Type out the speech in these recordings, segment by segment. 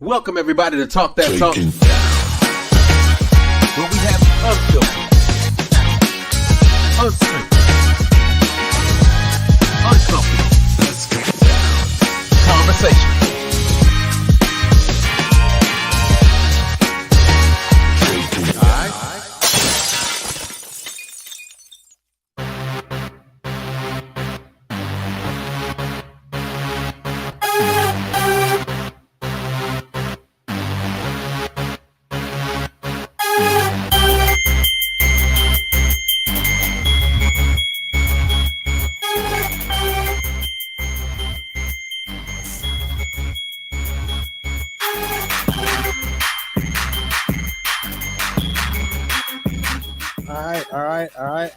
Welcome everybody to Talk That Talk, Taking where we have unfiltered, uncensored, uncomfortable conversation.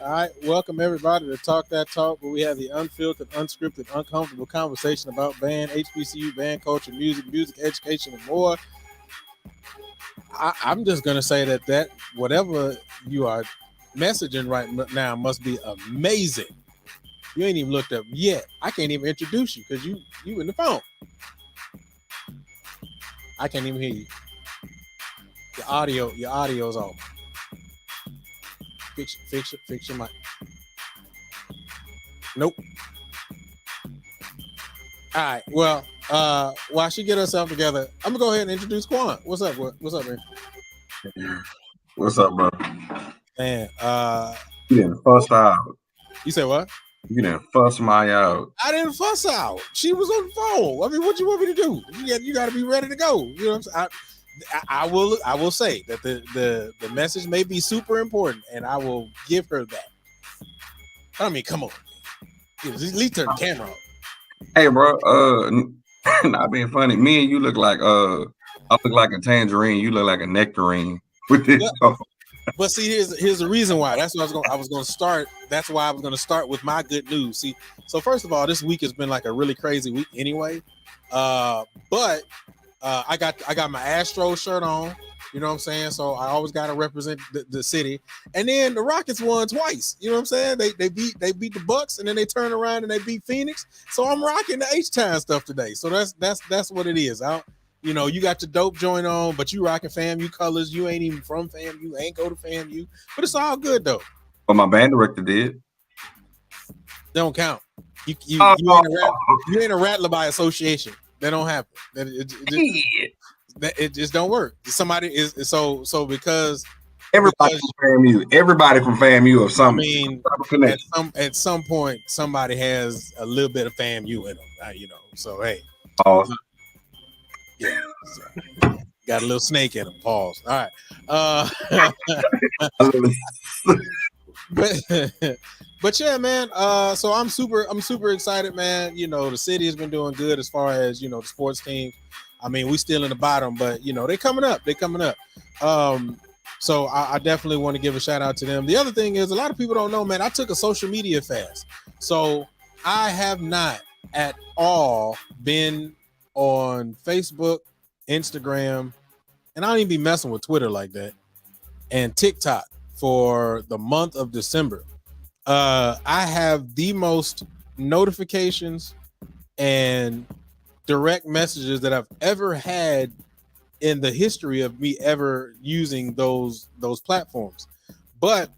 All right. Welcome everybody to Talk That Talk, where we have the unfiltered, unscripted, uncomfortable conversation about band, HBCU, band culture, music education, and more. I'm just gonna say that whatever you are messaging right now must be amazing. You ain't even looked up yet. I can't even introduce you because you in the phone. I can't even hear you. Your audio's off. Fix your mic. Nope. All right. Well, while she get herself together, I'm gonna go ahead and introduce Quan. What's up? What's up, man? What's up, bro? Man, You didn't fuss out. you said what? You didn't fuss my out. I didn't fuss out. She was on the phone. I mean, what you want me to do? You got to be ready to go. You know what I'm saying? I will say that the message may be super important, and I will give her that. I mean, come on, at least turn the camera on. Hey, bro. Not being funny. Me and you look like I look like a tangerine. You look like a nectarine with this. But see, here's the reason why. That's what I was going to start. That's why I was going to start with my good news. See, so first of all, this week has been like a really crazy week anyway. But I got my Astro shirt on. You know what I'm saying? So I always got to represent the city. And then the Rockets won twice. You know what I'm saying? They beat the Bucks, and then they turn around and they beat Phoenix. So I'm rocking the H-Town stuff today. So that's what it is. You know, you got your dope joint on, but you rocking FAMU colors. You ain't even from FAMU, ain't go to FAMU, but it's all good though. But my band director did. They don't count. You ain't a rattler by association. That don't happen. It just don't work. Somebody is so because Everybody from FAMU of something. I mean, at some point, somebody has a little bit of FAMU in them. You know, so hey. Yeah, so, got a little snake in him. Pause. All right. But yeah, man. So I'm super excited, man. You know, the city has been doing good as far as, you know, the sports team. I mean, we still in the bottom, but you know, they're coming up. So I definitely want to give a shout out to them. The other thing is, a lot of people don't know, man, I took a social media fast. So I have not at all been on Facebook, Instagram, and I don't even be messing with Twitter like that, and TikTok for the month of December. I have the most notifications and direct messages that I've ever had in the history of me ever using those platforms. But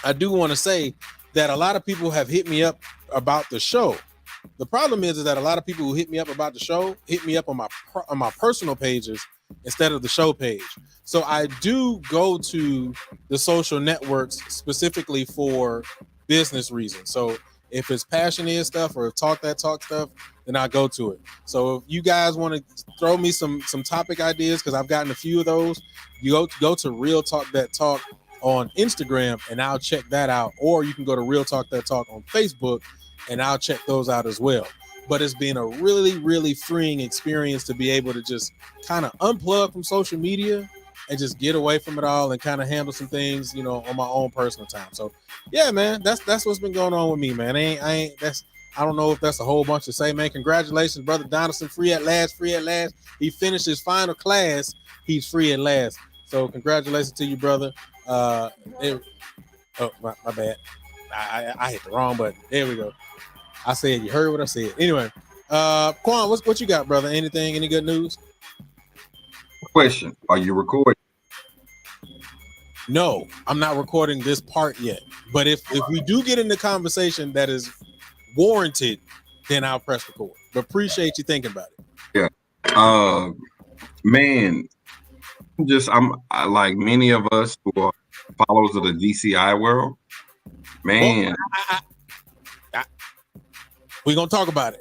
I do want to say that a lot of people have hit me up about the show. The problem is that a lot of people who hit me up about the show hit me up on my personal pages instead of the show page. So I do go to the social networks specifically for business reasons. So if it's passionate stuff or talk that talk stuff, then I go to it. So if you guys want to throw me some topic ideas, because I've gotten a few of those, you go to Real Talk That Talk on Instagram, and I'll check that out. Or you can go to Real Talk That Talk on Facebook, and I'll check those out as well. But it's been a really, really freeing experience to be able to just kind of unplug from social media and just get away from it all and kind of handle some things, you know, on my own personal time. So yeah, man, that's what's been going on with me, man. I don't know if that's a whole bunch to say, man. Congratulations, brother Donaldson, free at last. He finished his final class. He's free at last. So congratulations to you, brother. My bad. I hit the wrong button. There we go. I said, you heard what I said. Anyway, Quan, what you got, brother? Any good news? Question: Are you recording? No, I'm not recording this part yet. But if we do get in the conversation that is warranted, then I'll press record. But appreciate you thinking about it. Yeah. Man, like many of us who are followers of the DCI world. Man, we're gonna talk about it.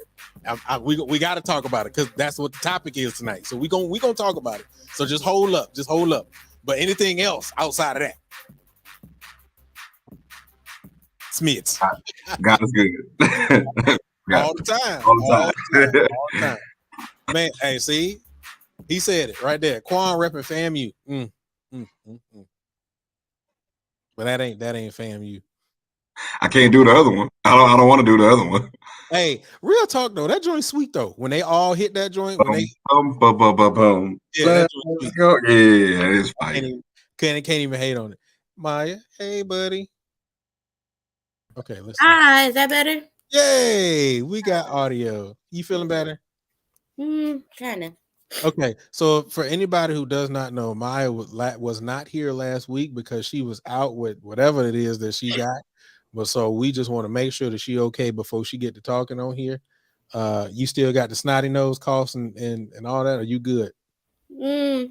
We got to talk about it because that's what the topic is tonight. So we gonna talk about it. So just hold up. But anything else outside of that, Smiths. God is good. All the time. All the time. Man, hey, see, he said it right there. Quan repping FAMU. But that ain't FAMU. I can't do the other one. I don't want to do the other one. Hey, real talk though, that joint's sweet though. When they all hit that joint, boom. Yeah, that joint's sweet. Yeah, it's fine. Can't even hate on it. Maya, hey buddy. Okay, let's see. Hi, is that better? Yay, we got audio. You feeling better? Kind of. Okay, so for anybody who does not know, Maya was not here last week because she was out with whatever it is that she got. But so we just want to make sure that she okay before she get to talking on here. You still got the snotty nose coughs and all that? Are you good? Yeah,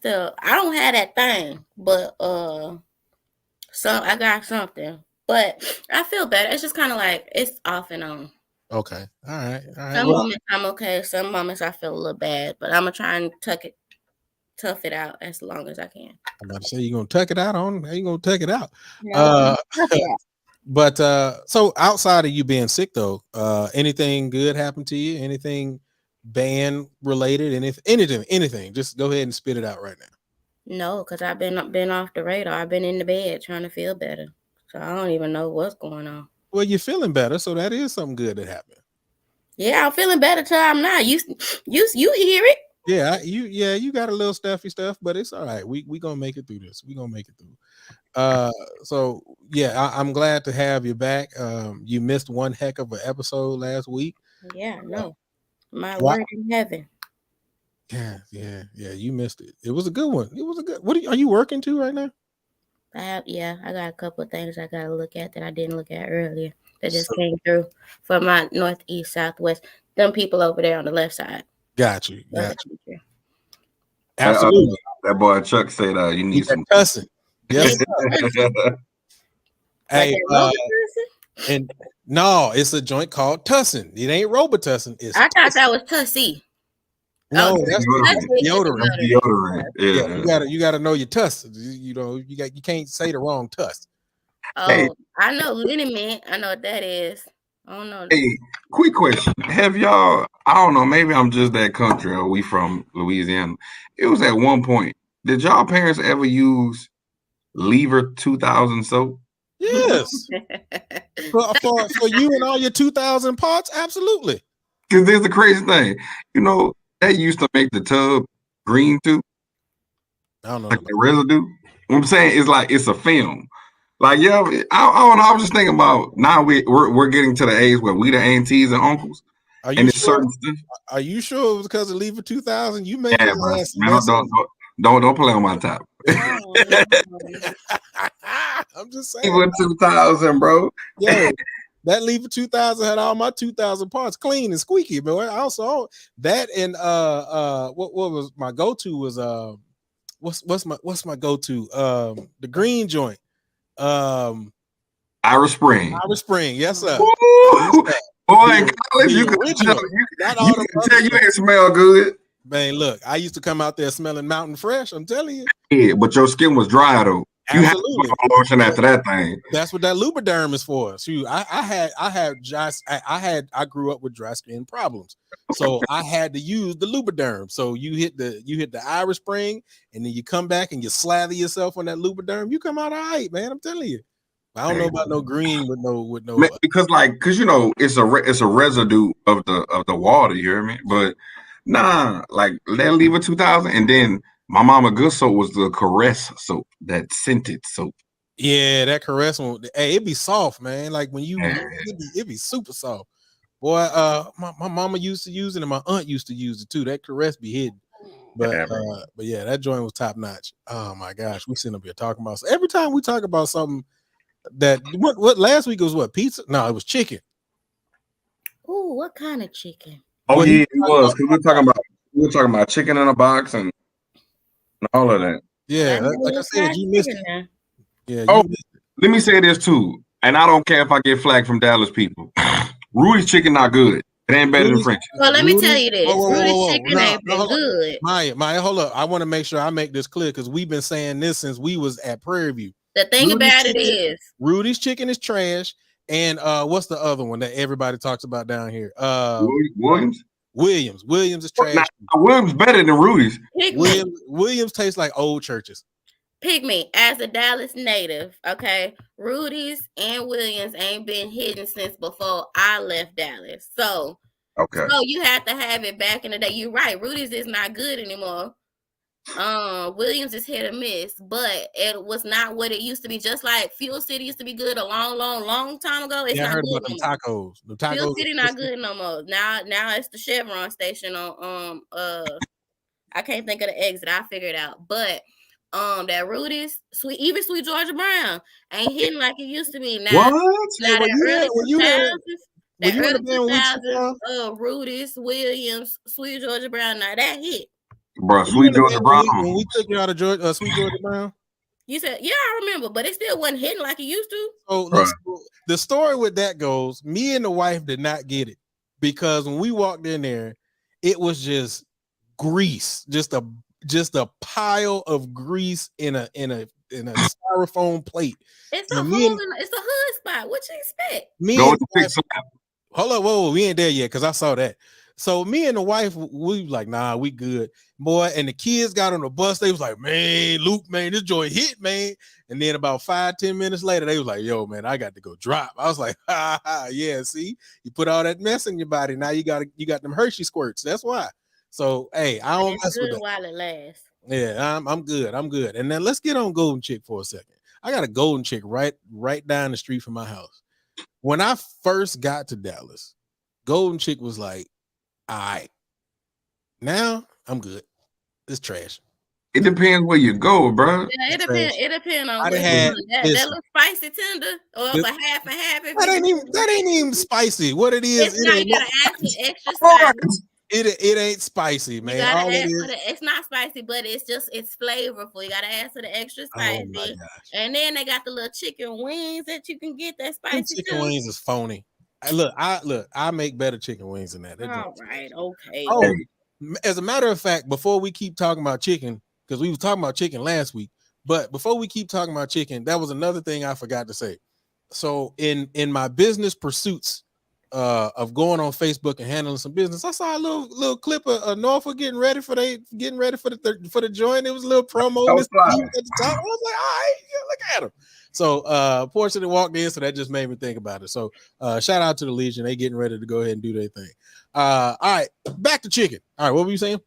I don't have that thing, but I got something, but I feel better. It's just kind of like it's off and on. Okay, all right. Some moments I'm okay. Some moments I feel a little bad, but I'm gonna try and tough it out as long as I can. I'm about to say you're gonna tuck it out on. How you gonna tuck it out? No, but so outside of you being sick though, anything good happened to you? Anything band related? And if anything, just go ahead and spit it out right now. No, because I've been off the radar. I've been in the bed trying to feel better, so I don't even know what's going on. Well, you're feeling better, so that is something good that happened. Yeah, I'm feeling better till I'm not. You hear it? Yeah, you got a little stuffy stuff, but it's all right. We gonna make it through this. We gonna make it through. So yeah, I'm glad to have you back. You missed one heck of an episode last week. Yeah, no, my word in heaven. Yeah. You missed it. It was a good one. What are you working to right now? I got a couple of things I gotta look at that I didn't look at earlier that just came through from my northeast, southwest. Them people over there on the left side. Got you. Absolutely. That boy Chuck said you need some tussing. Yes. Hey, and no, it's a joint called tussing. It ain't Robitussin. I thought that was Tussie. No, that's deodorant. Yeah, you gotta know your tuss. You can't say the wrong tuss. Oh, hey. I know liniment. I know what that is. I don't know. Hey, quick question. Have y'all, I don't know, maybe I'm just that country or we from Louisiana. It was at one point. Did y'all parents ever use Lever 2000 soap? Yes. for you and all your 2000 pots, absolutely. Because there's the crazy thing. That used to make the tub green too. I don't know. Like the residue. What I'm saying is like it's a film. Like, yeah, I don't know. I was just thinking about now we're getting to the age where we the aunties and uncles. Are you sure? Are you sure it was because of Lever 2000? You make it last. Don't play on my top. I'm just saying. Lever 2000, bro. Yeah. That Lever 2000 had all my 2000 parts clean and squeaky, but also that and what was my go-to was what's my go-to the green joint Irish Spring, yes sir. Boy, in college you can tell you ain't smell good. Man, look, I used to come out there smelling Mountain Fresh. I'm telling you. Yeah, but your skin was dry though. Absolutely. You had to put lotion after that thing. That's what that Lubriderm is for. Shoot, I grew up with dry skin problems, so I had to use the Lubriderm. So you hit the Irish Spring, and then you come back and you slather yourself on that Lubriderm. You come out all right, man. I'm telling you. I don't know about no green with no because it's a residue of the water. You hear me? But nah, like that Lever 2000, and then. My mama good soap was the Caress soap, that scented soap. Yeah, that Caress one. Hey, it be soft, man. Like when it be super soft. Boy, my mama used to use it, and my aunt used to use it too. That Caress be hidden. But yeah, that joint was top notch. Oh my gosh, we sitting up here talking about every time we talk about something that what last week was what pizza? No, it was chicken. Ooh, what kind of chicken? Oh Well, yeah, it was because we were talking about chicken in a box and all of that. Yeah, I know like I what said, kind you of missed chicken it. now. Yeah, Oh, you missed it. let me say this too, and I don't care if I get flagged from Dallas people. Rudy's chicken not good. It ain't better than Rudy's, French's. Well, let me tell Rudy's. you Whoa, this: whoa, whoa, Rudy's whoa, whoa! chicken No, ain't no, been hold up. good. Maya, hold up. I want to make sure I make this clear because we've been saying this since we was at Prairie View. The thing about it is, Rudy's chicken is trash. And what's the other one that everybody talks about down here? Williams. Williams is trash. Now, Williams better than Rudy's. Williams tastes like old churches. Pygmy, as a Dallas native, okay, Rudy's and Williams ain't been hidden since before I left Dallas. So you have to have it back in the day. You're right. Rudy's is not good anymore. Williams is hit or miss, but it was not what it used to be. Just like Fuel City used to be good a long time ago. It's I not heard good about them no more. tacos. The tacos. Fuel City not good no more. Now it's the Chevron station on I can't think of the exit. I'll figure it out. But that Rudy's sweet Georgia Brown ain't hitting like it used to be now. What? Now that early 2000s, Rudy's, Williams, Sweet Georgia Brown, now that hit. Bro, Sweet Georgia Brown. When we took you out of Sweet Georgia Brown. You said, yeah, I remember, but it still wasn't hitting like it used to. So the story with that goes, me and the wife did not get it because when we walked in there, it was just grease, just a pile of grease in a styrofoam plate. It's a hood spot. What you expect? Hold up, whoa, we ain't there yet because I saw that. So me and the wife, we like, nah, we good, boy. And the kids got on the bus. They was like, man, Luke, man, this joint hit, man. And then about 5-10 minutes later, they was like, yo, man, I got to go drop. I was like, yeah, see, you put all that mess in your body. Now you got them Hershey squirts. That's why. So hey, I don't mess with that while it lasts. Yeah, I'm good. I'm good. And then let's get on Golden Chick for a second. I got a Golden Chick right down the street from my house. When I first got to Dallas, Golden Chick was like, all right, now I'm good. It's trash. It depends where you go, bro. Yeah, it depends on what that little spicy tender or if a half and half. That ain't even spicy. What it is, you gotta ask for extra spice. It ain't spicy, man. You gotta ask for it's not spicy, but it's flavorful. You gotta ask for the extra spicy. Oh and then they got the little chicken wings that you can get that spicy. Chicken wings is phony. I make better chicken wings than that. All right, okay. Oh, as a matter of fact, before we keep talking about chicken, because we were talking about chicken last week, but before we keep talking about chicken, that was another thing I forgot to say. So in my business pursuits of going on Facebook and handling some business, I saw a little clip of Norfolk getting ready for the joint. It was a little promo at the top. I was like, all right, look at him. So Portia walked in, so that just made me think about it. So shout out to the Legion. They getting ready to go ahead and do their thing. All right, back to chicken. All right, what were you saying?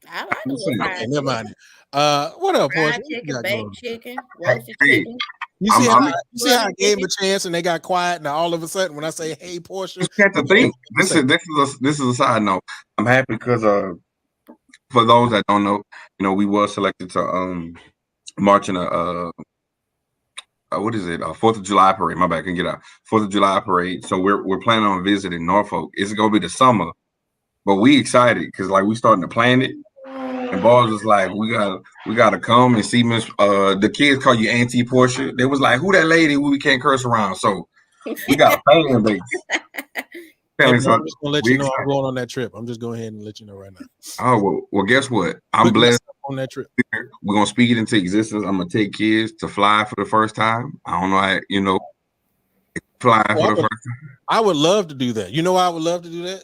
I like it. Okay, never mind. What up, Portia? Chicken, baked chicken, roasted chicken. You see how I gave them a chance and they got quiet. Now all of a sudden, when I say, "Hey, Portia," you have to think. This is a side note. I'm happy because for those that don't know, we were selected to march in a what is it? 4th of July parade. My bad, I can get out. 4th of July parade. So we're planning on visiting Norfolk. It's gonna be the summer, but we excited because like we starting to plan it. And Balls was like, we gotta come and see Miss. The kids call you Auntie Portia. They was like, who that lady who we can't curse around? So we got a fan base. I'm just gonna let you know I'm going on that trip. I'm just going ahead and let you know right now. Oh well, guess what? I'm blessed on that trip. We're gonna speak it into existence. I'm gonna take kids to fly for the first time. I don't know how fly for the first time. I would love to do that. You know why I would love to do that?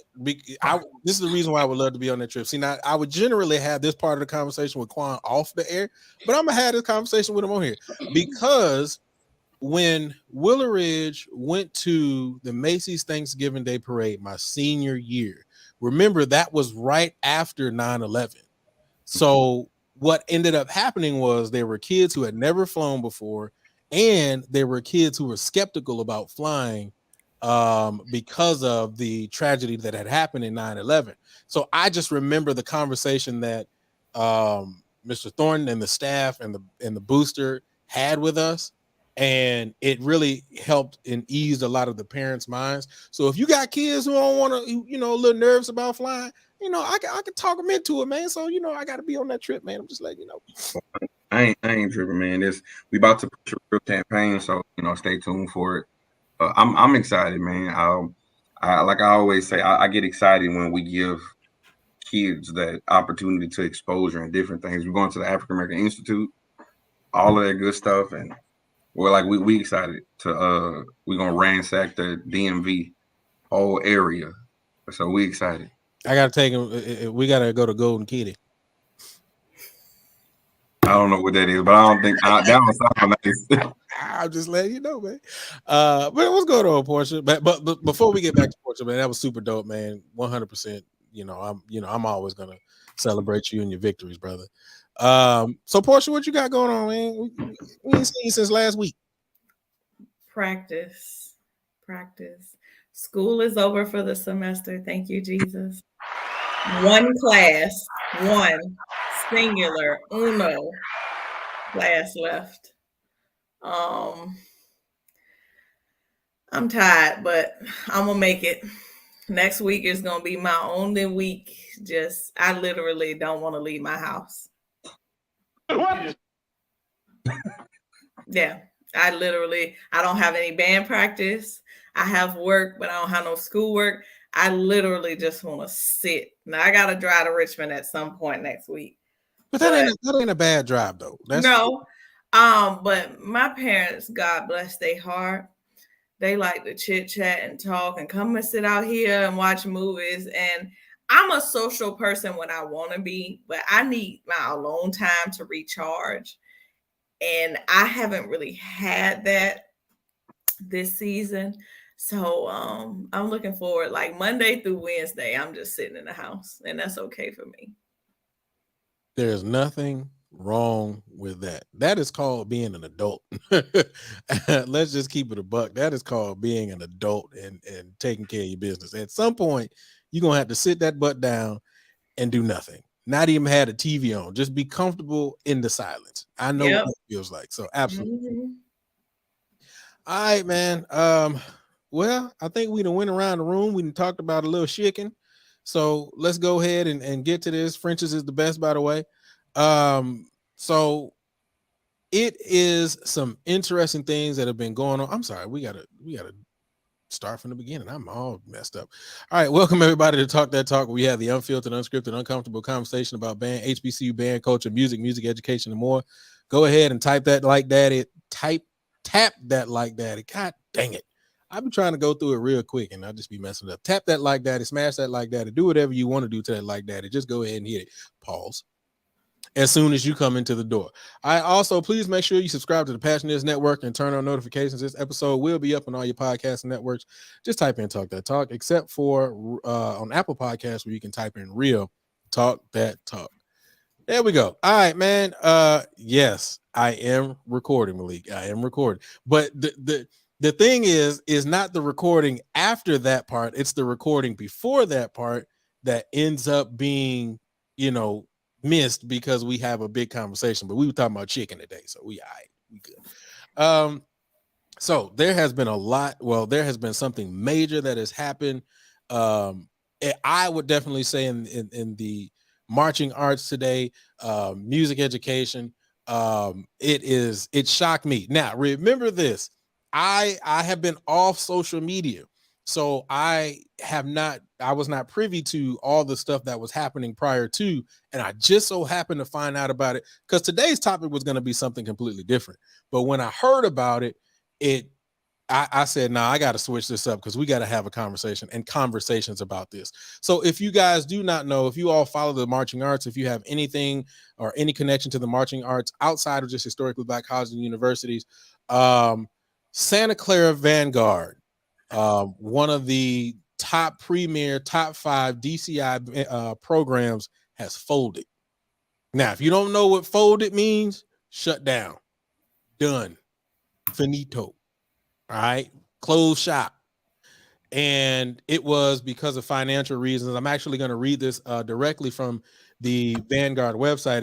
This is the reason why I would love to be on that trip. See, now I would generally have this part of the conversation with Quan off the air, but I'm gonna have this conversation with him on here because when Willeridge went to the Macy's Thanksgiving Day Parade my senior year, remember that was right after 9/11. So what ended up happening was there were kids who had never flown before, and there were kids who were skeptical about flying because of the tragedy that had happened in 9/11. So I just remember the conversation that Mr. Thornton and the staff and the booster had with us, and it really helped and eased a lot of the parents' minds. So if you got kids who don't want to, a little nervous about flying, I can talk them into it, man. So I got to be on that trip, man. I'm just letting you know. I ain't tripping, man. We about to push a real campaign, so stay tuned for it. I'm excited, man. I like I always say, I get excited when we give kids that opportunity to exposure and different things. We're going to the African American Institute, all of that good stuff, and we excited to we're gonna ransack the DMV whole area, so we excited. I gotta take him. We gotta go to Golden Kitty. I don't know what that is, but I don't think that don't sound nice. I'm just letting you know, man. But what's going on, Portia? But before we get back to Portia, man, that was super dope, man. 100%. I'm always gonna celebrate you and your victories, brother. So Portia, what you got going on, man? We ain't seen you since last week. Practice. School is over for the semester. Thank you, Jesus. One class, one singular, uno class left. I'm tired, but I'm gonna make it. Next week is gonna be my only week. I literally don't want to leave my house. Yeah, I don't have any band practice. I have work, but I don't have no schoolwork. I literally just want to sit. Now I gotta drive to Richmond at some point next week. But that ain't a bad drive though. No. But my parents, God bless their heart, they like to chit chat and talk and come and sit out here and watch movies. And I'm a social person when I want to be, but I need my alone time to recharge. And I haven't really had that this season. So I'm looking forward, like Monday through Wednesday, I'm just sitting in the house, and that's okay for me. There's nothing wrong with that. That is called being an adult. Let's just keep it a buck. That is called being an adult and taking care of your business. At some point, you're going to have to sit that butt down and do nothing. Not even have a TV on. Just be comfortable in the silence. I know what it feels like. So absolutely. Mm-hmm. All right, man. Well, I think we done went around the room. We done talked about a little chicken. So let's go ahead and get to this. French's is the best, by the way. So it is some interesting things that have been going on. I'm sorry, we gotta start from the beginning. I'm all messed up. All right, welcome everybody to Talk That Talk. We have the unfiltered, unscripted, uncomfortable conversation about band, HBCU, band culture, music education, and more. Go ahead and type that like daddy. Tap that like daddy. God dang it. I've been trying to go through it real quick and I'll just be messing up. Tap that like daddy, smash that like daddy, do whatever you want to do to that like daddy. Just go ahead and hit it. Pause. As soon as you come into the door. I also, please make sure you subscribe to the Passionates Network and turn on notifications. This episode will be up on all your podcast networks. Just type in Talk That Talk, except for on Apple Podcasts where you can type in Real Talk That Talk. There we go. All right, man. Yes, I am recording, Malik. I am recording. But the thing is not the recording after that part. It's the recording before that part that ends up being, missed because we have a big conversation. But we were talking about chicken today, so we good. So there has been a lot. Well, there has been something major that has happened. I would definitely say in the marching arts today, music education. It shocked me. Now remember this. I have been off social media, so I was not privy to all the stuff that was happening prior to, and I just so happened to find out about it because today's topic was going to be something completely different. But when I heard about it, I said, I got to switch this up because we got to have a conversation and conversations about this. So if you guys do not know, if you all follow the marching arts, if you have anything or any connection to the marching arts outside of just historically Black colleges and universities, Santa Clara Vanguard, one of the top 5 DCI programs, has folded. Now, if you don't know what folded means, shut down, done, finito. All right, close shop. And it was because of financial reasons. I'm actually going to read this directly from the Vanguard website.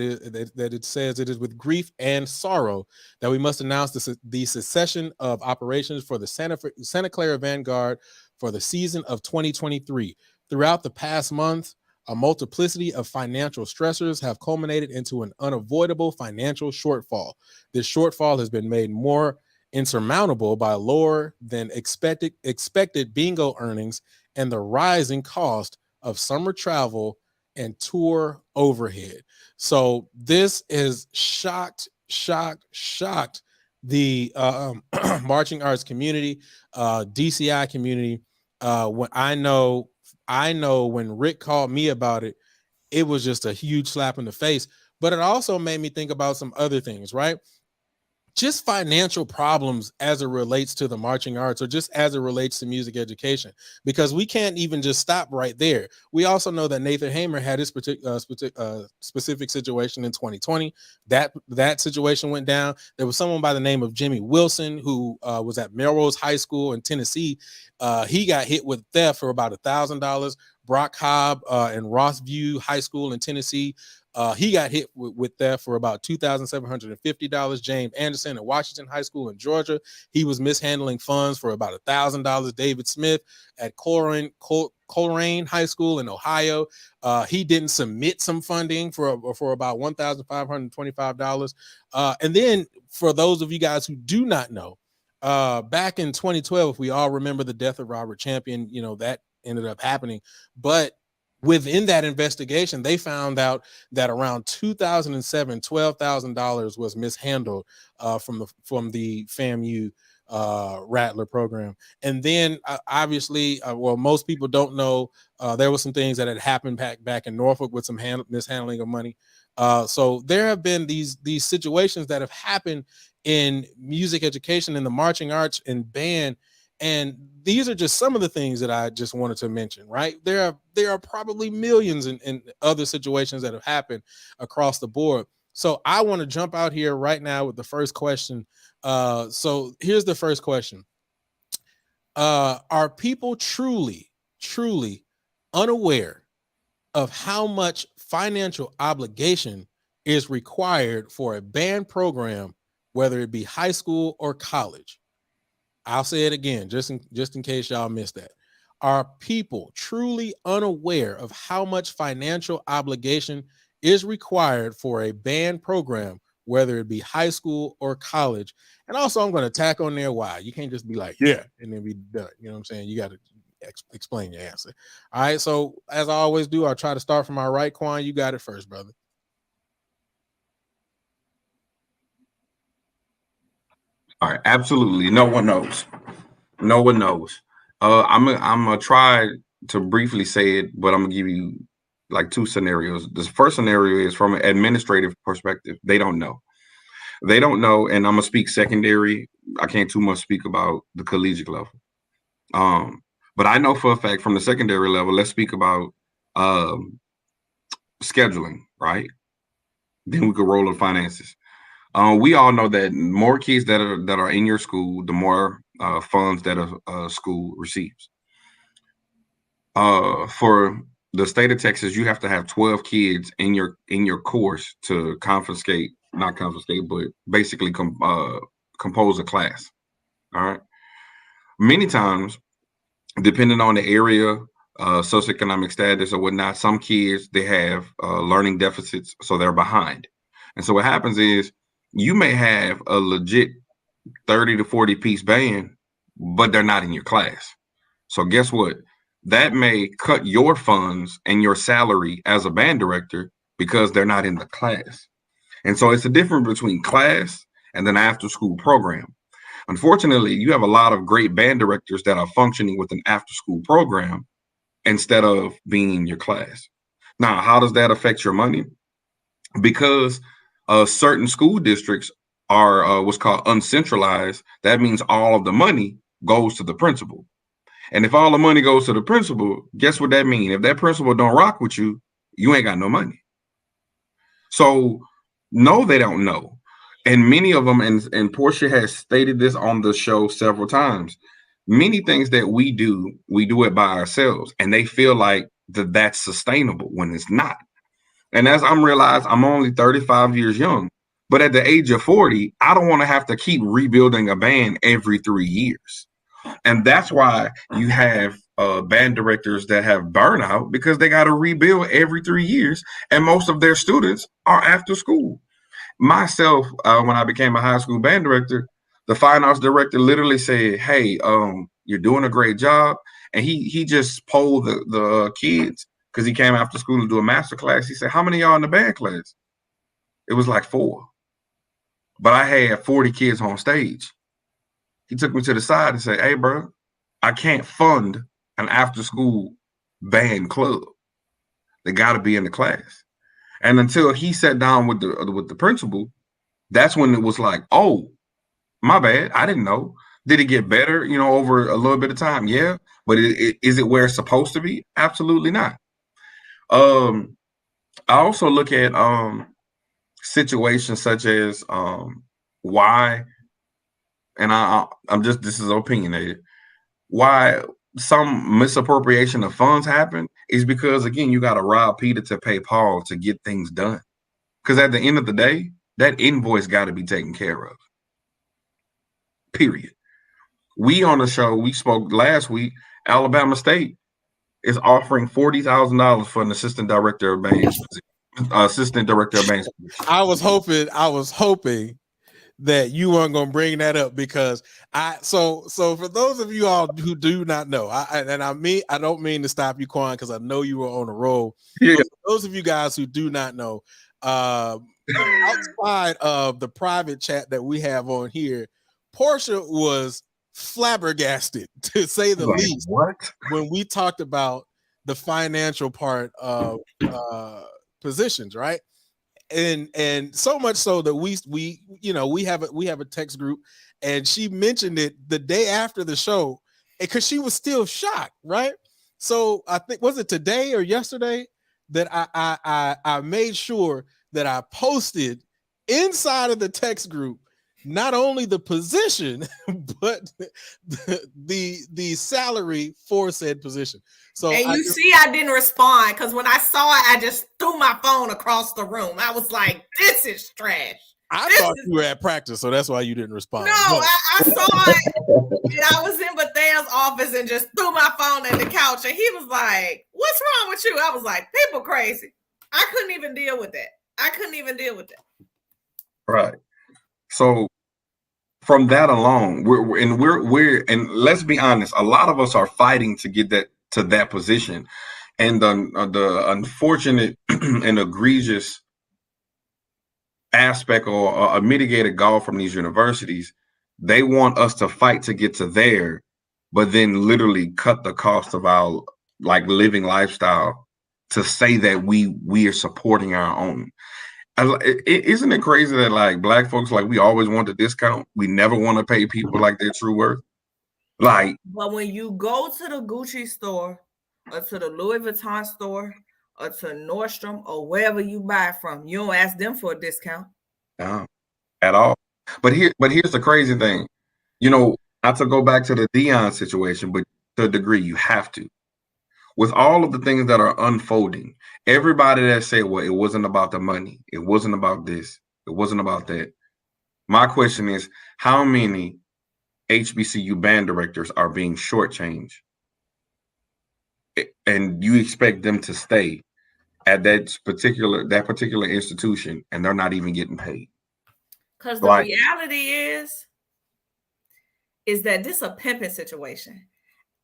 That it says it is with grief and sorrow that we must announce the cessation of operations for the Santa Clara Vanguard for the season of 2023. Throughout the past month, a multiplicity of financial stressors have culminated into an unavoidable financial shortfall. This shortfall has been made more insurmountable by lower than expected bingo earnings and the rising cost of summer travel and tour overhead. So this is shocked the marching arts community, DCI community. When I know when Rick called me about it, it was just a huge slap in the face. But it also made me think about some other things, right? Just financial problems as it relates to the marching arts, or just as it relates to music education, because we can't even just stop right there. We also know that Nathan Hamer had his specific situation in 2020. That situation went down. There was someone by the name of Jimmy Wilson who was at Melrose High School in Tennessee. He got hit with theft for about $1,000. Brock Cobb in Rossview High School in Tennessee, he got hit with theft for about $2,750. James Anderson at Washington High School in Georgia, he was mishandling funds for about $1,000. David Smith at Coleraine High School in Ohio, he didn't submit some funding for about $1,525. And then for those of you guys who do not know, back in 2012, if we all remember the death of Robert Champion, that ended up happening. But within that investigation, they found out that around 2007, $12,000 was mishandled from the FAMU Rattler program. And then obviously, most people don't know, there were some things that had happened back in Norfolk with some mishandling of money. So there have been these situations that have happened in music education, in the marching arts and band. And these are just some of the things that I just wanted to mention, right? There are probably millions in other situations that have happened across the board. So I want to jump out here right now with the first question. So here's the first question. Are people truly unaware of how much financial obligation is required for a band program, whether it be high school or college? I'll say it again, just in case y'all missed that. Are people truly unaware of how much financial obligation is required for a band program, whether it be high school or college? And also, I'm going to tack on there why. You can't just be like, yeah, and then be done. You know what I'm saying? You got to explain your answer. All right. So as I always do, I'll try to start from my right. Quan, you got it first, brother. All right, absolutely. No one knows. No one knows. I'm gonna try to briefly say it, but I'm gonna give you like two scenarios. The first scenario is from an administrative perspective. They don't know. They don't know, and I'm gonna speak secondary. I can't too much speak about the collegiate level. But I know for a fact from the secondary level, let's speak about scheduling, right? Then we could roll in finances. We all know that more kids that are in your school, the more funds that a school receives. For the state of Texas, you have to have 12 kids in your course to not confiscate, but basically compose a class. All right. Many times, depending on the area, socioeconomic status or whatnot, some kids, they have learning deficits, so they're behind. And so what happens is you may have a legit 30 to 40 piece band, but they're not in your class. So guess what? That may cut your funds and your salary as a band director because they're not in the class. And so it's a difference between class and then after school program. Unfortunately, you have a lot of great band directors that are functioning with an after school program instead of being in your class. Now, how does that affect your money? Because certain school districts are what's called uncentralized. That means all of the money goes to the principal. And if all the money goes to the principal, guess what that means? If that principal don't rock with you, you ain't got no money. So no, they don't know. And many of them, and Portia has stated this on the show several times, many things that we do it by ourselves, and they feel like that's sustainable when it's not. And as I'm realized, I'm only 35 years young, but at the age of 40, I don't want to have to keep rebuilding a band every 3 years. And that's why you have band directors that have burnout, because they got to rebuild every 3 years. And most of their students are after school. Myself, when I became a high school band director, the fine arts director literally said, "Hey, you're doing a great job." And he just polled the kids, because he came after school to do a master class. He said, "How many of y'all in the band class?" It was like 4. But I had 40 kids on stage. He took me to the side and said, "Hey, bro, I can't fund an after school band club. They got to be in the class." And until he sat down with the principal, that's when it was like, "Oh, my bad. I didn't know." Did it get better, over a little bit of time? Yeah. But is it where it's supposed to be? Absolutely not. I also look at situations such as why, and I'm just, this is opinionated, why some misappropriation of funds happen is because, again, you got to rob Peter to pay Paul to get things done. Because at the end of the day, that invoice got to be taken care of. Period. We on the show, we spoke last week, Alabama State is offering $40,000 for an assistant director of bands. I was hoping that you weren't going to bring that up, because so for those of you all who do not know, I don't mean to stop you, Quan, because I know you were on a roll. Yeah. For those of you guys who do not know, outside of the private chat that we have on here, Portia was flabbergasted, to say the least, when we talked about the financial part of positions, right? And so much so that we have a text group, and she mentioned it the day after the show, because she was still shocked, right? So I think, was it today or yesterday that I made sure that I posted inside of the text group not only the position but the salary for said position. So and I didn't respond, because when I saw it, I just threw my phone across the room. I was like, "This is trash." I thought you were at practice, so that's why you didn't respond. No, I saw it, and I was in Bathea's office and just threw my phone in the couch, and he was like, "What's wrong with you?" I was like, "People crazy." I couldn't even deal with that. Right. So from that alone, we're and let's be honest, a lot of us are fighting to get to that position, and the unfortunate and egregious aspect, or a mitigated goal from these universities, they want us to fight to get to there, but then literally cut the cost of our living lifestyle to say that we are supporting our own. Isn't it crazy that Black folks, we always want a discount? We never want to pay people their true worth. But when you go to the Gucci store, or to the Louis Vuitton store, or to Nordstrom, or wherever you buy from, you don't ask them for a discount. No, at all. But here's the crazy thing. Not to go back to the Dion situation, but to a degree you have to. With all of the things that are unfolding, everybody that said, well, it wasn't about the money, it wasn't about this, it wasn't about that. My question is, how many HBCU band directors are being shortchanged? And you expect them to stay at that particular institution, and they're not even getting paid? Because the reality is that this is a pimping situation.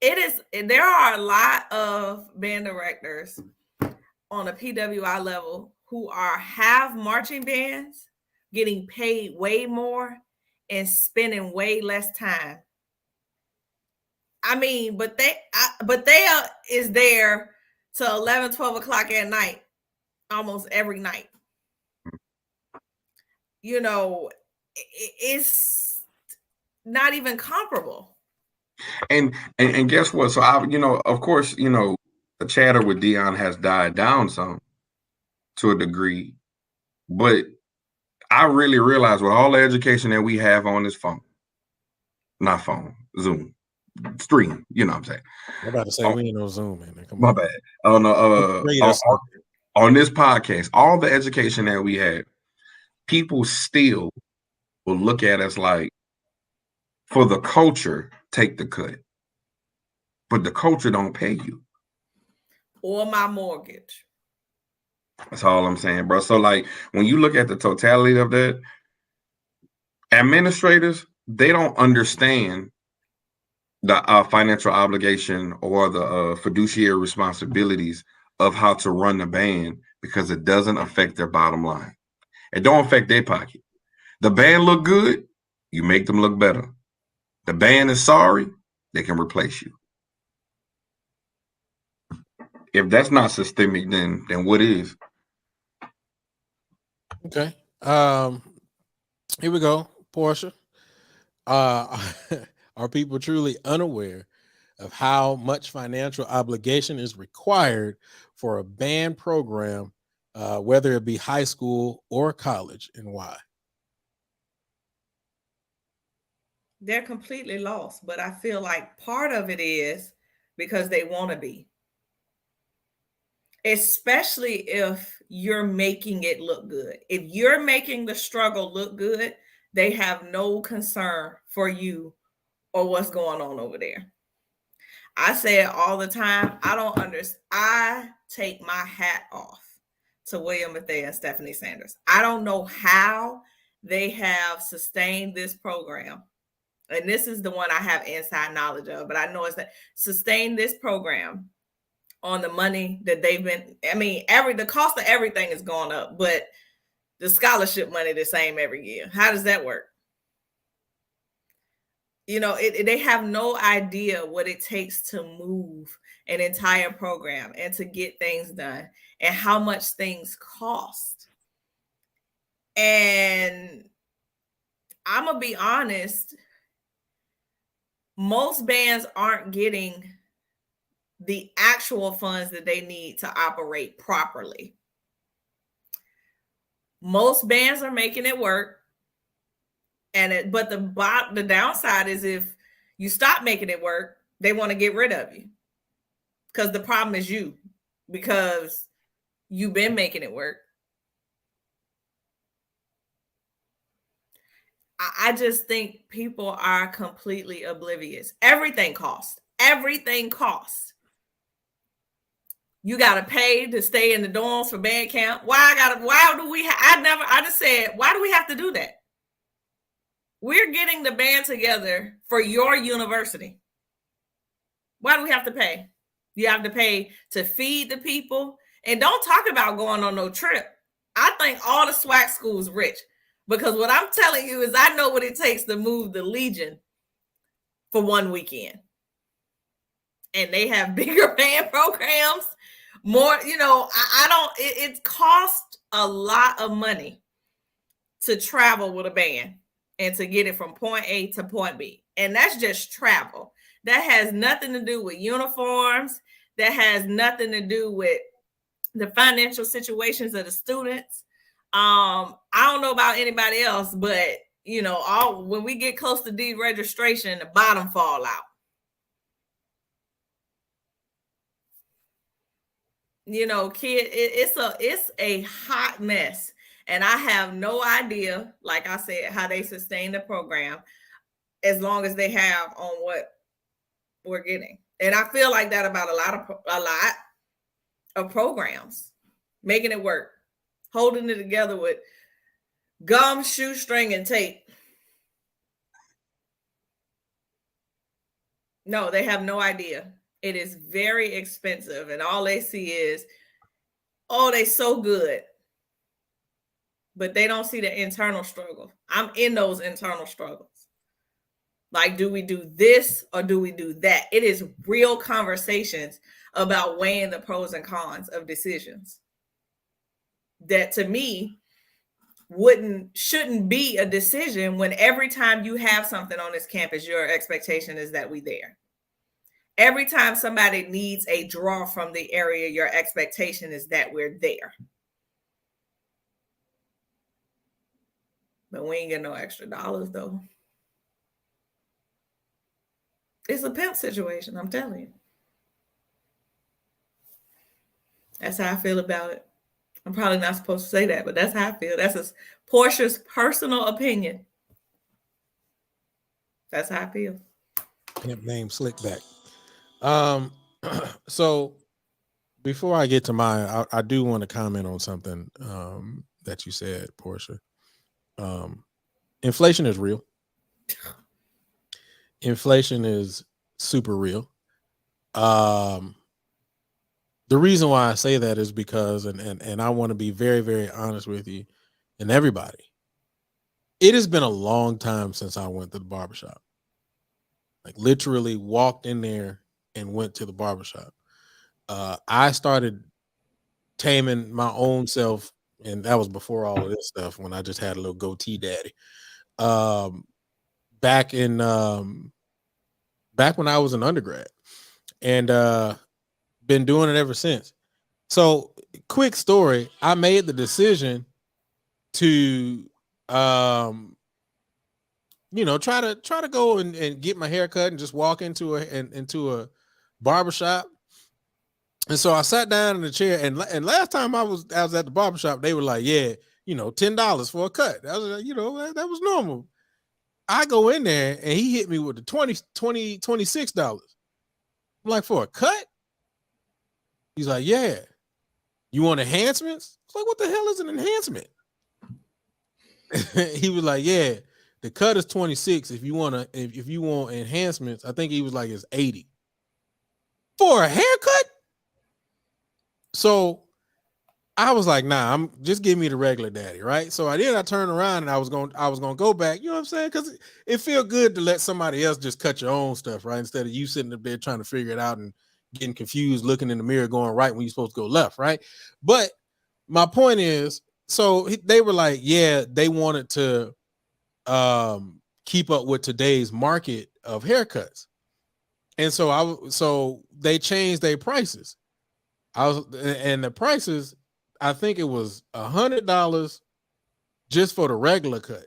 There are a lot of band directors on a PWI level who have marching bands getting paid way more and spending way less time. I mean, but they is there till 11, 12 o'clock at night, almost every night. It's not even comparable. And guess what? So of course, the chatter with Dion has died down some to a degree, but I really realize with all the education that we have on this Zoom, stream. You know what I'm saying? I'm about to say we ain't no Zoom, man. Come My on. bad. On on this podcast, all the education that we had, people still will look at us like, for the culture, take the cut. But the culture don't pay you. Or my mortgage. That's all I'm saying, bro. So like when you look at the totality of that, administrators, they don't understand the financial obligation or the fiduciary responsibilities of how to run the band because it doesn't affect their bottom line. It don't affect their pocket. The band look good, you make them look better. The band is sorry, they can replace you. If that's not systemic, then what is? Okay. Here we go, Portia. Are people truly unaware of how much financial obligation is required for a band program, whether it be high school or college, and why? They're completely lost, but I feel like part of it is because they want to be. Especially if you're making it look good. If you're making the struggle look good, they have no concern for you or what's going on over there. I say it all the time. I don't understand. I take my hat off to William Mathey and Stephanie Sanders. I don't know how they have sustained this program. And this is the one I have inside knowledge of, but I know it's that sustain this program on the money that they've been. I mean, the cost of everything is going up, but the scholarship money the same every year. How does that work? You know, they have no idea what it takes to move an entire program and to get things done and how much things cost. And I'm gonna be honest, most bands aren't getting the actual funds that they need to operate properly. Most bands are making it work. But the downside is if you stop making it work, they want to get rid of you. Because the problem is you, because you've been making it work. I just think people are completely oblivious. Everything costs. Everything costs. You gotta pay to stay in the dorms for band camp. I just said, why do we have to do that? We're getting the band together for your university. Why do we have to pay? You have to pay to feed the people. And don't talk about going on no trip. I think all the SWAC schools rich, because what I'm telling you is I know what it takes to move the Legion for one weekend. And they have bigger band programs, more, it costs a lot of money to travel with a band and to get it from point A to point B. And that's just travel. That has nothing to do with uniforms. That has nothing to do with the financial situations of the students. I don't know about anybody else, but when we get close to deregistration, the bottom fall out. Kid, it's a hot mess. And I have no idea, like I said, how they sustain the program as long as they have on what we're getting. And I feel like that about a lot of programs, making it work, holding it together with gum, shoestring, and tape. No, they have no idea. It is very expensive. And all they see is, oh, they're so good. But they don't see the internal struggle. I'm in those internal struggles. Like, do we do this or do we do that? It is real conversations about weighing the pros and cons of decisions. That to me shouldn't be a decision when every time you have something on this campus, your expectation is that we there. Every time somebody needs a draw from the area, your expectation is that we're there. But we ain't get no extra dollars though. It's a pimp situation. I'm telling you. That's how I feel about it. I'm probably not supposed to say that, but that's how I feel. That's Portia's personal opinion. That's how I feel. Pimp name Slickback. So before I get to mine, I do want to comment on something that you said, Portia. Inflation is real. Inflation is super real. The reason why I say that is because, and I want to be very, very honest with you and everybody. It has been a long time since I went to the barbershop. Like literally walked in there and went to the barbershop. I started taming my own self, and that was before all of this stuff when I just had a little goatee daddy. Back when I was an undergrad, and been doing it ever since. So quick story, I made the decision to try to go and get my hair cut and just walk into a barbershop. And so I sat down in the chair, and last time I was at the barbershop, they were like, yeah, $10 for a cut. That was, that was normal. I go in there and he hit me with the $26. I'm like, for a cut? He's like, yeah. You want enhancements? It's like, what the hell is an enhancement? He was like, yeah, the cut is 26. If you want enhancements, I think he was like, it's 80 for a haircut. So I was like, nah, I'm just give me the regular daddy, right? So I turned around and I was gonna go back, you know what I'm saying? Because it feel good to let somebody else just cut your own stuff, right? Instead of you sitting up there trying to figure it out and getting confused, looking in the mirror, going right when you're supposed to go left, right? But my point is, so they were like, yeah, they wanted to keep up with today's market of haircuts, and so they changed their prices. And the prices, I think it was $100 just for the regular cut,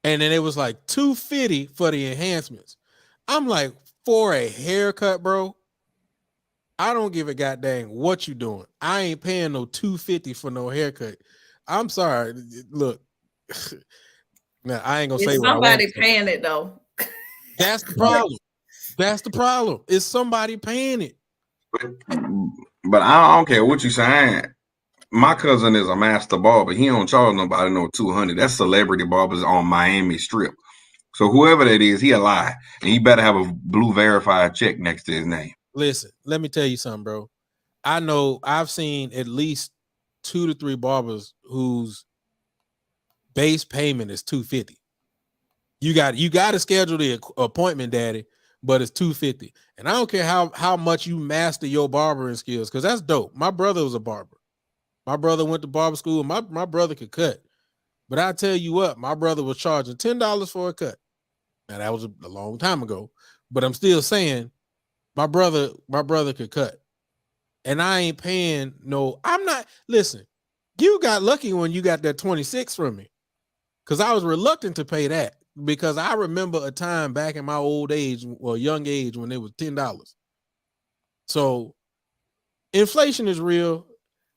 and then it was like $250 for the enhancements. I'm like, for a haircut, bro, I don't give a goddamn what you doing. I ain't paying no $250 for no haircut. I'm sorry. Look, now I ain't gonna say what I want. Somebody paying it though. That's the problem. That's the problem. Is somebody paying it? But I don't care what you saying. My cousin is a master barber. He don't charge nobody no $200. That's celebrity barbers on Miami Strip. So whoever that is, he a lie, and he better have a blue verified check next to his name. Listen, let me tell you something, bro. I know I've seen at least 2 to 3 barbers whose base payment is $250. You got to schedule the appointment, daddy, but it's $250. And I don't care how much you master your barbering skills, because that's dope. My brother was a barber. My brother went to barber school. My brother could cut. But I tell you what, my brother was charging $10 for a cut. Now that was a long time ago, but I'm still saying my brother could cut. And I ain't paying no, I'm not, listen, you got lucky when you got that 26 from me, because I was reluctant to pay that, because I remember a time back in my old age, or young age, when it was $10. So inflation is real.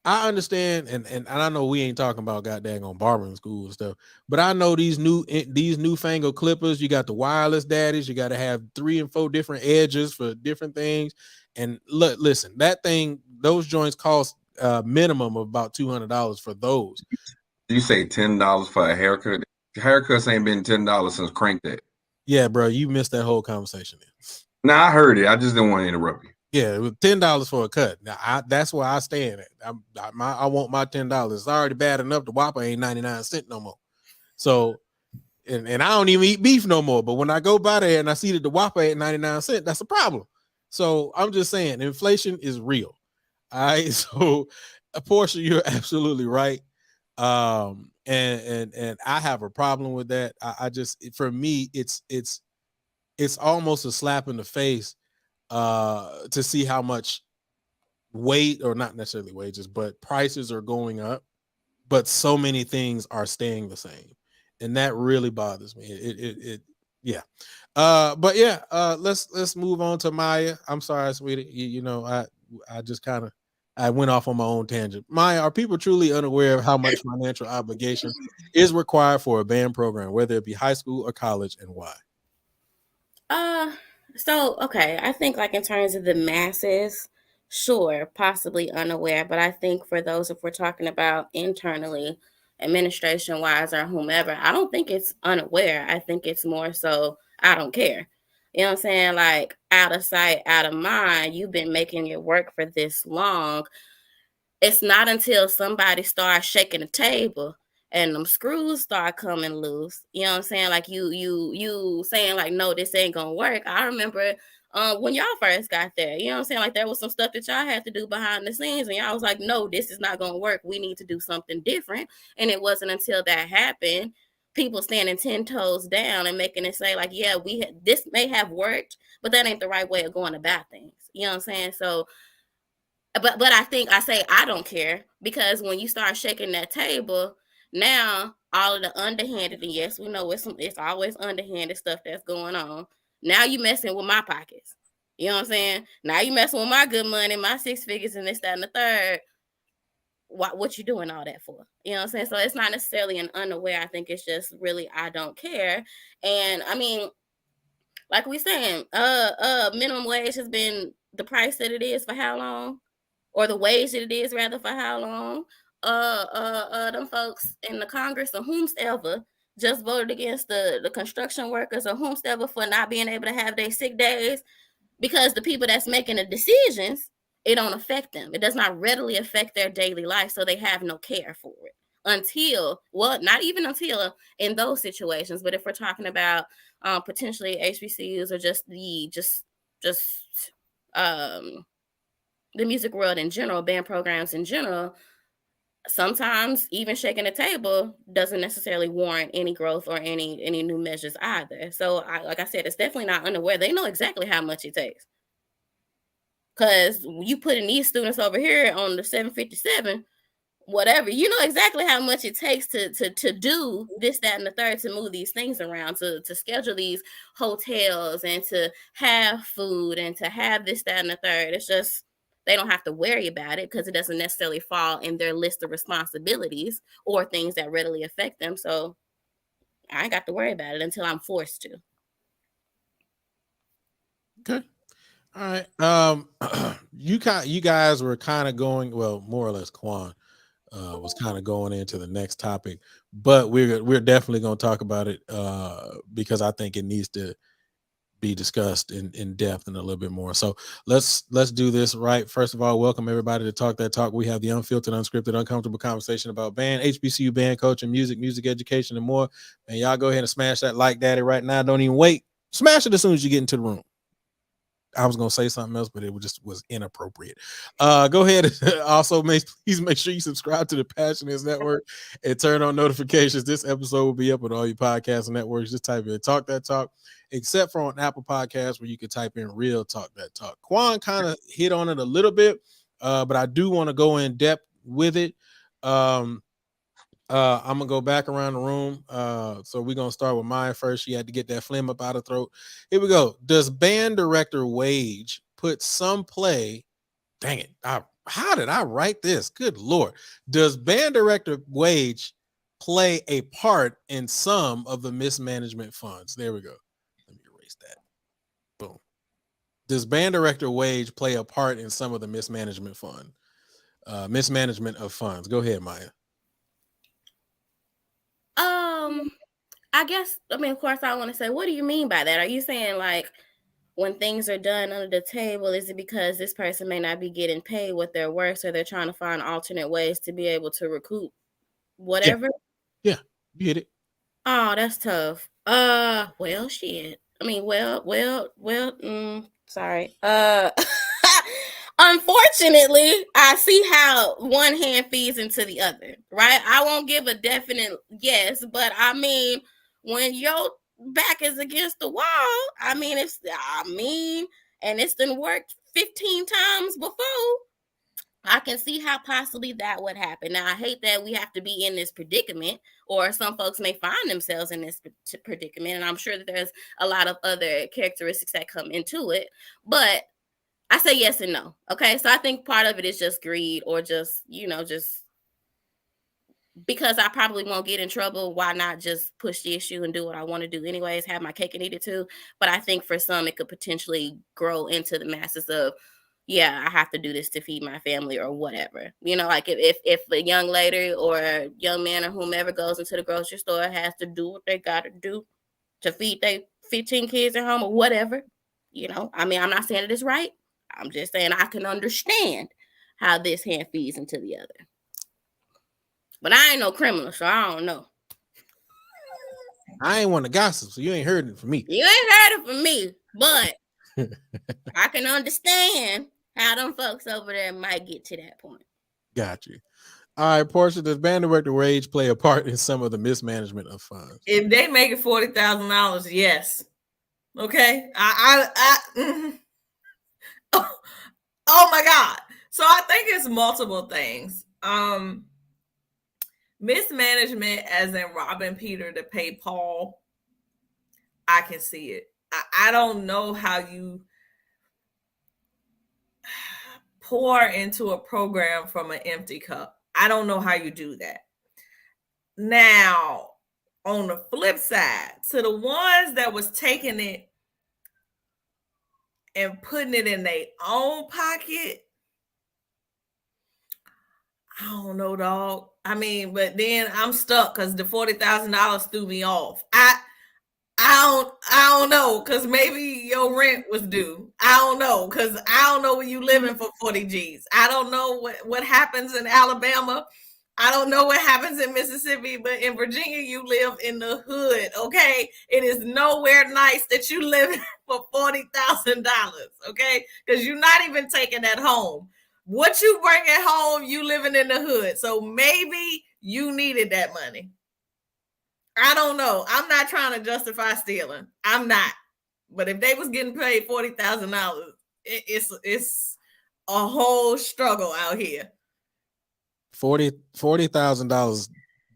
I understand, and I know we ain't talking about goddamn on barbering school and stuff, but I know these newfangled clippers. You got the wireless daddies. You got to have 3 and 4 different edges for different things. And listen, that thing, those joints cost minimum of about $200 for those. You say $10 for a haircut? Haircuts ain't been $10 since Crank That. Yeah, bro, you missed that whole conversation. Nah, I heard it. I just didn't want to interrupt you. Yeah, it was $10 for a cut. Now that's where I stand at. I want my $10. It's already bad enough the Whopper ain't 99 cents no more. So, and I don't even eat beef no more. But when I go by there and I see that the Whopper ain't 99 cents, that's a problem. So I'm just saying, inflation is real. All right. So, Portia, you're absolutely right. And I have a problem with that. I just, for me, it's almost a slap in the face to see how much weight, or not necessarily wages, but prices are going up, but so many things are staying the same, and that really bothers me. It Yeah. But yeah, let's move on to Maya. I'm sorry, sweetie. You know, I just kind of I went off on my own tangent. Maya, are people truly unaware of how much financial obligation is required for a band program, whether it be high school or college, and why? So okay, I think like in terms of the masses, sure, possibly unaware, but I think for those, if we're talking about internally, administration wise or whomever, I don't think it's unaware. I think it's more so I don't care. You know what I'm saying? Like out of sight, out of mind. You've been making it work for this long. It's not until somebody starts shaking the table and them screws start coming loose. You know what I'm saying? Like you saying like, no, this ain't gonna work. I remember when y'all first got there, you know what I'm saying? Like there was some stuff that y'all had to do behind the scenes, and y'all was like, no, this is not gonna work. We need to do something different. And it wasn't until that happened, people standing 10 toes down and making it say, like, yeah, this may have worked, but that ain't the right way of going about things. You know what I'm saying? So but I think I say I don't care because when you start shaking that table, now all of the underhanded, and yes, we know it's always underhanded stuff that's going on. Now you messing with my pockets. You know what I'm saying? Now you messing with my good money, my six figures, and this, that, and the third. What you doing all that for? You know what I'm saying? So it's not necessarily an unaware. I think it's just really I don't care. And I mean, like we saying, minimum wage has been the price that it is for how long? Or the wage that it is rather for how long. Them folks in the Congress or whomsoever just voted against the construction workers or whomsoever for not being able to have their sick days because the people that's making the decisions, it don't affect them. It does not readily affect their daily life, so they have no care for it until, well, not even until in those situations. But if we're talking about potentially HBCUs or just the music world in general, band programs in general, sometimes even shaking the table doesn't necessarily warrant any growth or any new measures either. So, like I said, it's definitely not unaware. They know exactly how much it takes. Because you putting these students over here on the 757, whatever, you know exactly how much it takes to do this, that, and the third, to move these things around, to schedule these hotels and to have food and to have this, that, and the third. It's just they don't have to worry about it because it doesn't necessarily fall in their list of responsibilities or things that readily affect them. So I ain't got to worry about it until I'm forced to. Okay. All right. You guys were kind of going, well, more or less Quan was kind of going into the next topic, but we're definitely going to talk about it because I think it needs to be discussed in depth and a little bit more. So let's do this right. First of all, welcome everybody to Talk That Talk. We have the unfiltered, unscripted, uncomfortable conversation about band, HBCU band coaching, music education, and more. And y'all go ahead and smash that like daddy right now. Don't even wait. Smash it as soon as you get into the room. I was gonna say something else, but it was inappropriate. Go ahead. Also, please make sure you subscribe to the Passionate Network and turn on notifications. This episode will be up on all your podcast networks. Just type in Talk That Talk, except for on Apple Podcasts where you can type in Real Talk That Talk. Quan kind of hit on it a little bit, but I do want to go in depth with it. I'm gonna go back around the room. So we're gonna start with mine first. She had to get that phlegm up out of throat. Here we go. Does band director wage put some play? Dang it! How did I write this? Good Lord! Does band director wage play a part in some of the mismanagement funds? There we go. Let me erase that. Boom. Does band director wage play a part in some of the mismanagement of funds? Go ahead, Maya. I guess, I mean, of course, I want to say, what do you mean by that? Are you saying like when things are done under the table, is it because this person may not be getting paid what they're worth, so they're trying to find alternate ways to be able to recoup whatever? Yeah, you hit it. Oh, that's tough. Well, shit. I mean, sorry. Unfortunately, I see how one hand feeds into the other, right? I won't give a definite yes, but I mean, when your back is against the wall, and it's been worked 15 times before. I can see how possibly that would happen. Now, I hate that we have to be in this predicament, or some folks may find themselves in this predicament. And I'm sure that there's a lot of other characteristics that come into it. But I say yes and no. Okay. So I think part of it is just greed, or just, just because I probably won't get in trouble. Why not just push the issue and do what I want to do anyways, have my cake and eat it too. But I think for some, it could potentially grow into the masses of, yeah, I have to do this to feed my family or whatever. Like if a young lady or a young man or whomever goes into the grocery store, has to do what they got to do to feed their 15 kids at home or whatever. I'm not saying it is right. I'm just saying I can understand how this hand feeds into the other. But I ain't no criminal, so I don't know. I ain't want to gossip, so you ain't heard it from me. You ain't heard it from me, but I can understand how them folks over there might get to that point. Got you. All right, Portia, does band director wage play a part in some of the mismanagement of funds? If they make it $40,000, yes. Okay. Oh my God. So I think it's multiple things. Mismanagement, as in robbing Peter to pay Paul, I can see it. I don't know how you pour into a program from an empty cup. I don't know how you do that. Now, on the flip side, to the ones that was taking it and putting it in their own pocket, I don't know, dog. But then I'm stuck because the $40,000 threw me off. I don't know, because maybe your rent was due. I don't know, because I don't know where you living for 40 G's. I don't know what happens in Alabama. I don't know what happens in Mississippi, but in Virginia, you live in the hood, okay? It is nowhere nice that you live for $40,000, okay? Because you're not even taking that home. What you bring at home, you living in the hood. So maybe you needed that money. I don't know. I'm not trying to justify stealing. I'm not. But if they was getting paid $40,000, it's a whole struggle out here. $40,000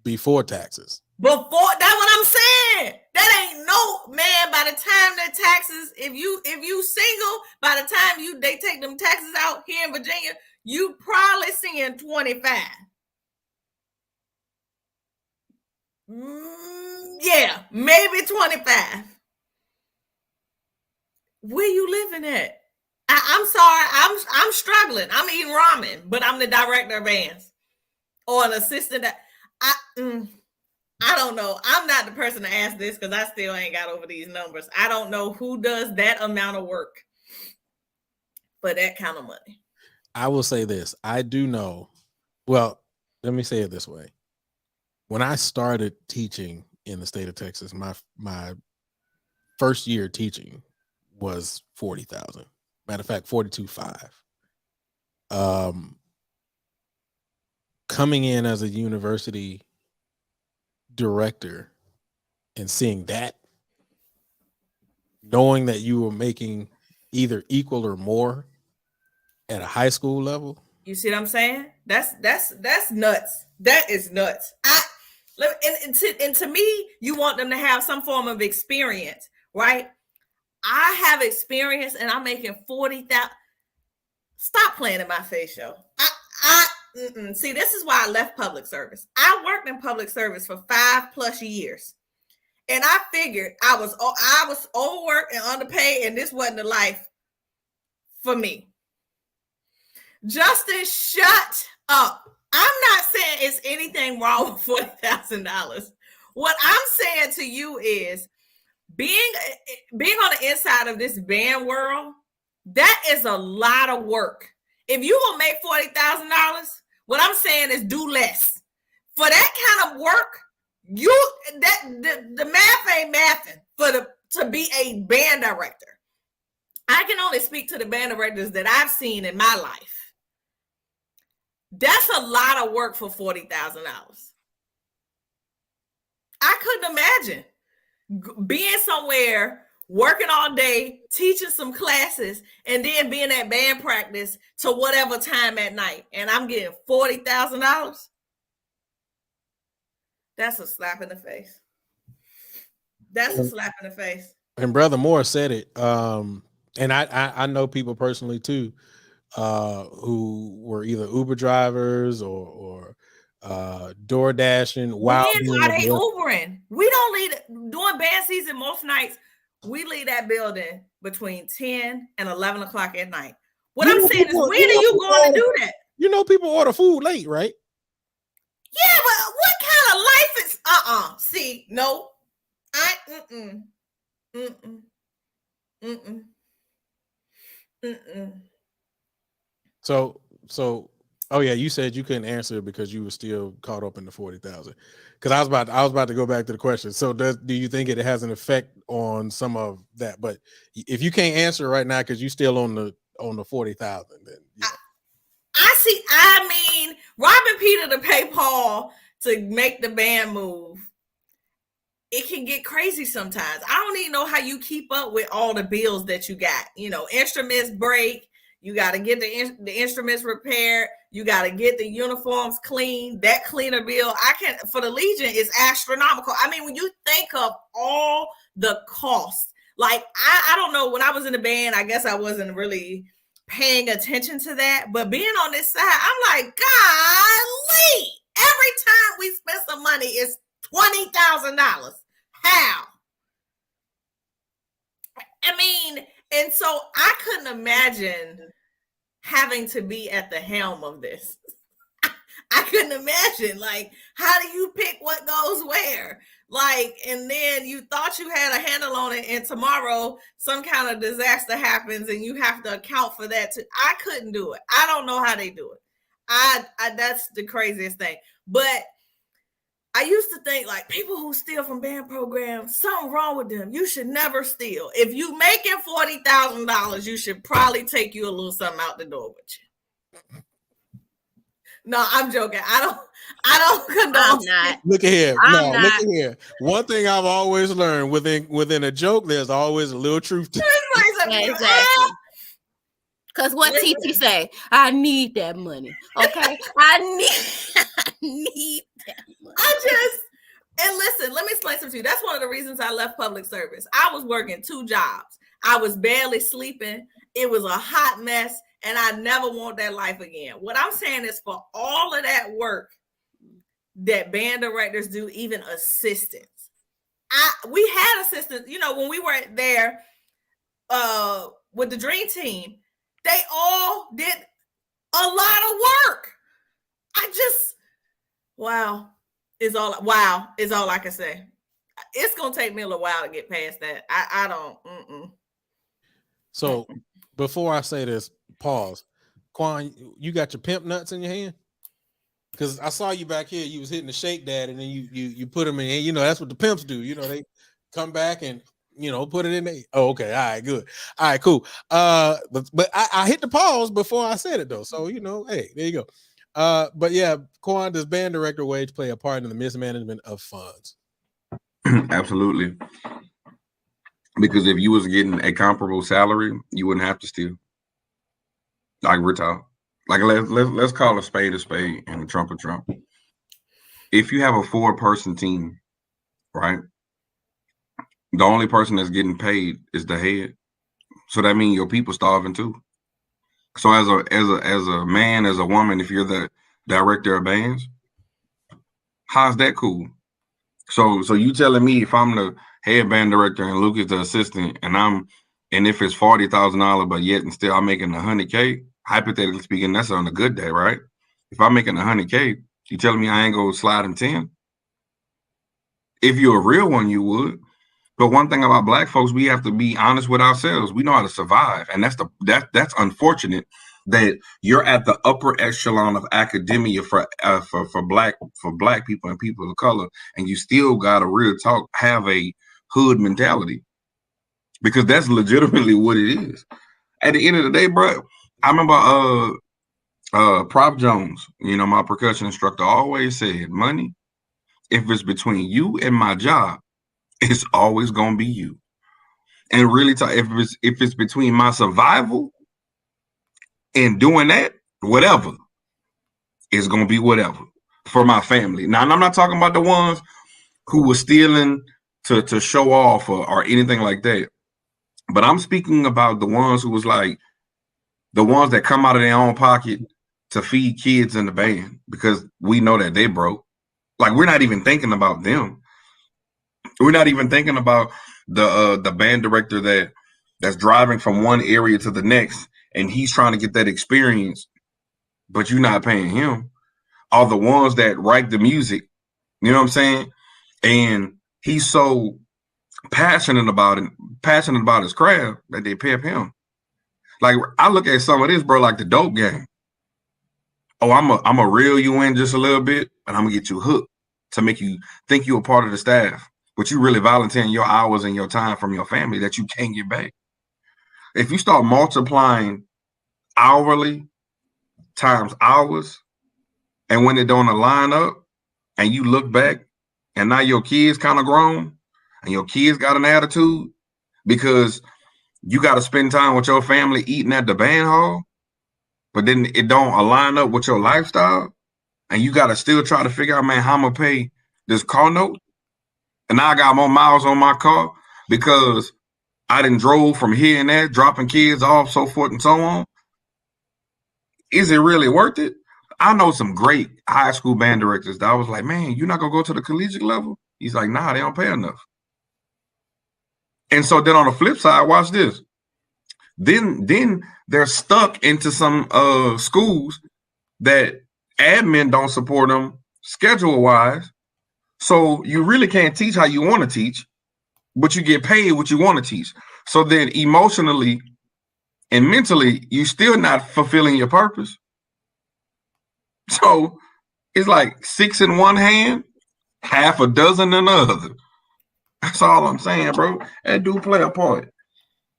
before taxes. That's what I'm saying. That ain't no, man. By the time the taxes, if you single, by the time they take them taxes out here in Virginia, you probably seeing 25. Yeah, maybe 25. Where you living at? I'm sorry, I'm struggling. I'm eating ramen, but I'm the director of bands or an assistant. I don't know. I'm not the person to ask this because I still ain't got over these numbers. I don't know who does that amount of work for that kind of money. I will say this. I do know. Well, let me say it this way. When I started teaching in the state of Texas, my first year teaching was $40,000. Matter of fact, $42,500. Coming in as a university director and seeing that, knowing that you were making either equal or more at a high school level. You see what I'm saying? That's nuts. That is nuts. And to me, you want them to have some form of experience, right? I have experience and I'm making 40,000. Stop playing in my face, yo. See, this is why I left public service. I worked in public service for 5+ years. And I figured I was overworked and underpaid, and this wasn't the life for me. Justin, shut up. I'm not saying it's anything wrong with $40,000. What I'm saying to you is being on the inside of this band world, that is a lot of work. If you gonna make $40,000, what I'm saying is do less. For that kind of work, the math ain't mathing to be a band director. I can only speak to the band directors that I've seen in my life. That's a lot of work for $40,000. I couldn't imagine being somewhere working all day, teaching some classes, and then being at band practice to whatever time at night, and I'm getting $40,000. That's a slap in the face. That's a slap in the face. And Brother Moore said it. And I know people personally too, who were either Uber drivers or door dashing. When are they Ubering? We don't leave during band season. Most nights we leave that building between 10 and 11 o'clock at night. What I'm saying is, when are you going to do that? You know, people order food late, right? Yeah, but what kind of life is? See, no, So, oh yeah, you said you couldn't answer because you were still caught up in the 40,000. Because I was about to go back to the question. So, do you think it has an effect on some of that? But if you can't answer right now because you're still on the 40,000, then yeah. I see. I mean, robbing Peter to pay Paul to make the band move. It can get crazy sometimes. I don't even know how you keep up with all the bills that you got. You know, instruments break. You got to get the instruments repaired. You got to get the uniforms clean. That cleaner bill, for the Legion is astronomical. I mean, when you think of all the costs, like I don't know, when I was in the band, I guess I wasn't really paying attention to that. But being on this side, I'm like, golly, every time we spend some money, it's $20,000. How? I mean, and so I couldn't imagine having to be at the helm of this. I couldn't imagine, like, how do you pick what goes where? Like, and then you thought you had a handle on it, and tomorrow some kind of disaster happens and you have to account for that too. I couldn't do it. I don't know how they do it. I that's the craziest thing. But I used to think, like, people who steal from band programs, something wrong with them. You should never steal. If you making $40,000, you should probably take you a little something out the door with you. No, I'm joking. I don't condone. Look at here. Look at here. One thing I've always learned, within a joke, there's always a little truth to it. Exactly. Because what TT say? I need that money. Okay? I need that money. And listen, let me explain something to you. That's one of the reasons I left public service. I was working 2 jobs. I was barely sleeping. It was a hot mess, and I never want that life again. What I'm saying is, for all of that work that band directors do, even assistants. We had assistants, you know, when we were there with the Dream Team, they all did a lot of work. Wow is all I can say. It's gonna take me a little while to get past that. I don't. So before I say this, pause. Quan, you got your pimp nuts in your hand? Because I saw you back here. You was hitting the shake dad, and then you put them in. You know, that's what the pimps do. You know, they come back and, you know, put it in there. Oh, okay. All right, good. All right, cool. But I hit the pause before I said it though. So, you know, hey, there you go. But yeah, Quan, does band director wage play a part in the mismanagement of funds? Absolutely. Because if you was getting a comparable salary, you wouldn't have to steal. Like we're talking. Like let's call a spade and a trump a trump. If you have a 4-person team, right? The only person that's getting paid is the head. So that means your people starving too. So as a man, as a woman, if you're the director of bands, how's that cool? So you telling me if I'm the head band director and Luke is the assistant, and if it's $40,000, but yet and still I'm making $100K, hypothetically speaking, that's on a good day, right? If I'm making $100K, you telling me I ain't gonna slide in 10? If you're a real one, you would. But one thing about Black folks, we have to be honest with ourselves. We know how to survive, and that's unfortunate that you're at the upper echelon of academia for black people and people of color, and you still got to real talk have a hood mentality, because that's legitimately what it is. At the end of the day, bro, I remember Prop Jones, you know, my percussion instructor, always said, money, if it's between you and my job, it's always gonna be you. and really talk. If it's between my survival and doing that, whatever, it's gonna be whatever for my family. Now, and I'm not talking about the ones who were stealing to show off or anything like that. But I'm speaking about the ones who was like the ones that come out of their own pocket to feed kids in the band because we know that they broke. Like, we're not even thinking about them. We're not even thinking about the band director that's driving from one area to the next, and he's trying to get that experience, but you're not paying him. Are the ones that write the music, you know what I'm saying? And he's so passionate about his craft that they pimp him. Like, I look at some of this, bro, like the dope game. Oh, I'm a reel you in just a little bit, and I'm gonna get you hooked to make you think you're a part of the staff, but you really volunteering your hours and your time from your family that you can't get back. If you start multiplying hourly times hours, and when it don't align up, and you look back, and now your kids kind of grown, and your kids got an attitude because you got to spend time with your family eating at the band hall, but then it don't align up with your lifestyle, and you got to still try to figure out, man, how I'm going to pay this car note, and now I got more miles on my car because I done drove from here and there, dropping kids off, so forth and so on. Is it really worth it? I know some great high school band directors that I was like, man, you're not going to go to the collegiate level? He's like, nah, they don't pay enough. And so then on the flip side, watch this. Then they're stuck into some schools that admin don't support them schedule-wise. So you really can't teach how you want to teach, but you get paid what you want to teach. So then emotionally and mentally, you still not fulfilling your purpose. So it's like 6 in one hand, half a dozen in the other. That's all I'm saying, bro. That do play a part.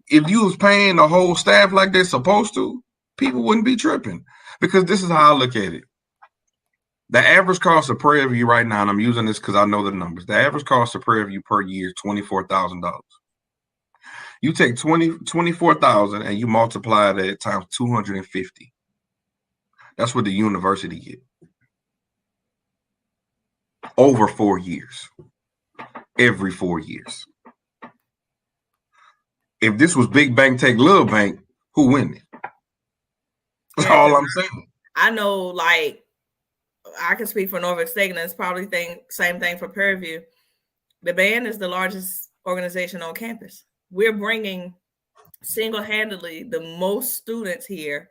If you was paying the whole staff like they're supposed to, people wouldn't be tripping. Because this is how I look at it. The average cost of Prairie View right now, and I'm using this because I know the numbers. The average cost of Prairie View per year is $24,000. You take $24,000 and you multiply that times 250. That's what the university get. Over 4 years. Every 4 years. If this was big bank take little bank, who win it? That's all I'm saying. I know, like, I can speak for Norfolk State, and it's probably same thing for Prairie View. The band is the largest organization on campus. We're bringing single-handedly the most students here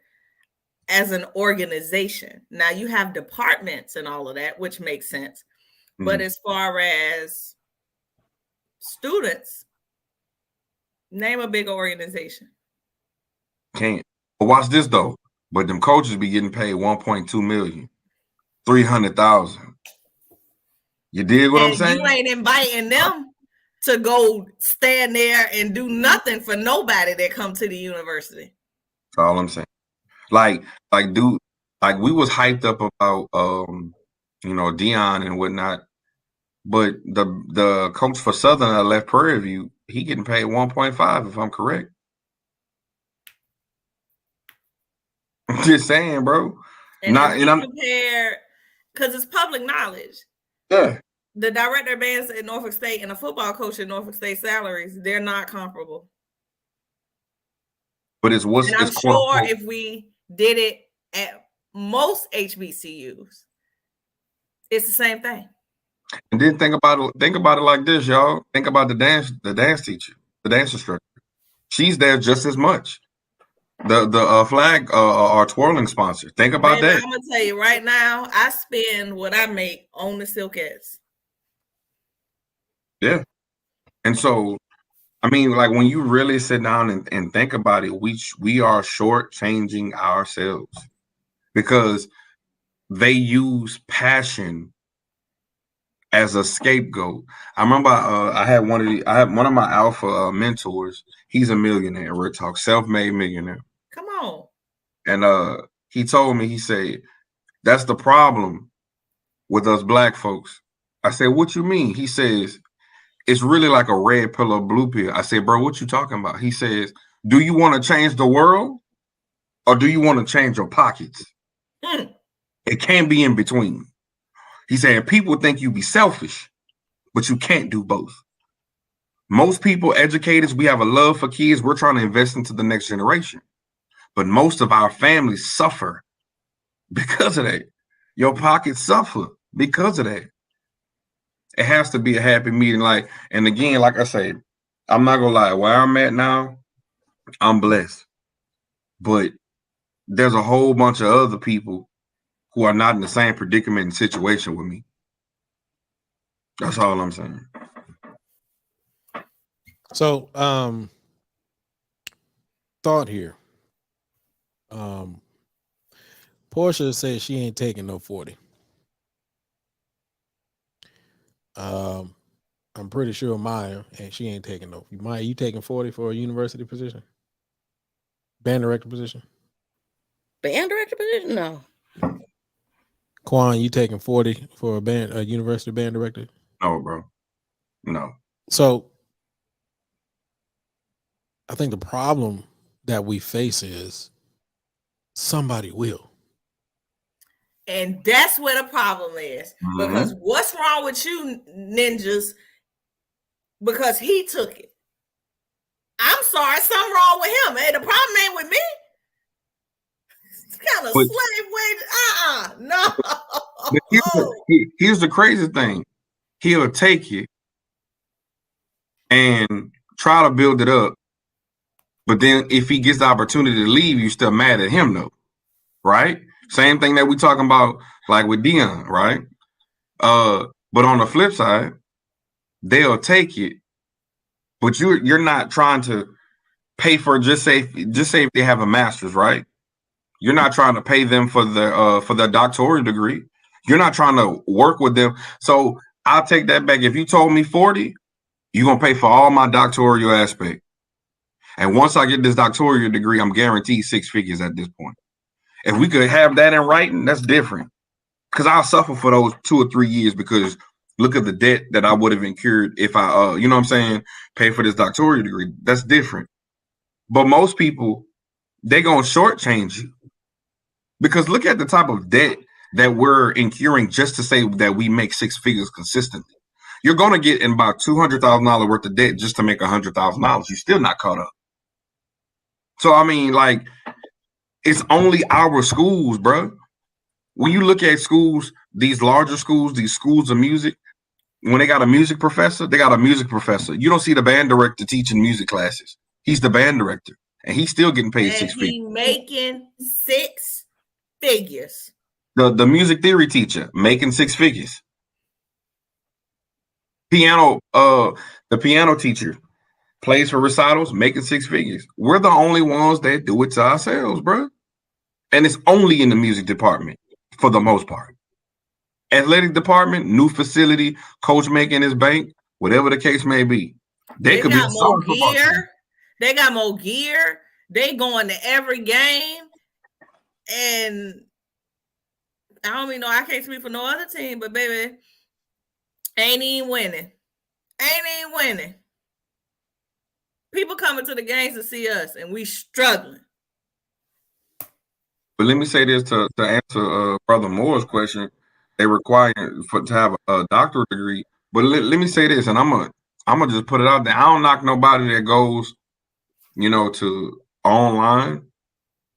as an organization. Now, you have departments and all of that, which makes sense. Mm-hmm. But as far as students, name a big organization. Can't. But watch this, though. But them coaches be getting paid $1.2 million, $300,000. You dig what I'm saying? You ain't inviting them to go stand there and do nothing for nobody that come to the university. That's all I'm saying. Like we was hyped up about Dion and whatnot, but the coach for Southern that left Prairie View, he getting paid 1.5 if I'm correct. I'm just saying, bro. And compare, because it's public knowledge. Yeah. The director of bands at Norfolk State and a football coach at Norfolk State salaries, they're not comparable. But it's what's. And I'm sure if we did it at most HBCUs, it's the same thing. And then think about it like this, y'all. Think about the dance teacher, the dance instructor. She's there just as much. The flag or twirling sponsor. Think about that. I'm gonna tell you right now, I spend what I make on the Silkettes. Yeah. And so, I mean, like, when you really sit down and think about it, we are shortchanging ourselves because they use passion as a scapegoat. I remember I had one of my alpha mentors. He's a millionaire. We're talking self-made millionaire. Come on. And he told me, he said, that's the problem with us black folks. I said, what you mean? He says, it's really like a red pill or blue pill. I said, bro, what you talking about? He says, do you want to change the world or do you want to change your pockets? It can't be in between. He said, people think you be selfish, but you can't do both. Most people, educators, we have a love for kids. We're trying to invest into the next generation. But most of our families suffer because of that. Your pockets suffer because of that. It has to be a happy medium. And again, like I say, I'm not gonna lie, where I'm at now, I'm blessed. But there's a whole bunch of other people who are not in the same predicament and situation with me. That's all I'm saying. So, thought here. Portia said she ain't taking no 40. I'm pretty sure Maya, and she ain't taking no. Maya, you taking 40 for a university position? Band director position? Band director position? No. Quan, you taking 40 for a university band director? No, bro. No. So I think the problem that we face is somebody will. And that's where the problem is. Because what's wrong with you ninjas? Because he took it. I'm sorry, something wrong with him. Hey, the problem ain't with me. It's kind of slave way. No. Here's the crazy thing. He'll take it and try to build it up. But then if he gets the opportunity to leave, you're still mad at him, though. Right? Same thing that we talking about, like with Dion, right? But on the flip side, they'll take it, but you're not trying to pay for just say if they have a master's, right? You're not trying to pay them for their doctoral degree. You're not trying to work with them. So I'll take that back. If you told me 40, you're gonna pay for all my doctoral aspect. And once I get this doctoral degree, I'm guaranteed 6 figures at this point. If we could have that in writing, that's different. Because I'll suffer for those 2 or 3 years because look at the debt that I would have incurred if I, you know what I'm saying, pay for this doctoral degree. That's different. But most people, they're going to shortchange you. Because look at the type of debt that we're incurring just to say that we make 6 figures consistently. You're going to get in about $200,000 worth of debt just to make $100,000. You're still not caught up. So, I mean, like, it's only our schools, bro. When you look at schools, these larger schools, these schools of music, when they got a music professor, they got a music professor. You don't see the band director teaching music classes. He's the band director, and he's still getting paid 6 figures. He's making 6 figures. The music theory teacher making 6 figures. The piano teacher plays for recitals, making 6 figures. We're the only ones that do it to ourselves, bro. And it's only in the music department for the most part. Athletic department, new facility, coach making his bank, whatever the case may be. They got more gear. They got more gear. They going to every game. And I don't even know. I can't speak for no other team, but baby, ain't even winning. People coming to the games to see us, and we struggling. But let me say this to answer Brother Moore's question. They require to have a doctorate degree. But let me say this, and I'm gonna just put it out there. I don't knock nobody that goes, to online,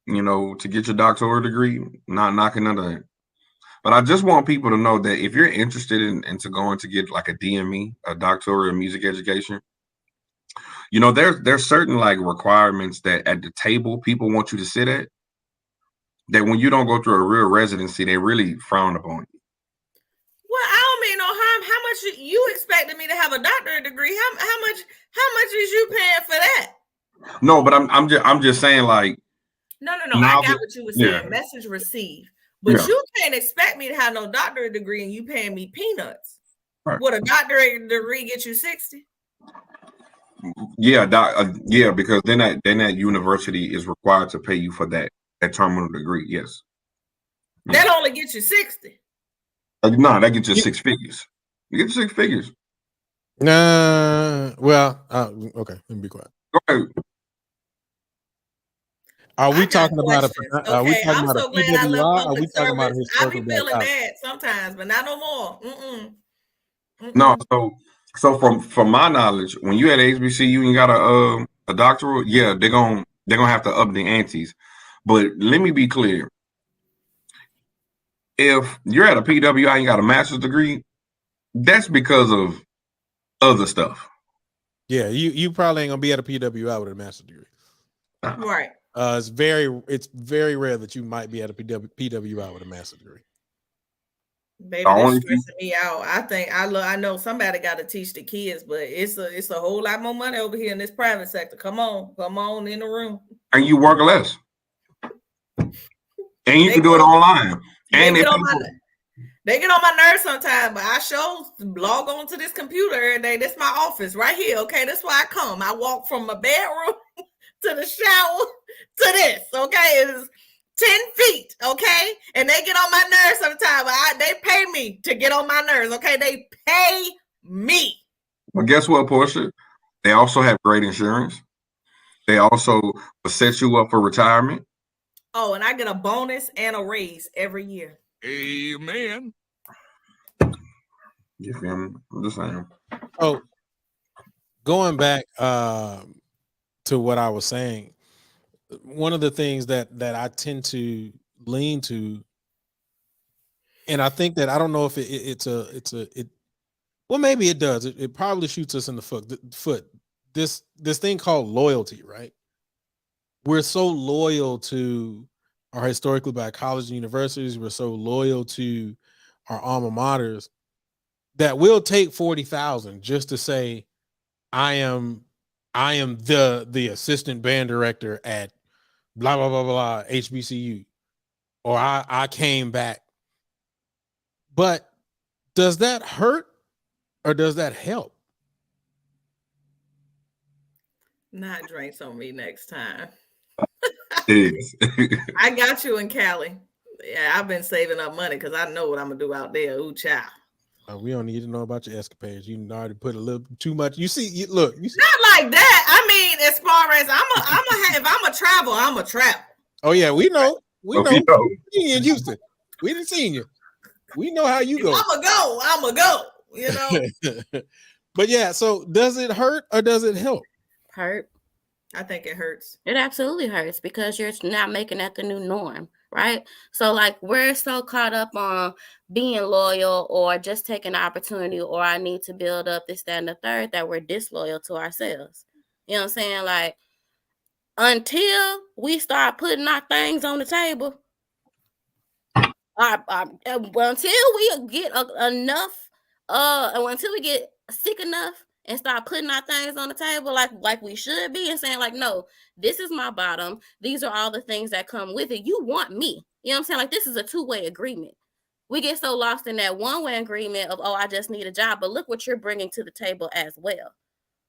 to get your doctoral degree. Not knocking none of that. But I just want people to know that if you're interested into going to get like a DME, a doctoral in music education, there's certain like requirements that at the table people want you to sit at. That when you don't go through a real residency, they really frown upon you. Well, I don't mean no harm. How much you expected me to have a doctorate degree? How much is you paying for that? No, but I'm just saying like. No. I got what you were saying. Yeah. Message received. But you can't expect me to have no doctorate degree and you paying me peanuts. Right. Would a doctorate degree get you 60? Yeah, because then that university is required to pay you for that terminal degree. Yes. That only gets you 60. No, that gets you 6 figures. You get 6 figures. Okay, let me be quiet. Go ahead. Are we I got talking about questions. Are we Okay, talking I'm about a so glad I left PWI? Or are we public talking about a service. I historical be black feeling college? bad sometimes, but not no more. No, so from my knowledge, when you at HBCU and you got a doctoral, yeah, they're gonna have to up the antes. But let me be clear: if you're at a PWI and you got a master's degree, that's because of other stuff. Yeah, you probably ain't gonna be at a PWI with a master's degree. Right. It's very rare that you might be at a PWI with a master's degree. Baby, this stressing me out. I think I know somebody got to teach the kids, but it's a whole lot more money over here in this private sector. Come on in the room. And you work less. And you can do it online. And they get on my nerves sometimes, but I log on to this computer every day. This is my office right here. Okay, that's why I come. I walk from my bedroom to the shower to this. Okay, it's 10 feet. Okay, and they get on my nerves sometimes. But they pay me to get on my nerves. Okay, they pay me. But guess what, Portia? They also have great insurance. They also will set you up for retirement. Oh, and I get a bonus and a raise every year. Amen. You feel me? I'm just saying. Oh, going back to what I was saying, one of the things that I tend to lean to, and I think that I don't know if well, maybe it does. It probably shoots us in the foot. This thing called loyalty, right? We're so loyal to our historically black colleges and universities. We're so loyal to our alma maters that we'll take 40,000 just to say, I am the assistant band director at blah blah blah blah HBCU, or I came back. But does that hurt or does that help? Not drinks on me next time. Yes. I got you in Cali. Yeah, I've been saving up money because I know what I'm gonna do out there. Ooh, child. We don't need to know about your escapades. You already put a little too much. You see, look. You see. Not like that. I mean, as far as if I'm a travel, I'm a travel. Oh yeah, we know. We know. You know. You in Houston. We didn't see you. We know how you go. I'm a go. You know. But yeah, so does it hurt or does it help? Hurt. I think it hurts. It absolutely hurts because you're not making that the new norm, right? So like we're so caught up on being loyal or just taking the opportunity or I need to build up this, that, and the third that we're disloyal to ourselves. You know what I'm saying? Like until we start putting our things on the table, until we get enough, until we get sick enough and start putting our things on the table like we should be and saying like, no, this is my bottom. These are all the things that come with it. You want me. You know what I'm saying? Like this is a two-way agreement. We get so lost in that one-way agreement of, oh, I just need a job. But look what you're bringing to the table as well.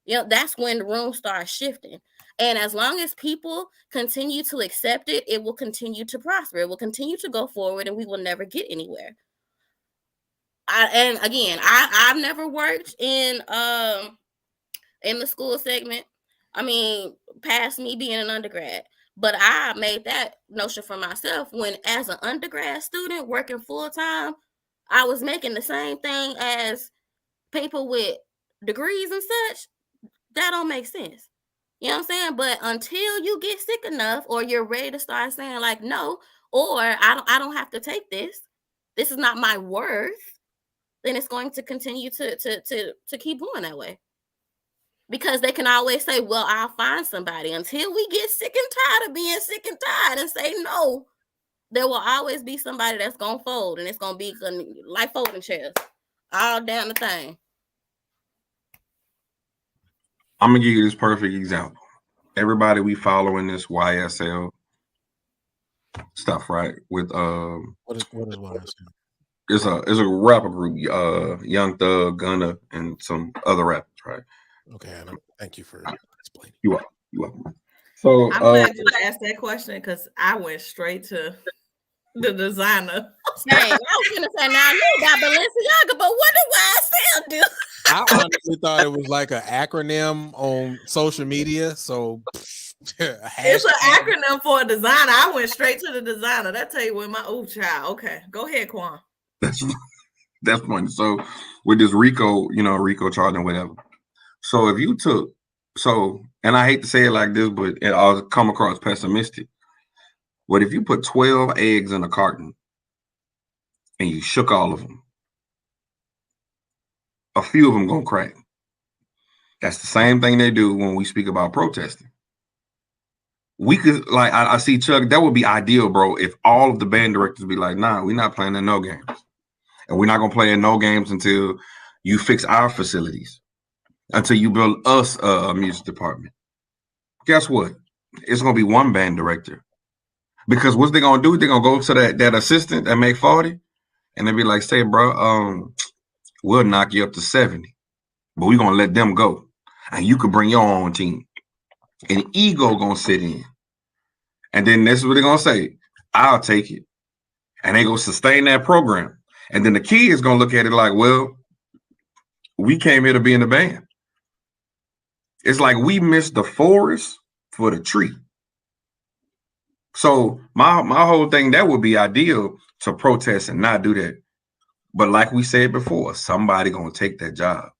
You know, that's when the room starts shifting. And as long as people continue to accept it, it will continue to prosper. It will continue to go forward and we will never get anywhere. I've never worked in the school segment. I mean, past me being an undergrad. But I made that notion for myself when as an undergrad student working full time, I was making the same thing as people with degrees and such. That don't make sense. You know what I'm saying? But until you get sick enough or you're ready to start saying like, no, or I don't have to take this. This is not my worth. Then it's going to continue to keep going that way. Because they can always say, well, I'll find somebody. Until we get sick and tired of being sick and tired and say no, there will always be somebody that's going to fold. And it's going to be like folding chairs. All down the thing. I'm going to give you this perfect example. Everybody we follow in this YSL stuff, right? With what is YSL? It's a rapper group, Young Thug, Gunna, and some other rappers, right? Okay, thank you for explaining. You're welcome. So I'm glad you asked that question because I went straight to the designer. Hey, I was gonna say now you got Balenciaga, but what do YSL do? I honestly thought it was like an acronym on social media. So it's an acronym for a designer. I went straight to the designer. That tell you what my child. Okay, go ahead, Quan. That's funny. So with this Rico, Rico charging whatever. So if you took, and I hate to say it like this, but I'll come across pessimistic. But if you put 12 eggs in a carton and you shook all of them, a few of them gonna crack. That's the same thing they do when we speak about protesting. We could, like, I see Chuck, that would be ideal, bro, if all of the band directors be like, nah, we're not playing in no games. And we're not gonna play in no games until you fix our facilities, until you build us a music department. Guess what? It's gonna be one band director. Because what's they gonna do? They're gonna go to that assistant that make 40, and they be like, say, bro, we'll knock you up to 70, but we're gonna let them go. And you can bring your own team. And ego gonna sit in. And then that's what they're gonna say. I'll take it. And they gonna sustain that program. And then the kids gonna look at it like, well, we came here to be in the band. It's like we missed the forest for the tree. So my whole thing, that would be ideal to protest and not do that. But like we said before, somebody gonna take that job.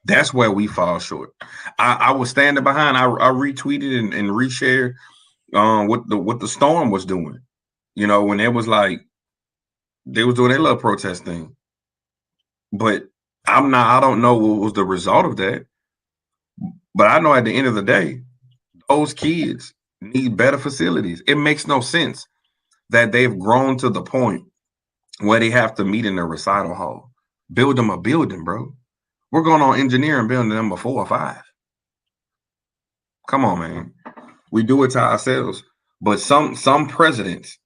That's where we fall short. I was standing behind. I retweeted and reshared what the Storm was doing. When it was like they was doing their little protest thing. But I don't know what was the result of that. But I know at the end of the day, those kids need better facilities. It makes no sense that they've grown to the point where they have to meet in a recital hall. Build them a building, bro. We're going on engineering building number 4 or 5. Come on, man. We do it to ourselves. But some presidents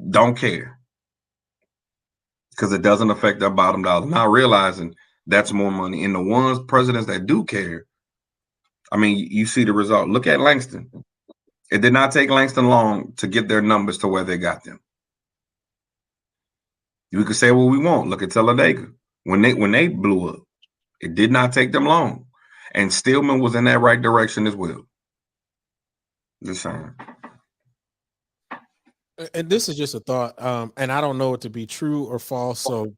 don't care because it doesn't affect their bottom dollar. Not realizing that's more money. And the presidents that do care, I mean, you see the result. Look at Langston. It did not take Langston long to get their numbers to where they got them. We could say what we want. Look at Talladega. When they blew up, it did not take them long. And Stillman was in that right direction as well. Just saying. And this is just a thought, and I don't know it to be true or false. So,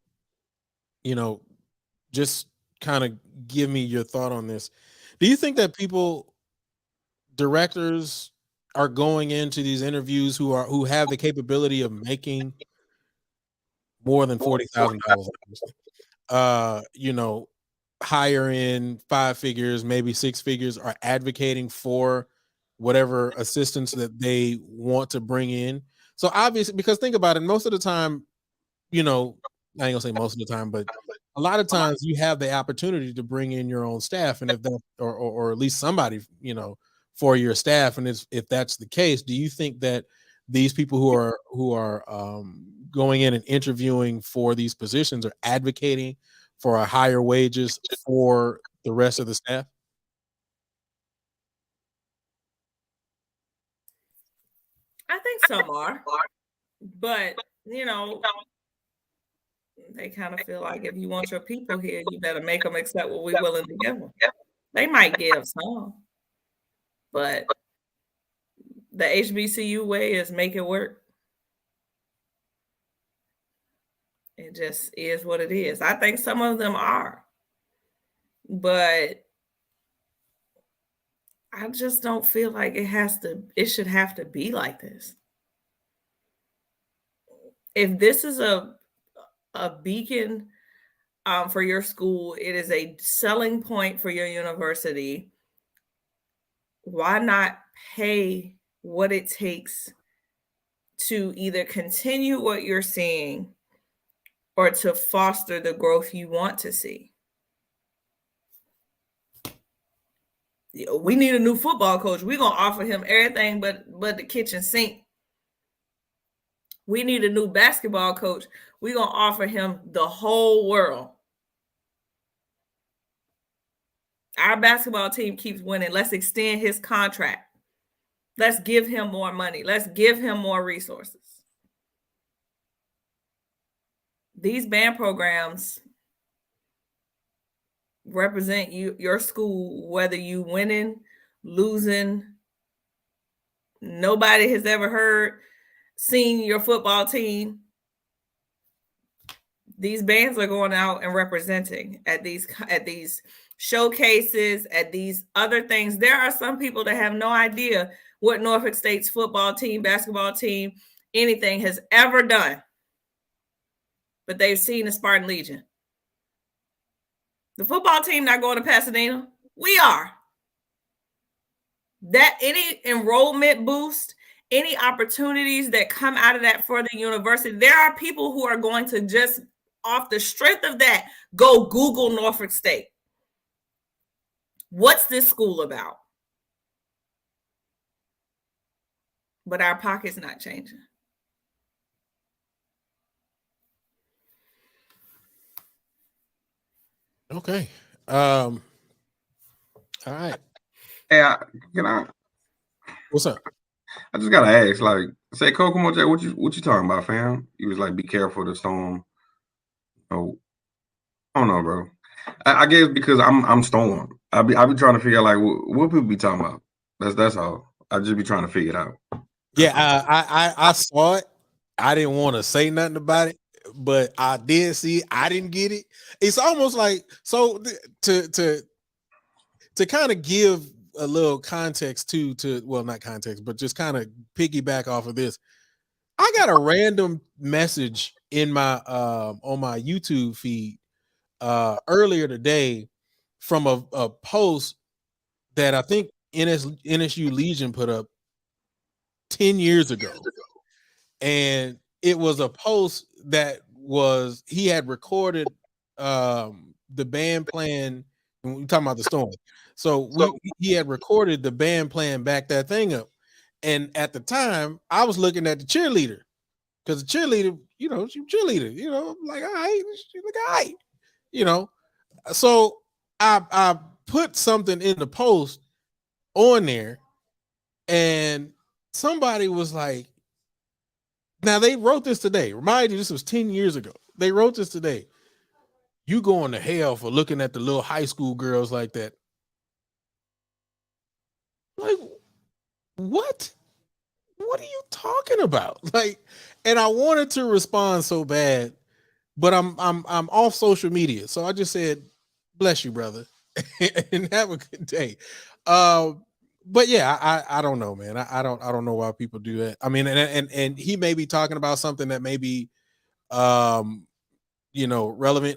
just kind of give me your thought on this. Do you think that directors are going into these interviews who have the capability of making more than $40,000? Higher in 5 figures, maybe 6 figures, are advocating for whatever assistance that they want to bring in. So obviously, because think about it, most of the time, I ain't gonna say most of the time, but a lot of times you have the opportunity to bring in your own staff, and if that, or at least somebody, for your staff, and if that's the case, do you think that these people who are going in and interviewing for these positions are advocating for a higher wages for the rest of the staff? I think some are, but they kind of feel like if you want your people here, you better make them accept what we're willing to give them. They might give some, but the HBCU way is make it work. It just is what it is. I think some of them are, but I just don't feel like it should have to be like this. If this is a beacon for your school, it is a selling point for your university, why not pay what it takes to either continue what you're seeing or to foster the growth you want to see? We need a new football coach. We're going to offer him everything but the kitchen sink. We need a new basketball coach. We're going to offer him the whole world. Our basketball team keeps winning. Let's extend his contract. Let's give him more money. Let's give him more resources. These band programs, represent your school, whether you winning, losing. Nobody has ever seen your football team. These bands are going out and representing at these showcases, at these other things. There are some people that have no idea what Norfolk State's football team, basketball team, anything has ever done, but they've seen the Spartan Legion. The football team not going to Pasadena. We are. That any enrollment boost, any opportunities that come out of that for the university, there are people who are going to just off the strength of that go Google Norfolk State. What's this school about? But our pocket's not changing. Okay. All right. Hey, What's up? I just gotta ask, like, say, Kokomo Jack, what you talking about, fam? You was like, be careful of the storm. Oh, I don't know, bro. I guess because I'm storm. I be trying to figure out like what people be talking about. That's all. I just be trying to figure it out. Yeah, I saw it. I didn't want to say nothing about it, but I did see it. I didn't get it. It's almost like to kind of give a little context to well, not context, but just kind of piggyback off of this. I got a random message in my on my YouTube feed earlier today from a post that I think NSU Legion put up 10 years ago. And it was a post that was he had recorded the band playing when we talking about the storm. So he had recorded the band playing Back That Thing Up. And at the time, I was looking at the cheerleader because the cheerleader, she's cheerleader, like, all right, she look all right, So I put something in the post on there, and somebody was like, now they wrote this today. Remind you, this was 10 years ago. They wrote this today. You going to hell for looking at the little high school girls like that. Like, what? What are you talking about? Like, and I wanted to respond so bad, but I'm off social media. So I just said, bless you, brother. And have a good day. But yeah, I don't know, man. I don't know why people do that. I mean, and he may be talking about something that may be relevant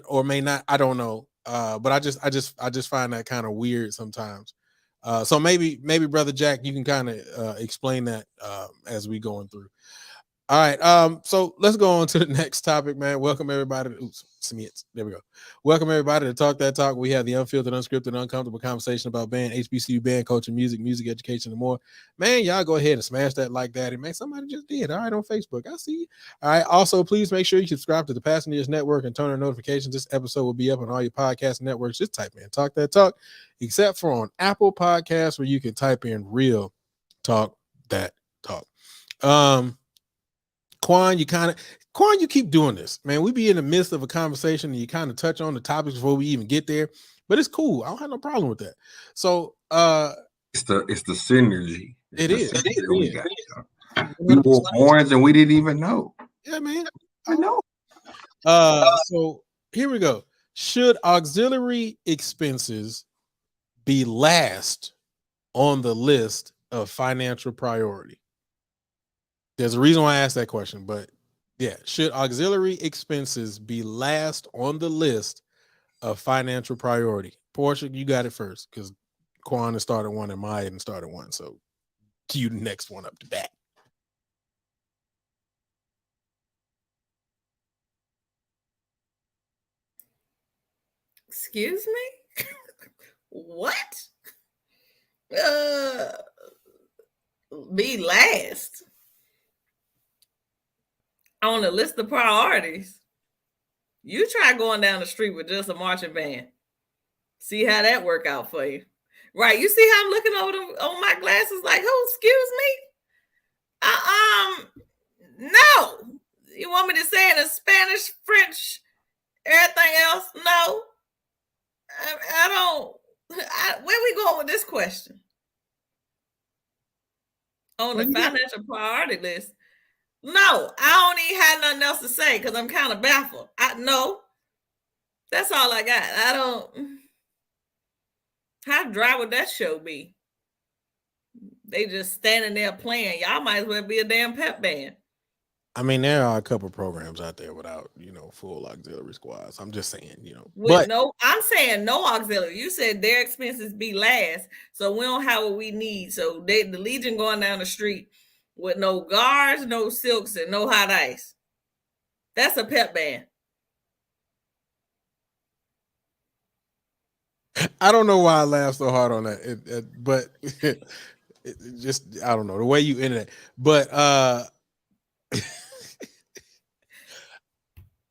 or may not. I don't know. But I just find that kind of weird sometimes. So maybe Brother Jack, you can kind of explain that as we going through. All right. So let's go on to the next topic, man. Welcome everybody. There we go. Welcome everybody to Talk That Talk. We have the unfiltered, unscripted, uncomfortable conversation about band, HBCU band culture, music education, and more. Man, y'all go ahead and smash that like that. And man, somebody just did. All right, on Facebook. I see you. All right. Also, please make sure you subscribe to the Passengers Network and turn on notifications. This episode will be up on all your podcast networks. Just type in Talk That Talk, except for on Apple Podcasts, where you can type in Real Talk That Talk. Quan, you keep doing this, man. We be in the midst of a conversation and you kind of touch on the topics before we even get there, but it's cool. I don't have no problem with that. So it's the synergy. It is. We got. We wore horns and we didn't even know. Yeah, man. I know. So here we go. Should auxiliary expenses be last on the list of financial priority? There's a reason why I asked that question, but yeah, should auxiliary expenses be last on the list of financial priority? Portia, you got it first because Quan has started one and Maya hadn't started one. So you the next one up to bat. Excuse me? What? Be last on the list of priorities. You try going down the street with just a marching band. See how that work out for you. Right. You see how I'm looking over them on my glasses like, who, excuse me? No. You want me to say it in Spanish, French, everything else? No. I don't. Where we going with this question? On the financial priority list. No, I don't even have nothing else to say because I'm kind of baffled. No, that's all I got. I don't. How dry would that show be? They just standing there playing. Y'all might as well be a damn pep band. I mean, there are a couple programs out there without, full auxiliary squads. I'm just saying, I'm saying no auxiliary. You said their expenses be last, so we don't have what we need. So the Legion going down the street with no guards, no silks, and no hot ice. That's a pep band. I don't know why I laughed so hard on that, but it just, I don't know the way you ended it. But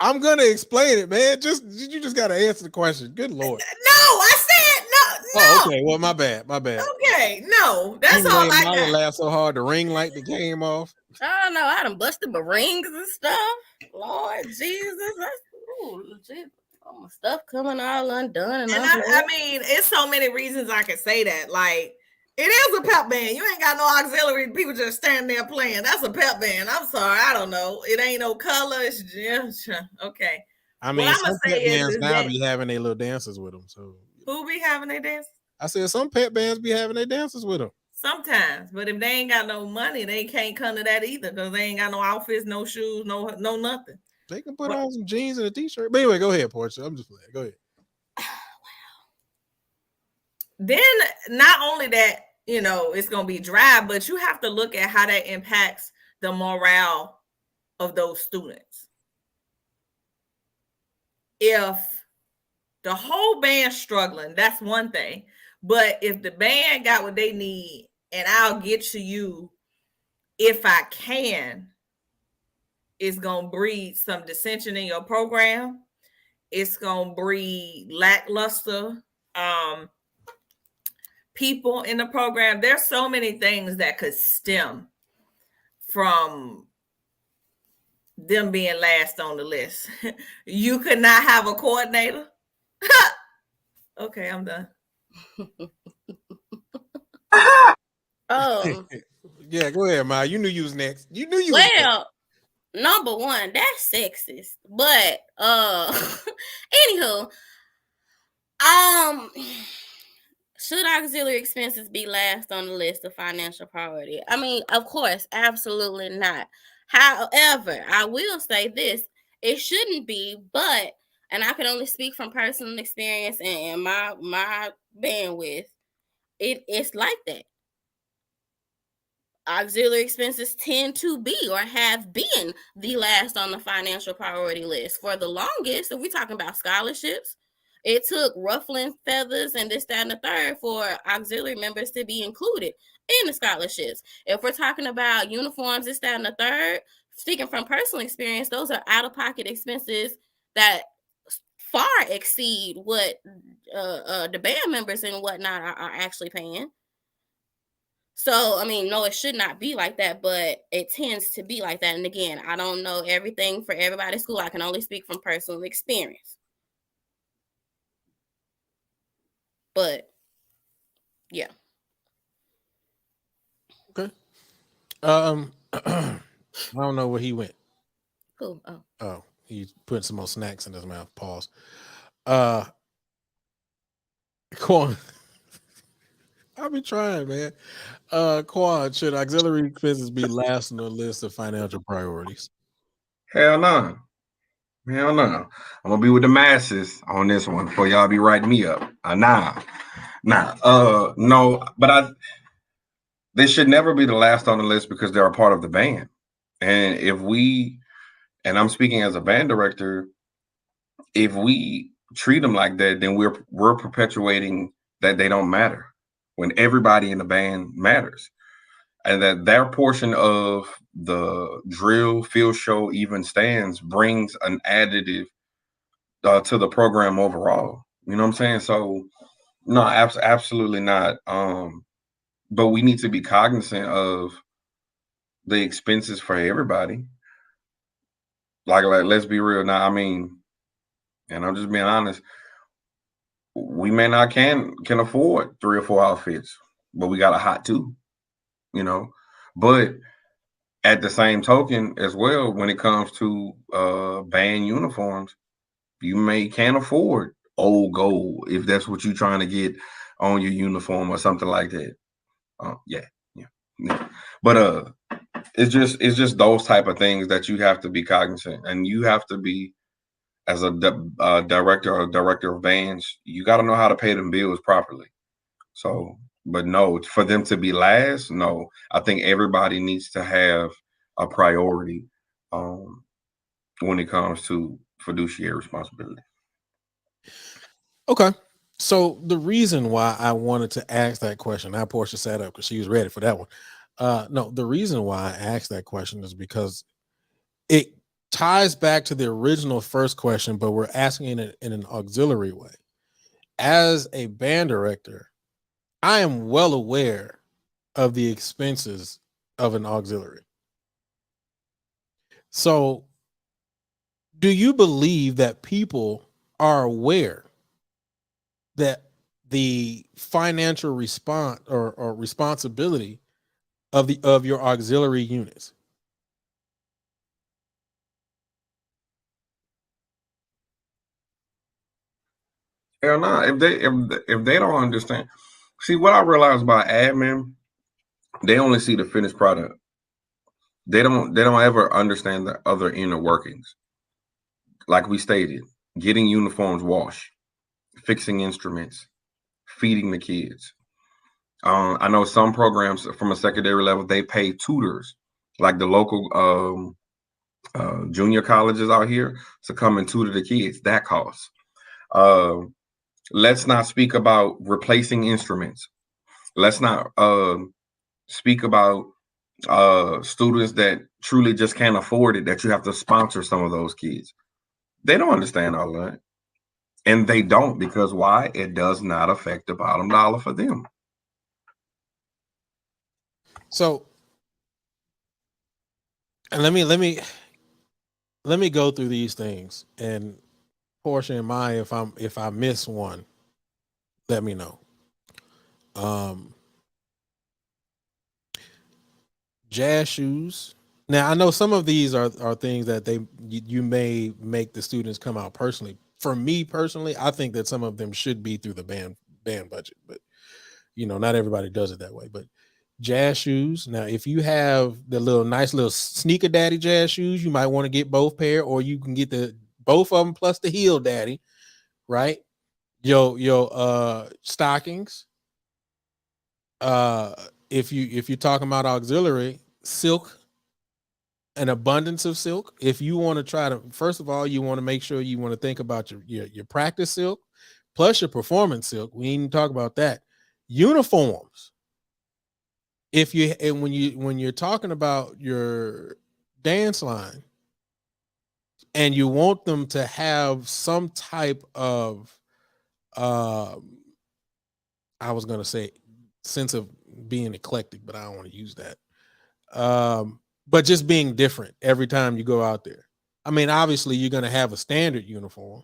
I'm gonna explain it, man. You just gotta answer the question. Good Lord. No, I said no. Oh, okay. Well, my bad. Okay, no, that's all I got. Laughed so hard, the ring light that came off. Oh no, I done busted my rings and stuff. Lord Jesus, legit. All my stuff coming all undone, and I mean, it's so many reasons I could say that. Like, it is a pep band. You ain't got no auxiliary. People just standing there playing. That's a pep band. I'm sorry, I don't know. It ain't no color. It's just okay. I mean, some pep bands now be having their little dances with them. So who be having their dances? I said some pep bands be having their dances with them. Sometimes, but if they ain't got no money, they can't come to that either because they ain't got no outfits, no shoes, no nothing. They can put on some jeans and a t-shirt. But anyway, go ahead, Portia. I'm just playing. Go ahead. Then not only that, it's gonna be dry, but you have to look at how that impacts the morale of those students. If the whole band's struggling, that's one thing. But if the band got what they need, and I'll get to you if I can, it's going to breed some dissension in your program. It's going to breed lackluster people in the program. There's so many things that could stem from them being last on the list. You could not have a coordinator. Okay, I'm done. Yeah, go ahead, Ma. You knew you was next. You knew you was next. Number one, that's sexist. But anywho, should auxiliary expenses be last on the list of financial priority? I mean, of course, absolutely not. However, I will say this: it shouldn't be, but, and I can only speak from personal experience and my bandwidth, it's like that. Auxiliary expenses tend to be or have been the last on the financial priority list for the longest. If we're talking about scholarships, it took ruffling feathers and this, that, and the third for auxiliary members to be included in the scholarships. If we're talking about uniforms, this, that, and the third, speaking from personal experience, those are out-of-pocket expenses that far exceed what the band members and whatnot are actually paying. So, I mean, no, it should not be like that, but it tends to be like that. And again, I don't know everything for everybody's school. I can only speak from personal experience. But, yeah. Okay. I don't know where he went. Who? Oh, he's putting some more snacks in his mouth. Pause. Quan. I'll be trying, man. Quan, should auxiliary expenses be last on the list of financial priorities? Hell no. Hell no. I'm gonna be with the masses on this one before y'all be writing me up. No. But they should never be the last on the list because they're a part of the band. And and I'm speaking as a band director, if we treat them like that, then we're perpetuating that they don't matter when everybody in the band matters, and that their portion of the drill, field show, even stands brings an additive to the program overall. You know what I'm saying? So no, absolutely not. But we need to be cognizant of the expenses for everybody. Like let's be real now. I mean, and I'm just being honest, we may not can afford 3 or 4 outfits, but we got a hot 2, you know. But at the same token as well, when it comes to band uniforms, you can't afford old gold if that's what you're trying to get on your uniform or something like that. Yeah. But it's just those type of things that you have to be cognizant, and you have to be, as a director of bands, you got to know how to pay them bills properly. So, but no, for them to be last, no, I think everybody needs to have a priority when it comes to fiduciary responsibility. Okay. So the reason why I wanted to ask that question, now Portia sat up because she was ready for that one. No, the reason why I asked that question is because it ties back to the original first question, but we're asking it in an auxiliary way. As a band director, I am well aware of the expenses of an auxiliary. So, do you believe that people are aware that the financial response or responsibility of your auxiliary units? Hell no, if they don't understand, see what I realize about admin, they only see the finished product. They don't ever understand the other inner workings. Like we stated, getting uniforms washed, fixing instruments, feeding the kids. I know some programs from a secondary level, they pay tutors, like the local junior colleges out here, to come and tutor the kids. That costs. Let's not speak about replacing instruments. Let's not speak about students that truly just can't afford it, that you have to sponsor some of those kids. They don't understand all that. And they don't, because why? It does not affect the bottom dollar for them. So, and let me go through these things, and Portia and Maya, if I miss one, let me know. Jazz shoes. Now I know some of these are things that you may make the students come out personally. For me personally, I think that some of them should be through the band budget, but not everybody does it that way. But jazz shoes. Now, if you have the nice little sneaker daddy jazz shoes, you might want to get both pair, or you can get both of them plus the heel daddy, right? Your stockings. If you're talking about auxiliary, silk, an abundance of silk. If you want to try to, first of all, you want to make sure you want to think about your practice silk plus your performance silk. We ain't talk about that. Uniforms. When you're talking about your dance line and you want them to have some type of I was going to say sense of being eclectic, but I don't want to use that. But just being different every time you go out there. I mean, obviously you're going to have a standard uniform,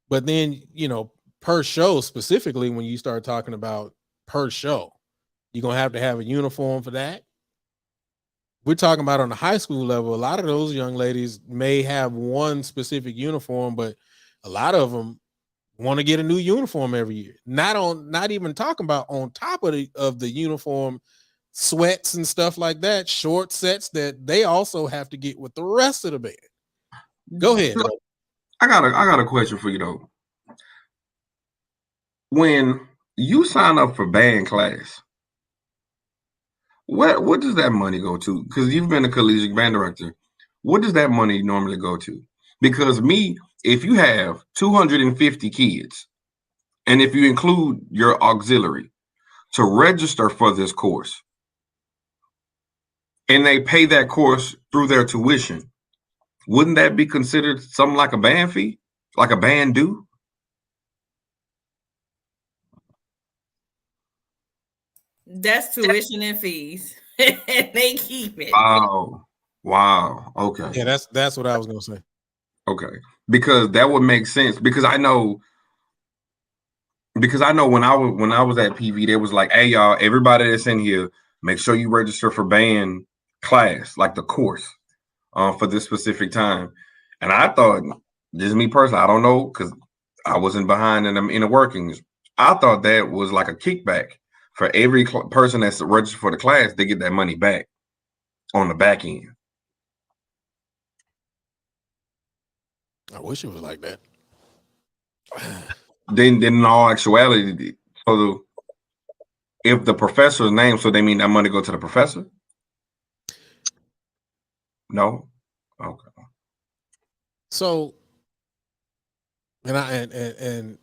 but then, per show, specifically when you start talking about per show, you're going to have a uniform for that. We're talking about on the high school level. A lot of those young ladies may have one specific uniform, but a lot of them want to get a new uniform every year. Not even talking about on top of the uniform, sweats and stuff like that, short sets that they also have to get with the rest of the band. Go ahead. I got a question for you though. When you sign up for band class, what does that money go to? Because you've been a collegiate band director. What does that money normally go to? Because if you have 250 kids, and if you include your auxiliary to register for this course, and they pay that course through their tuition, wouldn't that be considered something like a band fee, like a band due? That's tuition and fees. They keep it. Wow. Okay. Yeah, that's what I was gonna say. Okay. Because that would make sense. Because I know because I know when I was at PV, they was like, "Hey y'all, everybody that's in here, make sure you register for band class, like the course, for this specific time." And I thought, this is me personally, I don't know, because I wasn't behind in the workings. I thought that was like a kickback for every person that's registered for the class. They get that money back on the back end. I wish it was like that. Then in all actuality, so if the professor's name, so they mean that money go to the professor? No. Okay. So, and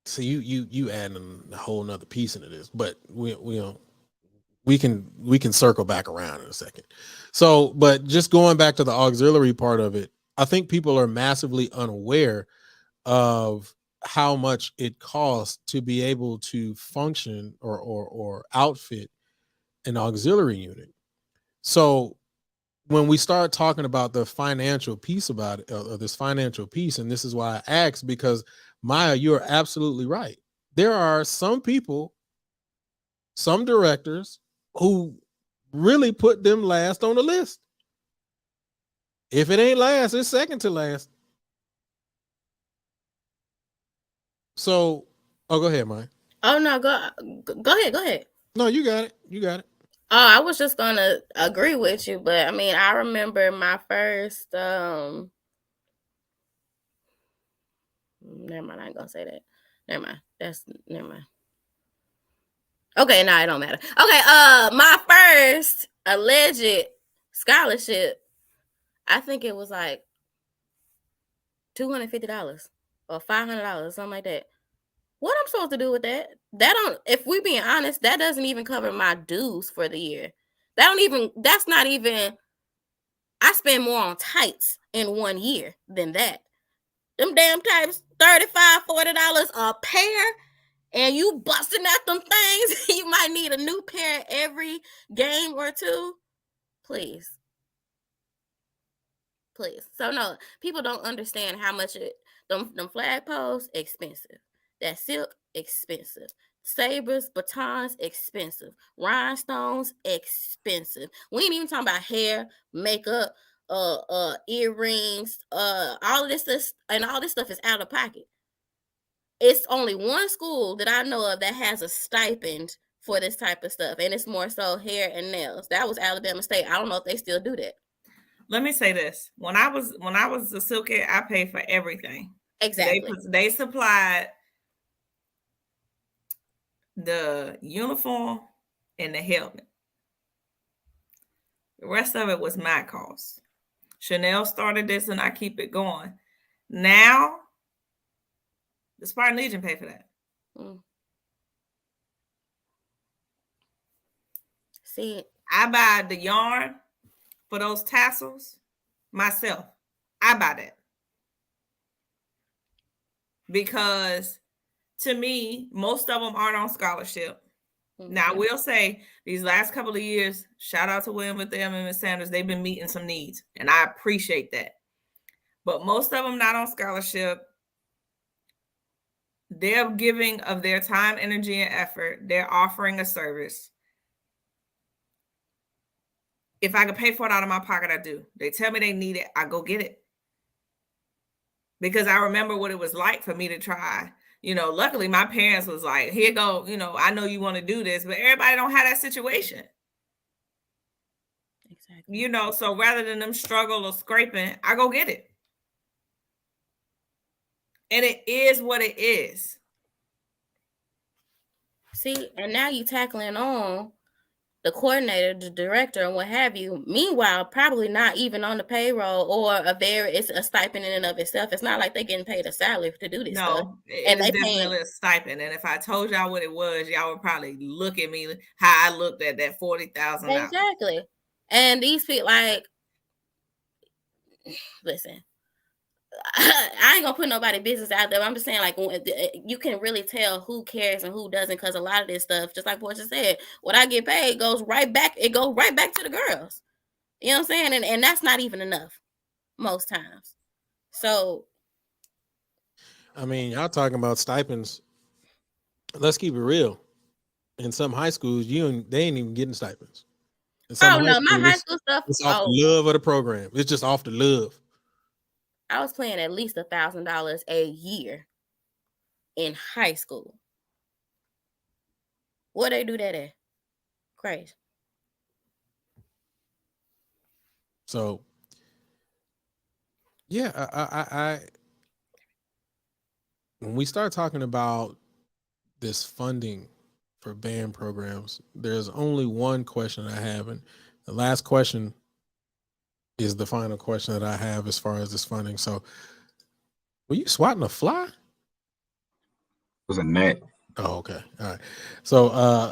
so you adding a whole nother piece into this, but we can circle back around in a second. So, but just going back to the auxiliary part of it, I think people are massively unaware of how much it costs to be able to function or outfit an auxiliary unit. So when we start talking about the financial piece about it, this financial piece, and this is why I asked, because Maya, you're absolutely right. There are some people, some directors who really put them last on the list. If it ain't last, it's second to last. So, oh, go ahead, Maya. Oh no, go ahead. No, you got it. Oh, I was just gonna agree with you, but I mean, I remember my first never mind, I ain't gonna say that. Never mind. Never mind. Okay, no, it don't matter. Okay, my first alleged scholarship, I think it was like $250 or $500, something like that. What I'm supposed to do with that? That don't, if we being honest, that doesn't even cover my dues for the year. That's not even, I spend more on tights in 1 year than that. Them damn tights, $35, $40 a pair, and you busting at them things. You might need a new pair every game or two. Please. So no, people don't understand how much them flagpoles expensive. That silk expensive. Sabers, batons expensive. Rhinestones expensive. We ain't even talking about hair, makeup, earrings, all of this and all this stuff is out of pocket. It's only one school that I know of that has a stipend for this type of stuff, and it's more so hair and nails. That was Alabama State. I don't know if they still do that. Let me say this: when I was a silk head, I paid for everything. Exactly. They supplied the uniform and the helmet. The rest of it was my cost. Chanel started this, and I keep it going. Now, the Spartan Legion pay for that. See, I buy the yarn for those tassels myself. I buy that. Because to me, most of them aren't on scholarship. Mm-hmm. Now, I will say these last couple of years, shout out to William with them and Miss Sanders, they've been meeting some needs, and I appreciate that. But most of them not on scholarship. They're giving of their time, energy, and effort. They're offering a service. If I could pay for it out of my pocket, I do. They tell me they need it, I go get it. Because I remember what it was like for me to try. Luckily my parents was like, here you go, I know you want to do this, but everybody don't have that situation. Exactly. So rather than them struggle or scraping, I go get it. And it is what it is. See, and now you tackling on the coordinator, the director, and what have you. Meanwhile, probably not even on the payroll or it's a stipend in and of itself. It's not like they're getting paid a salary to do this stuff. And it's definitely a stipend. And if I told y'all what it was, y'all would probably look at me how I looked at that $40,000. Exactly. And these people, listen, I ain't gonna put nobody business out there. I'm just saying, you can really tell who cares and who doesn't, because a lot of this stuff, just like Portia said, what I get paid goes right back. It goes right back to the girls. You know what I'm saying? And that's not even enough most times. So, I mean, y'all talking about stipends. let's keep it real. In some high schools, they ain't even getting stipends. In some my high school stuff. It's off the love of the program. It's just off the love. I was paying at least $1,000 a year in high school. What they do that at? Crazy. So, yeah, I when we start talking about this funding for band programs, there's only one question I have, and the last question is the final question that I have as far as this funding. So, were you swatting a fly? It was a net. Oh, okay. All right. So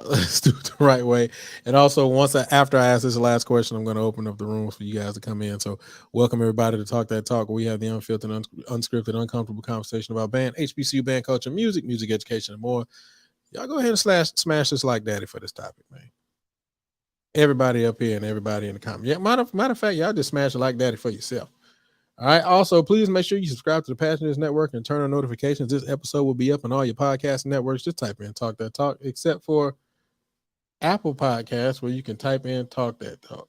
let's do it the right way. And also, after I ask this last question, I'm going to open up the room for you guys to come in. So welcome everybody to Talk That Talk, where we have the unfiltered, unscripted, uncomfortable conversation about band, HBCU band culture, music education, and more. Y'all go ahead and smash this like daddy for this topic, man. Everybody up here and everybody in the comments. Yeah, matter of fact, y'all just smash it like daddy for yourself. All right. Also, please make sure you subscribe to the Passionate Network and turn on notifications. This episode will be up on all your podcast networks. Just type in Talk That Talk, except for Apple Podcasts, where you can type in Talk That Talk,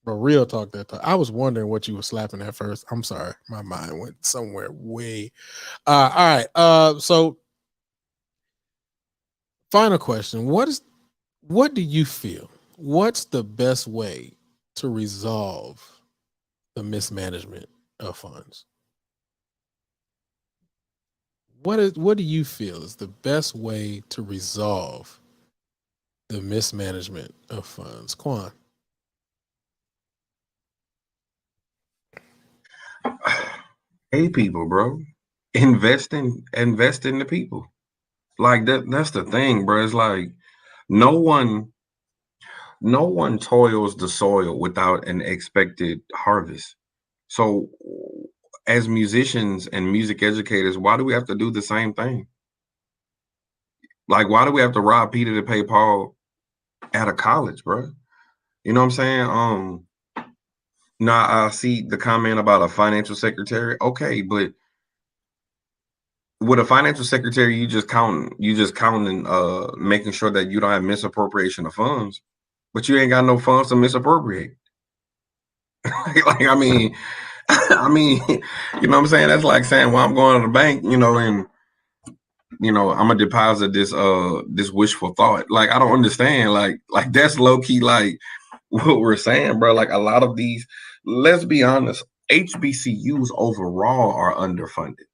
or Real Talk That Talk. I was wondering what you were slapping at first. I'm sorry. My mind went somewhere way. All right. So final question. What do you feel? What's the best way to resolve the mismanagement of funds? What do you feel is the best way to resolve the mismanagement of funds? Quan. Hey, people, bro. Invest in the people. Like that's the thing, bro. It's like no one toils the soil without an expected harvest. So as musicians and music educators, why do we have to do the same thing? Like, why do we have to rob Peter to pay Paul at a college, bro? You know what I'm saying? Now I see the comment about a financial secretary. Okay, but with a financial secretary, you just counting, making sure that you don't have misappropriation of funds, but you ain't got no funds to misappropriate. Like, I mean, you know what I'm saying? That's like saying, well, I'm going to the bank, and I'm gonna deposit this wishful thought. Like, I don't understand. Like that's low key like what we're saying, bro. Like a lot of these, let's be honest, HBCUs overall are underfunded.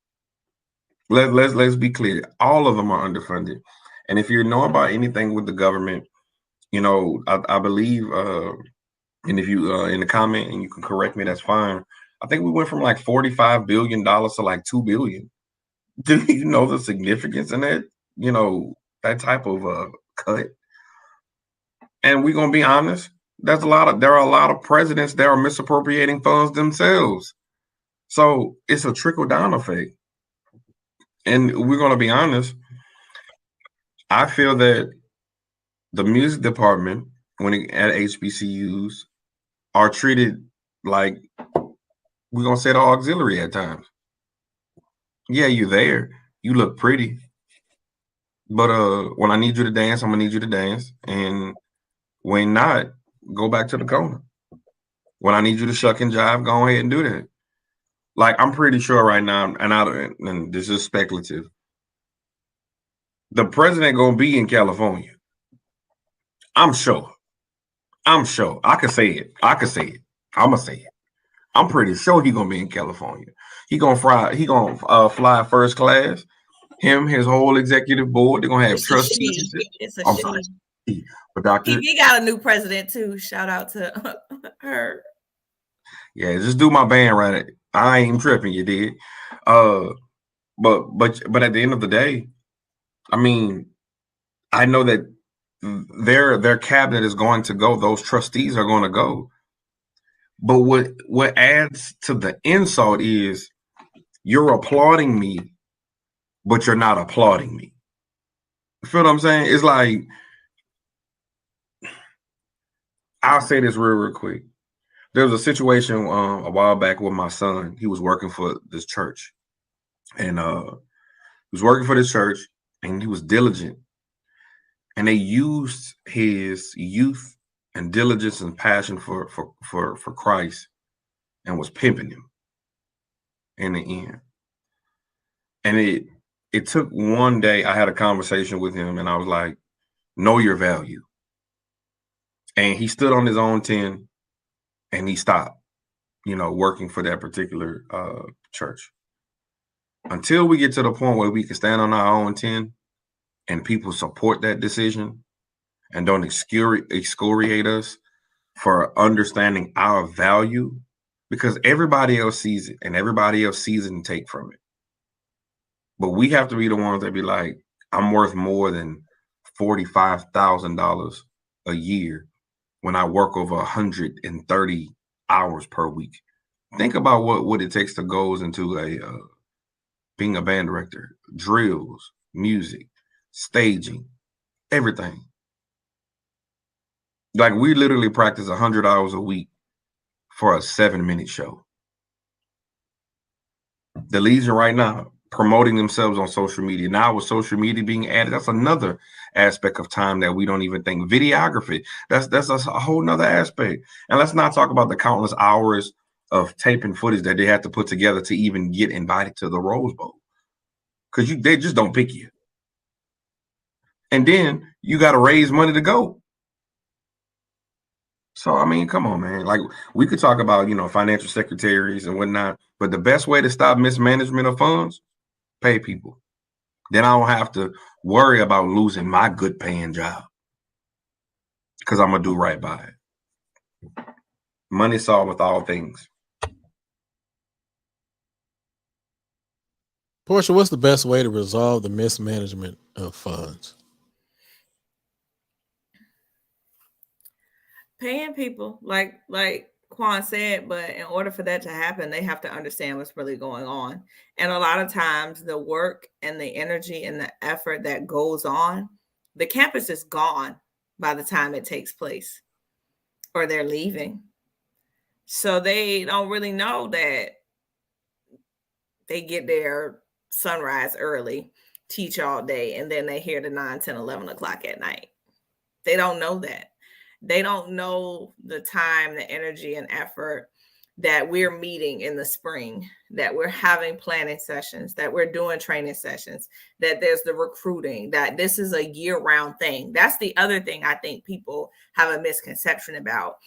Let's be clear. All of them are underfunded. And if you know about anything with the government, I believe, and if you in the comment and you can correct me, that's fine. I think we went from like $45 billion to like $2 billion. Do you know the significance in that? That type of cut. And we're gonna be honest, there are a lot of presidents that are misappropriating funds themselves. So it's a trickle down effect. And we're gonna be honest, I feel that the music department, at HBCUs, are treated like, we're gonna say, the auxiliary at times. Yeah, you're there. You look pretty. But when I need you to dance, I'm gonna need you to dance. And when not, go back to the corner. When I need you to shuck and jive, go ahead and do that. Like, I'm pretty sure right now, and this is speculative, the president gonna be in California. I'm sure. I can say it. I'm gonna say it. I'm pretty sure he gonna be in California. He gonna fly first class. Him, his whole executive board, they're gonna have trustees. It's a she. But Dr. He got a new president too. Shout out to her. Yeah, just do my band right. I ain't tripping, you did. But at the end of the day, I mean, I know that their cabinet is going to go. Those trustees are going to go. But what adds to the insult is you're applauding me, but you're not applauding me. You feel what I'm saying? It's like, I'll say this real quick. There was a situation a while back with my son. He was working for this church, and he was working for this church, and he was diligent. And they used his youth and diligence and passion for Christ and was pimping him in the end. And it took one day. I had a conversation with him and I was like, know your value. And he stood on his own 10 and he stopped, working for that particular church. Until we get to the point where we can stand on our own 10 and people support that decision and don't excoriate us for understanding our value, because everybody else sees it and everybody else sees it and take from it. But we have to be the ones that be like, I'm worth more than $45,000 a year when I work over 130 hours per week. Think about what it takes to goes into being a band director, drills, music, staging, everything. Like we literally practice 100 hours a week for a 7-minute show. The Legion right now promoting themselves on social media. Now with social media being added, that's another aspect of time that we don't even think. Videography, that's a whole nother aspect. And let's not talk about the countless hours of tape and footage that they have to put together to even get invited to the Rose Bowl. Because they just don't pick you. And then you got to raise money to go. So, I mean, come on, man. Like, we could talk about, financial secretaries and whatnot, but the best way to stop mismanagement of funds, pay people. Then I don't have to worry about losing my good paying job because I'm going to do right by it. Money solveth all things. Portia, what's the best way to resolve the mismanagement of funds? Paying people, like Quan said, but in order for that to happen, they have to understand what's really going on. And a lot of times the work and the energy and the effort that goes on, the campus is gone by the time it takes place or they're leaving. So they don't really know that they get there sunrise early, teach all day, and then they hear the 9, 10, 11 o'clock at night. They don't know that. They don't know the time, the energy, and effort that we're meeting in the spring, that we're having planning sessions, that we're doing training sessions, that there's the recruiting, that this is a year-round thing. That's the other thing I think people have a misconception about,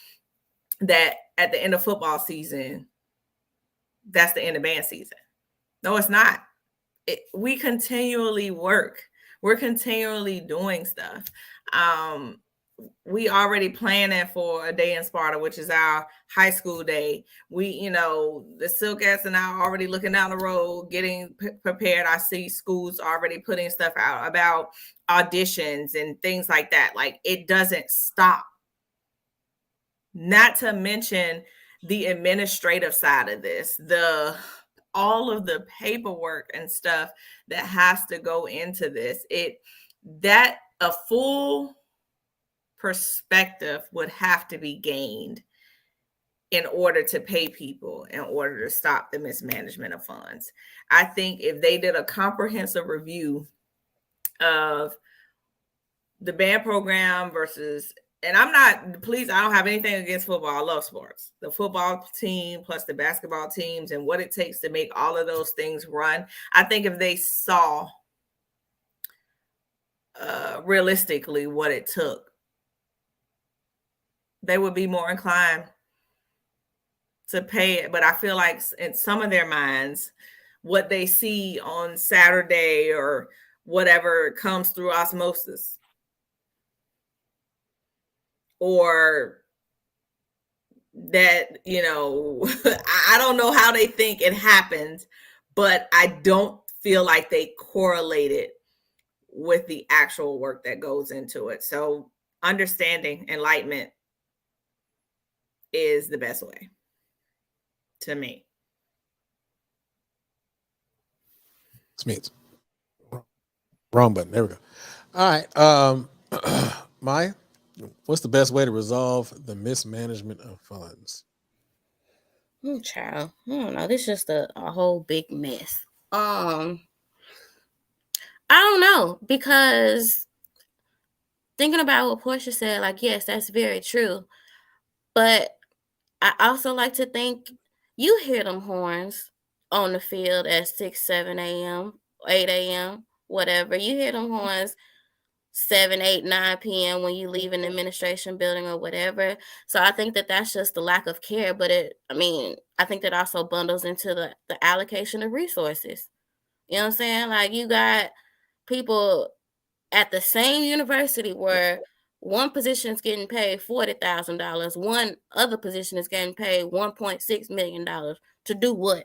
that at the end of football season, that's the end of band season. No, it's not. We continually work. We're continually doing stuff. We already planning for a day in Sparta, which is our high school day. We, the Silkettes and I are already looking down the road, getting prepared. I see schools already putting stuff out about auditions and things like that. Like, it doesn't stop. Not to mention the administrative side of this, all of the paperwork and stuff that has to go into this. That a full perspective would have to be gained in order to pay people, in order to stop the mismanagement of funds. I think if they did a comprehensive review of the band program versus, and I don't have anything against football. I love sports. The football team plus the basketball teams and what it takes to make all of those things run. I think if they saw realistically what it took, they would be more inclined to pay it. But I feel like in some of their minds, what they see on Saturday or whatever comes through osmosis. Or that, I don't know how they think it happened, but I don't feel like they correlate it with the actual work that goes into it. So understanding, enlightenment is the best way to me. Smith. Wrong button. There we go. All right. Maya, what's the best way to resolve the mismanagement of funds? Child, I don't know. This is just a whole big mess. I don't know, because thinking about what Portia said, like, yes, that's very true. But I also like to think you hear them horns on the field at 6, 7 a.m., 8 a.m., whatever. You hear them horns 7, 8, 9 p.m. when you leave an administration building or whatever. So I think that that's just the lack of care. But I think that also bundles into the allocation of resources. You know what I'm saying? Like, you got people at the same university where one position is getting paid $40,000, one other position is getting paid $1.6 million. To do what?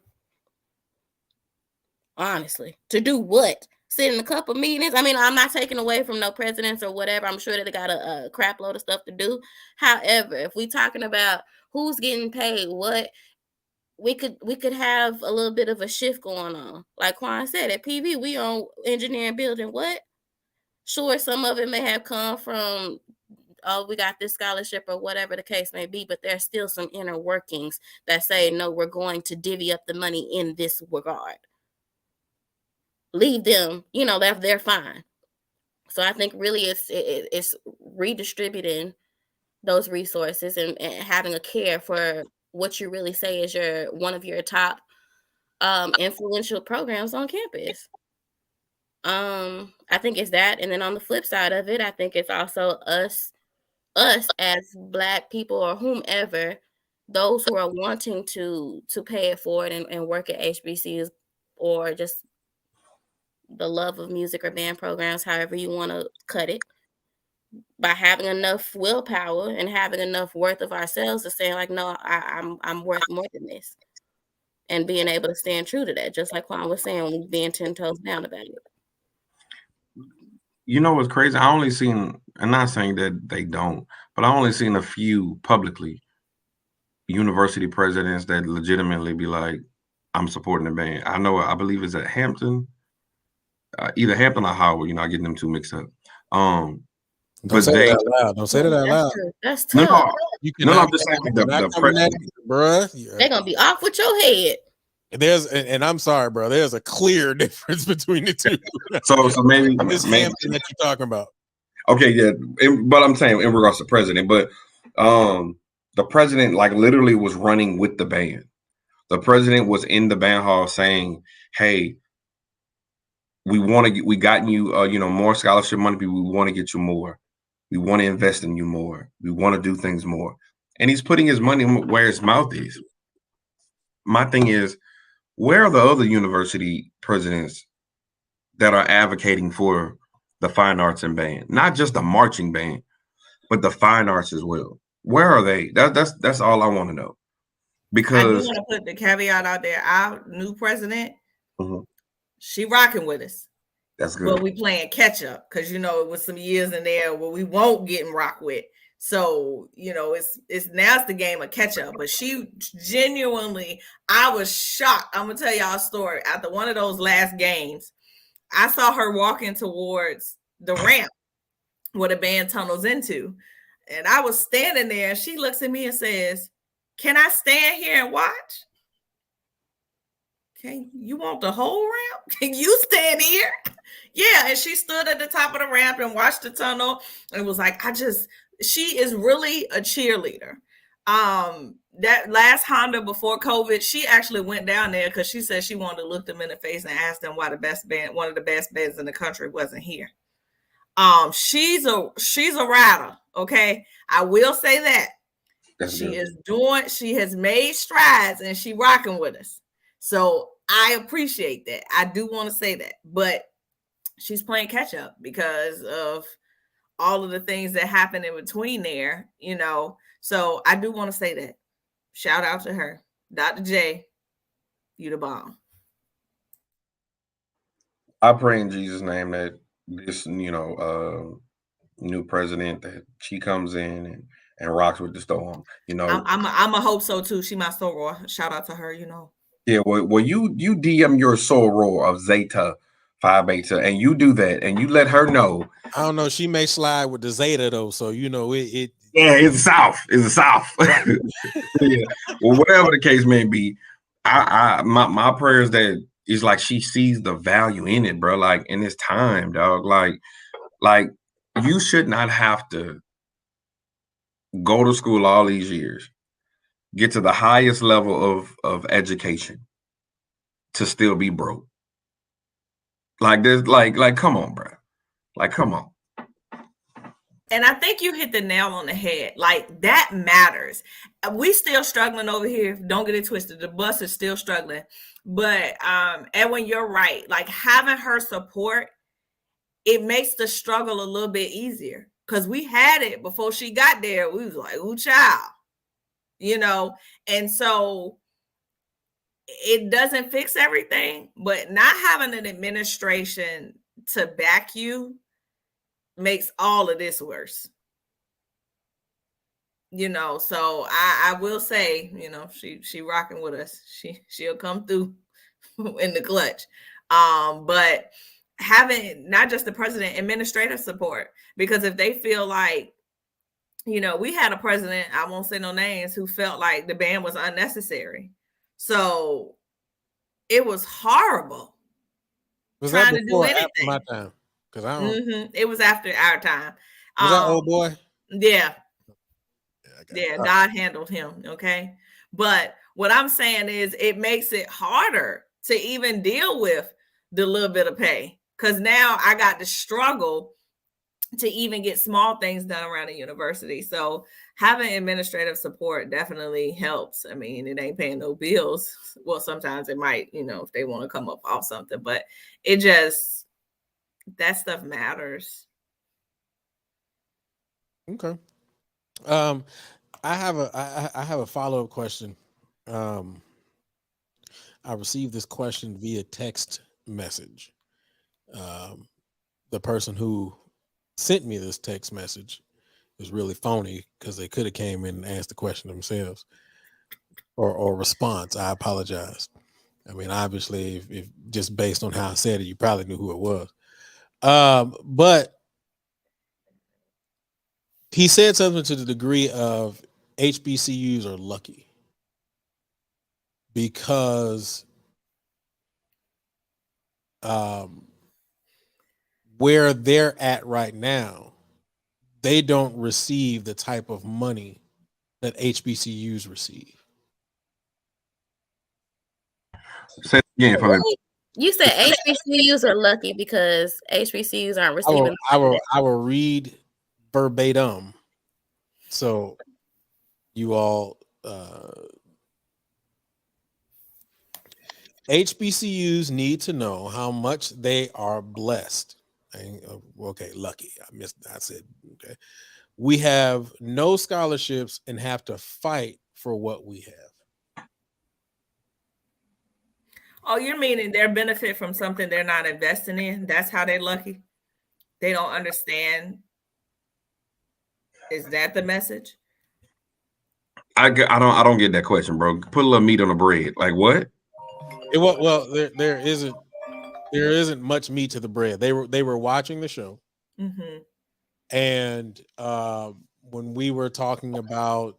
Honestly, to do what? Sit in a couple meetings? I'm not taking away from no presidents or whatever. I'm sure that they got a crap load of stuff to do. However, if we talking about who's getting paid what, we could have a little bit of a shift going on. Like Quan said, at PV, we on engineering building what? Sure, some of it may have come from, oh, we got this scholarship or whatever the case may be, but there's still some inner workings that say, no, we're going to divvy up the money in this regard. Leave them, they're fine. So I think really it's redistributing those resources and having a care for what you really say is one of your top influential programs on campus. I think it's that. And then on the flip side of it, I think it's also us as Black people or whomever, those who are wanting to pay it forward and work at HBCUs or just the love of music or band programs, however you want to cut it, by having enough willpower and having enough worth of ourselves to say, like, no, I'm worth more than this. And being able to stand true to that, just like Quan was saying, being 10 toes down about it. You know what's crazy? I only seen, I'm not saying that they don't, but I only seen a few publicly university presidents that legitimately be like, I'm supporting the band. I believe it's at Hampton, either Hampton or Howard. I get them two mixed up. Don't say that out loud. Don't say that out loud. That's tough. No, I'm just saying the president, bruh. They're gonna be off with your head. And I'm sorry, bro. There's a clear difference between the two. so maybe this Hampton that you're talking about. Okay, yeah, but I'm saying in regards to president, but the president like literally was running with the band. The president was in the band hall saying, "Hey, we got you, more scholarship money. We want to get you more. We want to invest in you more. We want to do things more." And he's putting his money where his mouth is. My thing is, where are the other university presidents that are advocating for the fine arts and band? Not just the marching band, but the fine arts as well. Where are they? That's all I want to know. Because I do want to put the caveat out there. Our new president, she rocking with us. That's good. But we playing catch up because it was some years in there where we won't get rock with. So, it's now it's the game of catch up. But she genuinely, I was shocked. I'm gonna tell y'all a story. After one of those last games, I saw her walking towards the ramp where the band tunnels into. And I was standing there and she looks at me and says, "Can I stand here and watch?" Okay, you want the whole ramp? Can you stand here? Yeah, and she stood at the top of the ramp and watched the tunnel and was like, she is really a cheerleader. That last Honda before COVID, she actually went down there because she said she wanted to look them in the face and ask them why one of the best bands in the country wasn't here. She's a rider, okay? I will say that. She has made strides and she rocking with us. So I appreciate that. I do want to say that, but she's playing catch up because of all of the things that happen in between there, So I do want to say that. Shout out to her. Dr. J, you the bomb. I pray in Jesus' name that this, new president, that she comes in and rocks with the storm. I'm a hope so too. She my soror. Shout out to her. Yeah. Well, you DM your soror of Zeta Phi Beta, and you do that, and you let her know. I don't know. She may slide with the Zeta though, so it. Yeah, it's the South. It's the South. Yeah. Well, whatever the case may be, my prayers that is like she sees the value in it, bro. Like in this time, dog. Like you should not have to go to school all these years, get to the highest level of education to still be broke. Like this, like come on, bro. Like, come on. And I think you hit the nail on the head. Like, that matters. We still struggling over here. Don't get it twisted. The bus is still struggling. But Edwin, you're right. Like, having her support, it makes the struggle a little bit easier. Because we had it before she got there. We was like, ooh, child. You know? And so it doesn't fix everything. But not having an administration to back you makes all of this worse. You know, so I will say, you know, she rocking with us. She'll come through in the clutch. But having not just the president, administrative support, because if they feel like, you know, we had a president, I won't say no names, who felt like the ban was unnecessary. So it was horrible. Was trying that to do before or anything. after my time? Because I don't. It was after our time. Was that old boy? Yeah. Yeah, God handled him. Okay. But what I'm saying is it makes it harder to even deal with the little bit of pay. Because now I got to struggle to even get small things done around the university. So having administrative support definitely helps. I mean, it ain't paying no bills. Well, sometimes it might, you know, if they want to come up off something, but it just, that stuff matters. Okay. I have a follow-up question. I received this question via text message. The person who sent me this text message was really phony because they could have came in and asked the question themselves or response. I apologize. I mean, obviously, if just based on how I said it, you probably knew who it was. But he said something to the degree of HBCUs are lucky because where they're at right now, they don't receive the type of money that HBCUs receive. Say it again for me. You said HBCUs are lucky because HBCUs aren't receiving. I will read verbatim. So you all HBCUs need to know how much they are blessed. Okay, lucky. I said, okay. We have no scholarships and have to fight for what we have. Oh, you're meaning they benefit from something they're not investing in? That's how they're lucky? They don't understand? Is that the message? I don't get that question, bro. Put a little meat on the bread. Like what? There isn't much meat to the bread. They were watching the show, and when we were talking about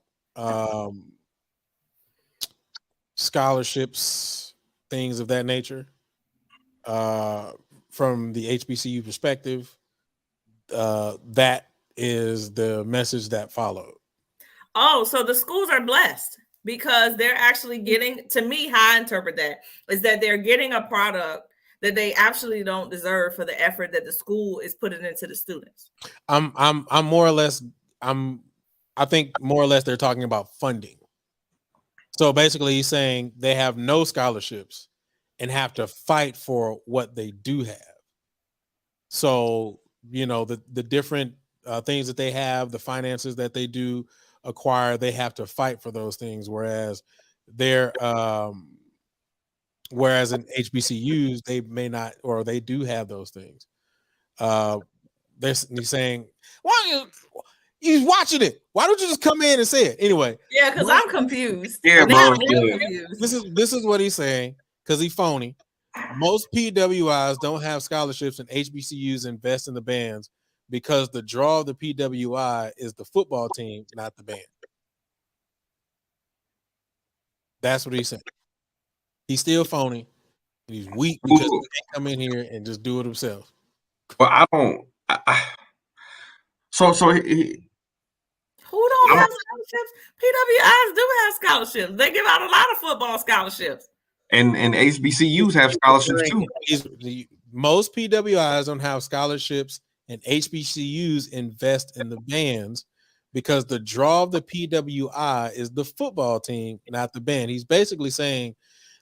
scholarships, things of that nature, from the HBCU perspective, that is the message that followed. Oh, so the schools are blessed because they're actually getting, to me, how I interpret that is that they're getting a product that they actually don't deserve for the effort that the school is putting into the students. I'm more or less, I think more or less they're talking about funding. So basically he's saying they have no scholarships and have to fight for what they do have. So, you know, the different things that they have, the finances that they do acquire, they have to fight for those things. Whereas whereas in HBCUs, they may not, or they do have those things. He's saying, why he's watching it? Why don't you just come in and say it anyway? Yeah, because I'm confused. Yeah, bro. This is what he's saying because he's phony. Most PWIs don't have scholarships, and HBCUs invest in the bands because the draw of the PWI is the football team, not the band. That's what he's saying. He's still phony. He's weak because he can't come in here and just do it himself. Well, So Who don't have scholarships? PWIs do have scholarships. They give out a lot of football scholarships. and HBCUs have scholarships too. Most PWIs don't have scholarships, and HBCUs invest in the bands because the draw of the PWI is the football team, not the band. He's basically saying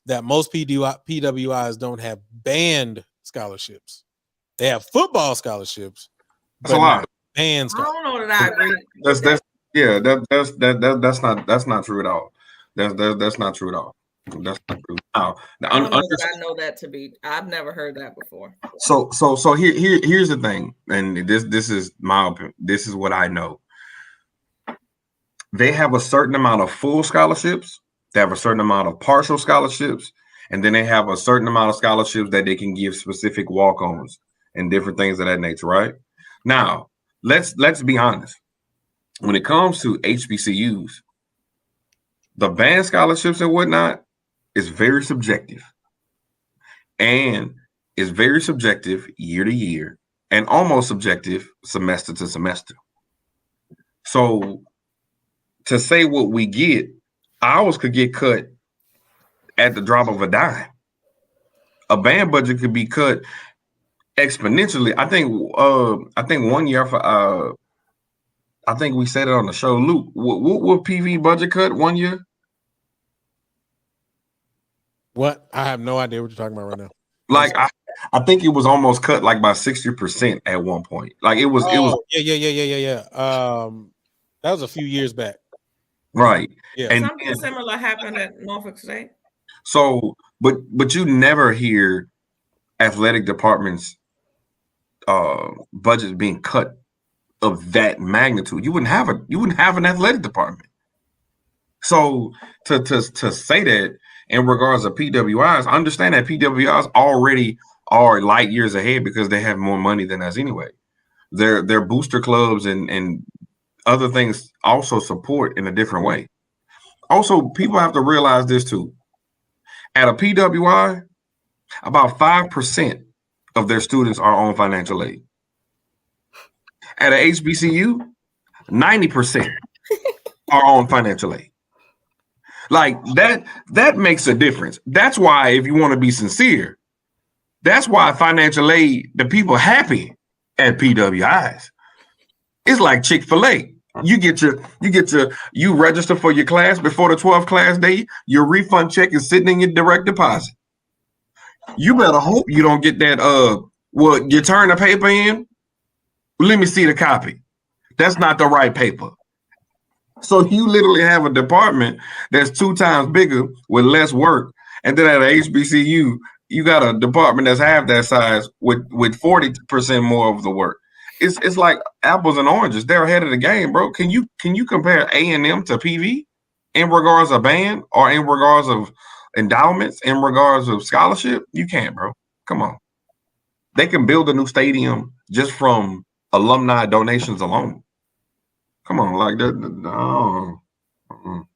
that most PWIs don't have band scholarships. They have football scholarships. That's a lot. Band I don't know that I agree. That's not true at all. That's not true at all. That's not true. Now, I don't know that I know that to be. I've never heard that before. So here's the thing, and this is my opinion. This is what I know. They have a certain amount of full scholarships. They have a certain amount of partial scholarships, and then they have a certain amount of scholarships that they can give specific walk-ons and different things of that nature. Right now, let's be honest. When it comes to HBCUs, the band scholarships and whatnot is very subjective, and is very subjective year to year, and almost subjective semester to semester. So to say what we get, ours could get cut at the drop of a dime. A band budget could be cut exponentially. I think 1 year for I think we said it on the show. Luke, what PV budget cut 1 year? What? I have no idea what you're talking about right now. Like I think it was almost cut like by 60% at one point. Like it was. Yeah. That was a few years back. Right. Yeah. And something similar happened at Norfolk State. So, but you never hear athletic departments budgets being cut of that magnitude. You wouldn't have an athletic department. So to say that in regards to PWIs, I understand that PWIs already are light years ahead because they have more money than us anyway. Their booster clubs and other things also support in a different way. Also, people have to realize this too. At a PWI, about 5% of their students are on financial aid. At a HBCU, 90% are on financial aid. Like that makes a difference. That's why, if you want to be sincere, that's why financial aid, the people happy at PWIs. It's like Chick-fil-A. You register for your class before the 12th class day, your refund check is sitting in your direct deposit. You better hope you don't get that you turn the paper in. Let me see the copy. That's not the right paper. So you literally have a department that's 2 times bigger with less work. And then at a HBCU, you got a department that's half that size with 40% more of the work. It's like apples and oranges. They're ahead of the game, bro. Can you compare A&M to PV in regards of band or in regards of endowments, in regards of scholarship? You can't, bro. Come on. They can build a new stadium just from alumni donations alone. Come on, like that. No. All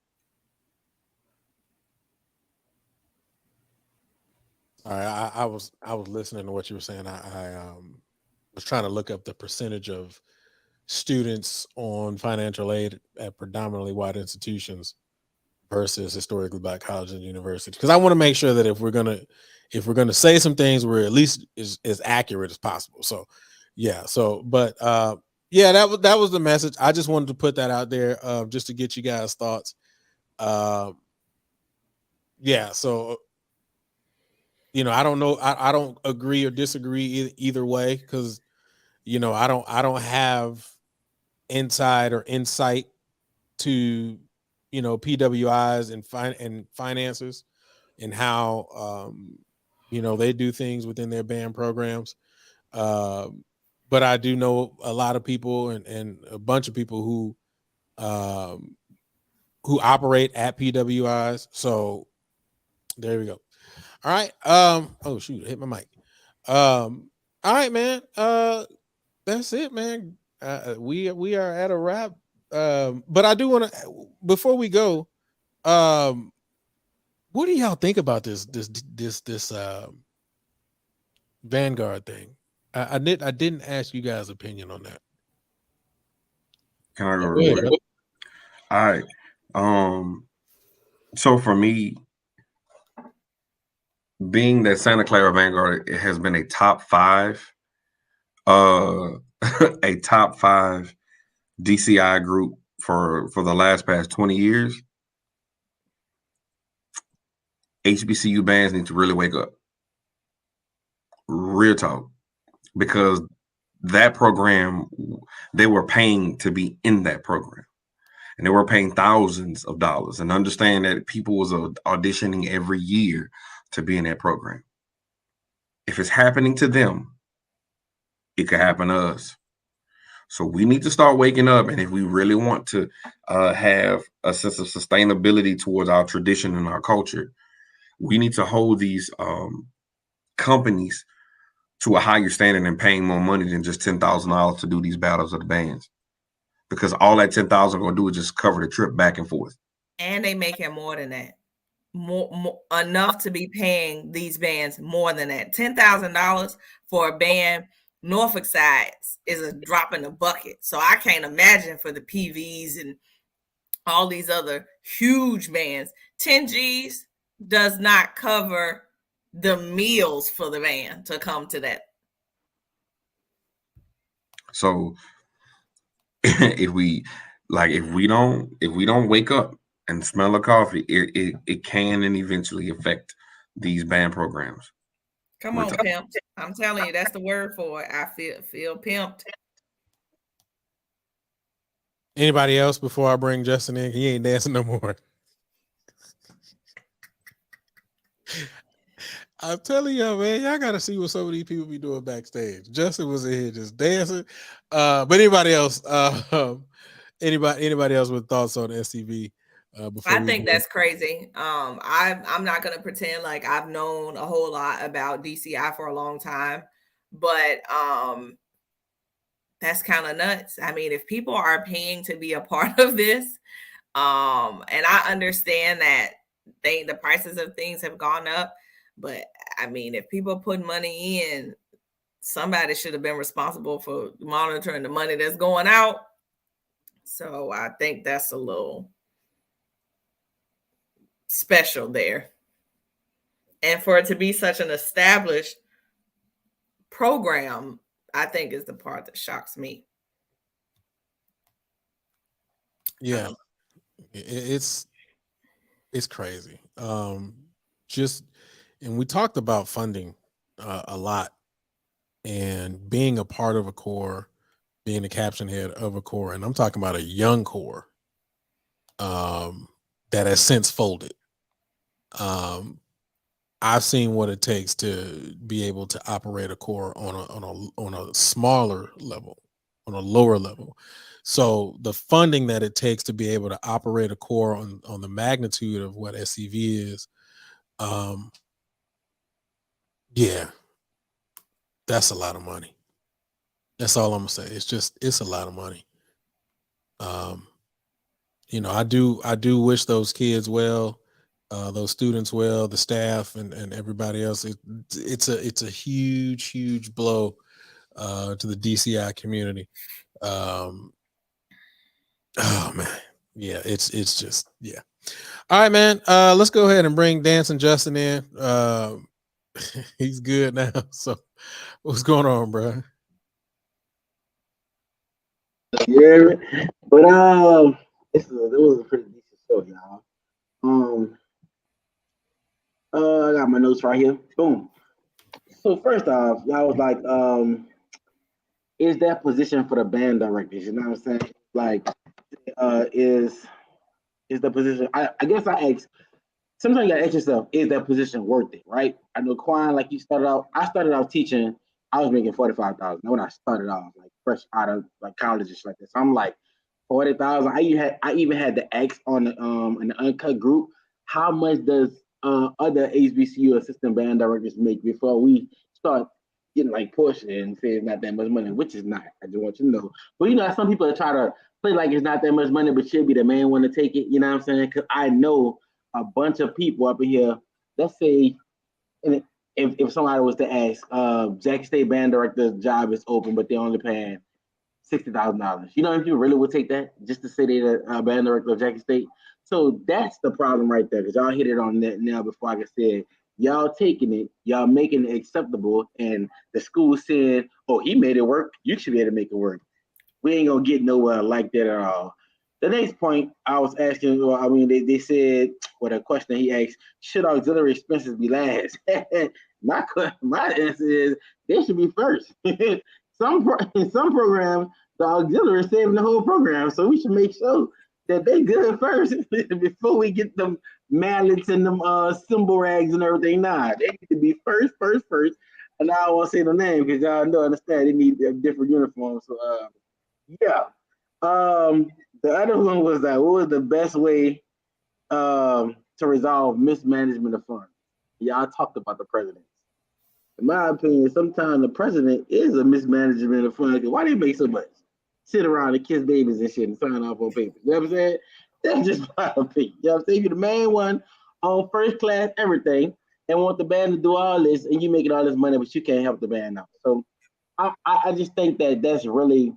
right, I was listening to what you were saying. I was trying to look up the percentage of students on financial aid at predominantly white institutions versus historically black colleges and universities, because I want to make sure that if we're gonna say some things, we're at least as accurate as possible. So yeah, yeah, that was the message. I just wanted to put that out there just to get you guys' thoughts. Yeah, so I don't know. I don't agree or disagree either way, because I don't have insight to PWIs and finances and how they do things within their band programs. But I do know a lot of people and a bunch of people who operate at PWIs. So there we go. All right. Oh shoot, I hit my mic. All right, man. That's it, man. We are at a wrap. But I do want to, before we go, what do y'all think about this Vanguard thing? I didn't ask you guys' opinion on that. Can I go real quick? All right. So for me, being that Santa Clara Vanguard, it has been a top 5 a top 5 DCI group for the last past 20 years. HBCU bands need to really wake up. Real talk. Because that program, they were paying to be in that program. And they were paying thousands of dollars. And understand that people was auditioning every year to be in that program. If it's happening to them, it could happen to us. So we need to start waking up. And if we really want to have a sense of sustainability towards our tradition and our culture, we need to hold these companies to a higher standard and paying more money than just $10,000 to do these battles of the bands. Because all that $10,000 going to do is just cover the trip back and forth. And they making more than that. More enough to be paying these bands more than that. $10,000 for a band Norfolk Sides is a drop in the bucket. So I can't imagine for the PVs and all these other huge bands. 10 G's does not cover the meals for the band to come to that. So if we don't wake up and smell the coffee, it can and eventually affect these band programs. Come on, pimped. I'm telling you, that's the word for it. I feel pimped. Anybody else before I bring Justin in? He ain't dancing no more. I'm telling y'all, man, y'all got to see what some of these people be doing backstage. Justin was in here just dancing. But anybody else? Anybody else with thoughts on SCV? I think that's crazy. I'm not gonna pretend like I've known a whole lot about DCI for a long time, but that's kind of nuts. I mean, if people are paying to be a part of this, and I understand that the prices of things have gone up, but I mean, if people put money in, somebody should have been responsible for monitoring the money that's going out. So I think that's a little special there. And for it to be such an established program, I think is the part that shocks me. Yeah, it's crazy. And we talked about funding a lot, and being a part of a corps, being the caption head of a corps, and I'm talking about a young corps that has since folded. I've seen what it takes to be able to operate a corps on a smaller level, on a lower level. So the funding that it takes to be able to operate a corps on the magnitude of what SCV is, yeah, that's a lot of money. That's all I'm gonna say. It's a lot of money. I do wish those kids well, those students well, the staff and everybody else. It's a huge blow to the DCI community. Oh man, yeah, it's just, yeah. All right, man. Let's go ahead and bring Dancing Justin in. He's good now. So what's going on, bro? Yeah, but it was a pretty decent show, y'all. I got my notes right here. Boom. So first off, y'all was like, is that position for the band directors? You know what I'm saying? Like, is the position? I guess I ask. Sometimes you gotta ask yourself, is that position worth it? Right? I know Quan, like you started out. I started out teaching. I was making $45,000. When I started off, like fresh out of like college and shit like this, so I'm like 40,000. I even had the X on the in the uncut group. How much does other HBCU assistant band directors make before we start getting like portion and say it's not that much money, which is not. I just want you to know. But some people that try to play like it's not that much money, but should be the main one to take it. You know what I'm saying? Because I know a bunch of people up in here. Let's say, and if somebody was to ask, Jack State band director's job is open, but they're only paying $60,000. You know, if you really would take that just to say they're the band director of Jackson State. So that's the problem right there, because y'all hit it on that now before I said y'all taking it, y'all making it acceptable, and the school said, "Oh, he made it work. You should be able to make it work." We ain't gonna get nowhere like that at all. The next point I was asking, well, I mean, they said, well, the question he asked, should auxiliary expenses be last? my answer is they should be first. In some programs, the auxiliary is saving the whole program, so we should make sure that they good first before we get them mallets and them symbol rags and everything. Nah, they need to be first. And I don't want to say the name because y'all know, understand they need a different uniform. So yeah. The other one was that what was the best way to resolve mismanagement of funds? Y'all talked about the president. In my opinion, sometimes the president is a mismanagement of funds. Why they make so much? Sit around and kiss babies and shit and sign off on papers. You know what I'm saying? That's just my opinion. You know what I'm saying? You're the main one on first class everything and want the band to do all this, and you making all this money, but you can't help the band out. So I just think that that's really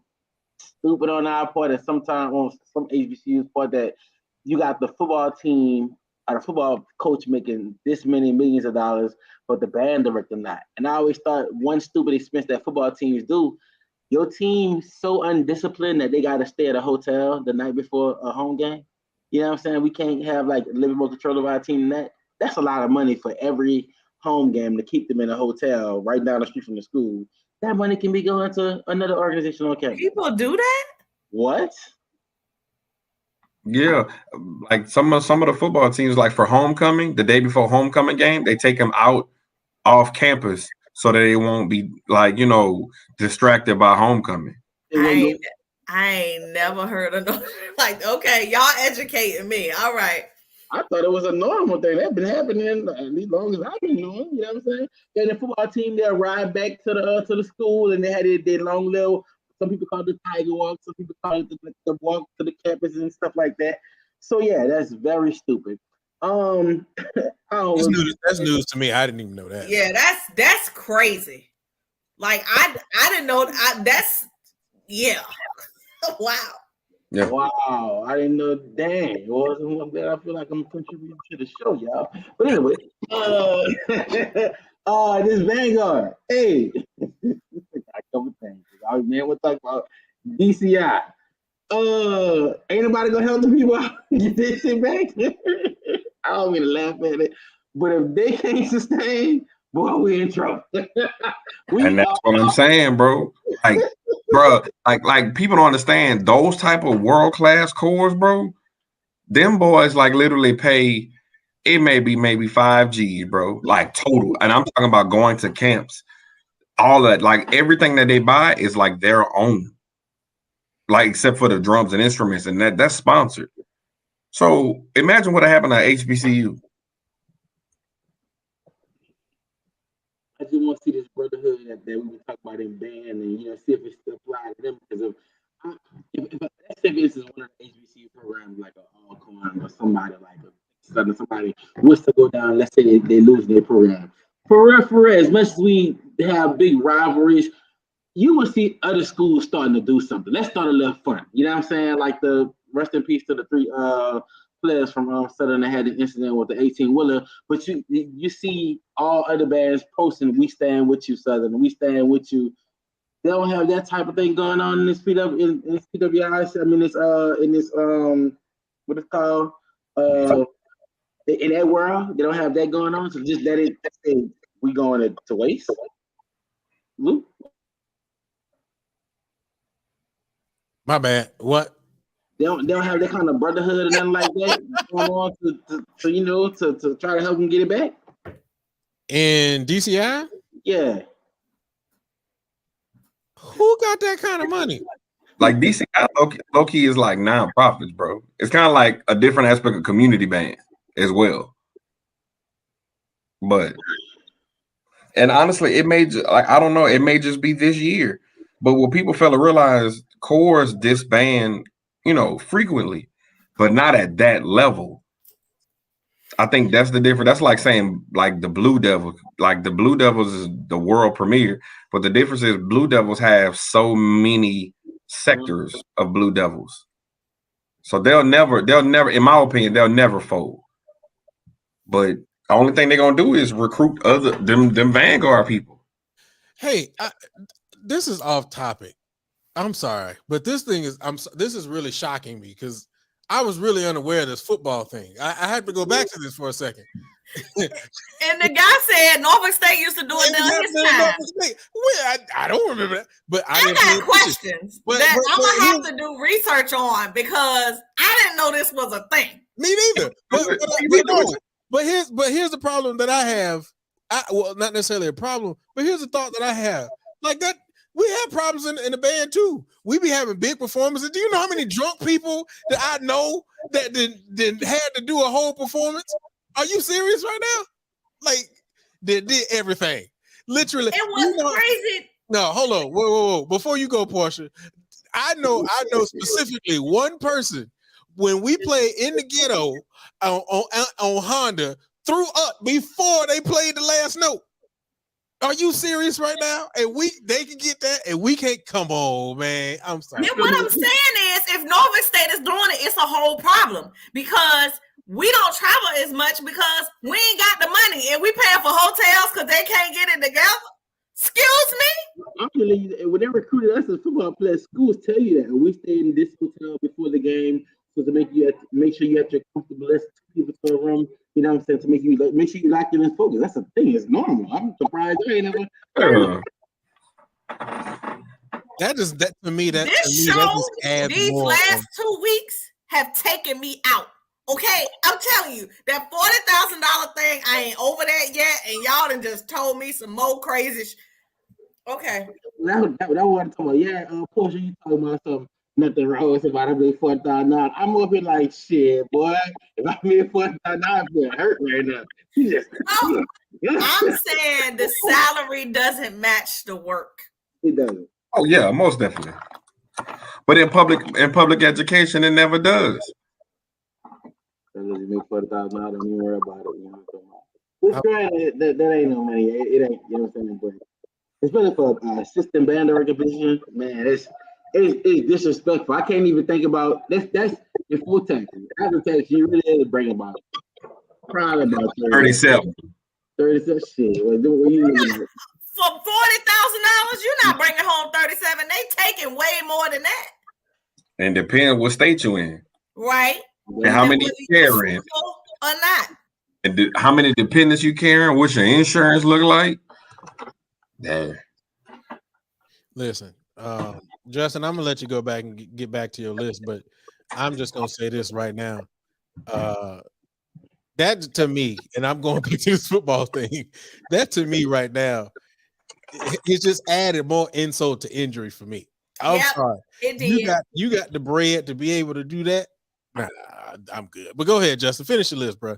stupid on our part, and sometimes on some HBCU's part, that you got the football team or the football coach making this many millions of dollars, but the band director not. And I always thought one stupid expense that football teams do, your team's so undisciplined that they got to stay at a hotel the night before a home game. You know what I'm saying? We can't have like a little more control of our team than that. That's a lot of money for every home game to keep them in a hotel right down the street from the school. That money can be going to another organization on campus. People do that? What? Yeah, like some of the football teams, like for homecoming, the day before homecoming game, they take them out off campus so that they won't be like, distracted by homecoming. I ain't never heard of no like. Okay, y'all educating me. All right. I thought it was a normal thing. That's been happening at least long as I've been knowing. You know what I'm saying? And the football team, they'll ride back to the school, and they had their long little. Some people call it the Tiger Walk. Some people call it the walk to the campus and stuff like that. So yeah, that's very stupid. That's news to me. I didn't even know that. Yeah, that's crazy. Like I didn't know. That's yeah. Wow. Yeah. Wow, I didn't know. Dang, it wasn't one that I feel like I'm contributing to the show, y'all. But anyway, this Vanguard. Hey, a couple things. I man, we'll talk about DCI. Ain't nobody gonna help the people out get this shit back. I don't mean to laugh at it, but if they can't sustain, boy, we in trouble. And that's what I'm saying, bro. Like, bro, like people don't understand those type of world-class cores, bro. Them boys like literally pay, it may be maybe 5 G's, bro, like total. And I'm talking about going to camps, all that, like everything that they buy is like their own, like except for the drums and instruments, and that's sponsored. So imagine what happened at HBCU. I just want to see this brotherhood that we were talking about in band, and see if it still applies to them. Because if let's say this is one of the HBCU programs, like an Alcorn or somebody like somebody was to go down. Let's say they lose their program. For as much as we have big rivalries, you will see other schools starting to do something. Let's start a little fun. You know what I'm saying? Like the rest in peace to the 3 players from Southern that had the incident with the 18-wheeler, but you see all other bands posting, "We stand with you, Southern. We stand with you." They don't have that type of thing going on in this PWI. I mean, it's in this what it's called in that world. They don't have that going on. So just let it. We going to waste. Luke? My bad. What? They don't have that kind of brotherhood and nothing like that going on to try to help them get it back. In DCI? Yeah. Who got that kind of money? Like DCI low-key is like non-profits, bro. It's kind of like a different aspect of community band as well. And honestly, it may I don't know, it may just be this year. But what people fail to realize, cores disband, frequently, but not at that level. I think that's the difference. That's like saying like the Blue Devils. Like the Blue Devils is the world premiere, but the difference is Blue Devils have so many sectors of Blue Devils. So they'll never, in my opinion, they'll never fold. But the only thing they're gonna do is recruit them Vanguard people. Hey, this is off topic. I'm sorry, but this is really shocking me because I was really unaware of this football thing. I had to go back to this for a second. And the guy said Norfolk State used to do it during his time. Well, I don't remember that, but I got questions that I'm gonna have to do research on because I didn't know this was a thing. Me neither. But here's the problem that I have. Well, not necessarily a problem, but here's the thought that I have. Like that, we have problems in the band too. We be having big performances. Do you know how many drunk people that I know that didn't had to do a whole performance? Are you serious right now? Like they did everything. Literally. It was crazy. No, hold on. Whoa. Before you go, Portia, I know specifically one person when we played in the ghetto on Honda threw up before they played the last note. Are you serious right now? And they can get that, and we can't. Come on, man. I'm sorry. And what I'm saying is, if Norfolk State is doing it, it's a whole problem because we don't travel as much because we ain't got the money, and we paying for hotels because they can't get it together. Excuse me? Actually, when they recruited us as football players, schools tell you that. We stayed in this hotel before the game, so to make sure you have your comfortable list, 2 people to a room. You know what I'm saying? To make sure you lock in and focus. That's the thing. It's normal. I'm surprised I ain't never heard that to me. This show, these last 2 weeks have taken me out. Okay, I'm telling you that $40,000 thing. I ain't over that yet, and y'all done just told me some more crazy. Okay. That what I want to talk about. Yeah, Portia, you talking about something. Nothing wrong with about $40,000. I'm up here like shit, boy. If I made $40,000, I feel hurt right now. I'm saying the salary doesn't match the work. It doesn't. Oh yeah, most definitely. But in public education, it never does. You make $40,000, don't even worry about it. You know what I'm saying? That ain't no money. It ain't. You know what I'm saying? But especially for assistant band director position, man, it's disrespectful. I can't even think about that's in full tax. After tax, you really had to bring about it. Probably about 37. 37 shit. For $40,000, you're not bringing home 37. They taking way more than that. And depends what state you in. Right. And how many you carrying. Or not. And how many dependents you carrying, what your insurance look like. Yeah. Listen, Justin, I'm gonna let you go back and get back to your list, but I'm just gonna say this right now. That to me, and I'm going back to this football thing, that to me right now, it's just added more insult to injury for me. I'm sorry. It did. You got the bread to be able to do that. Nah, I'm good. But go ahead, Justin. Finish your list, bro.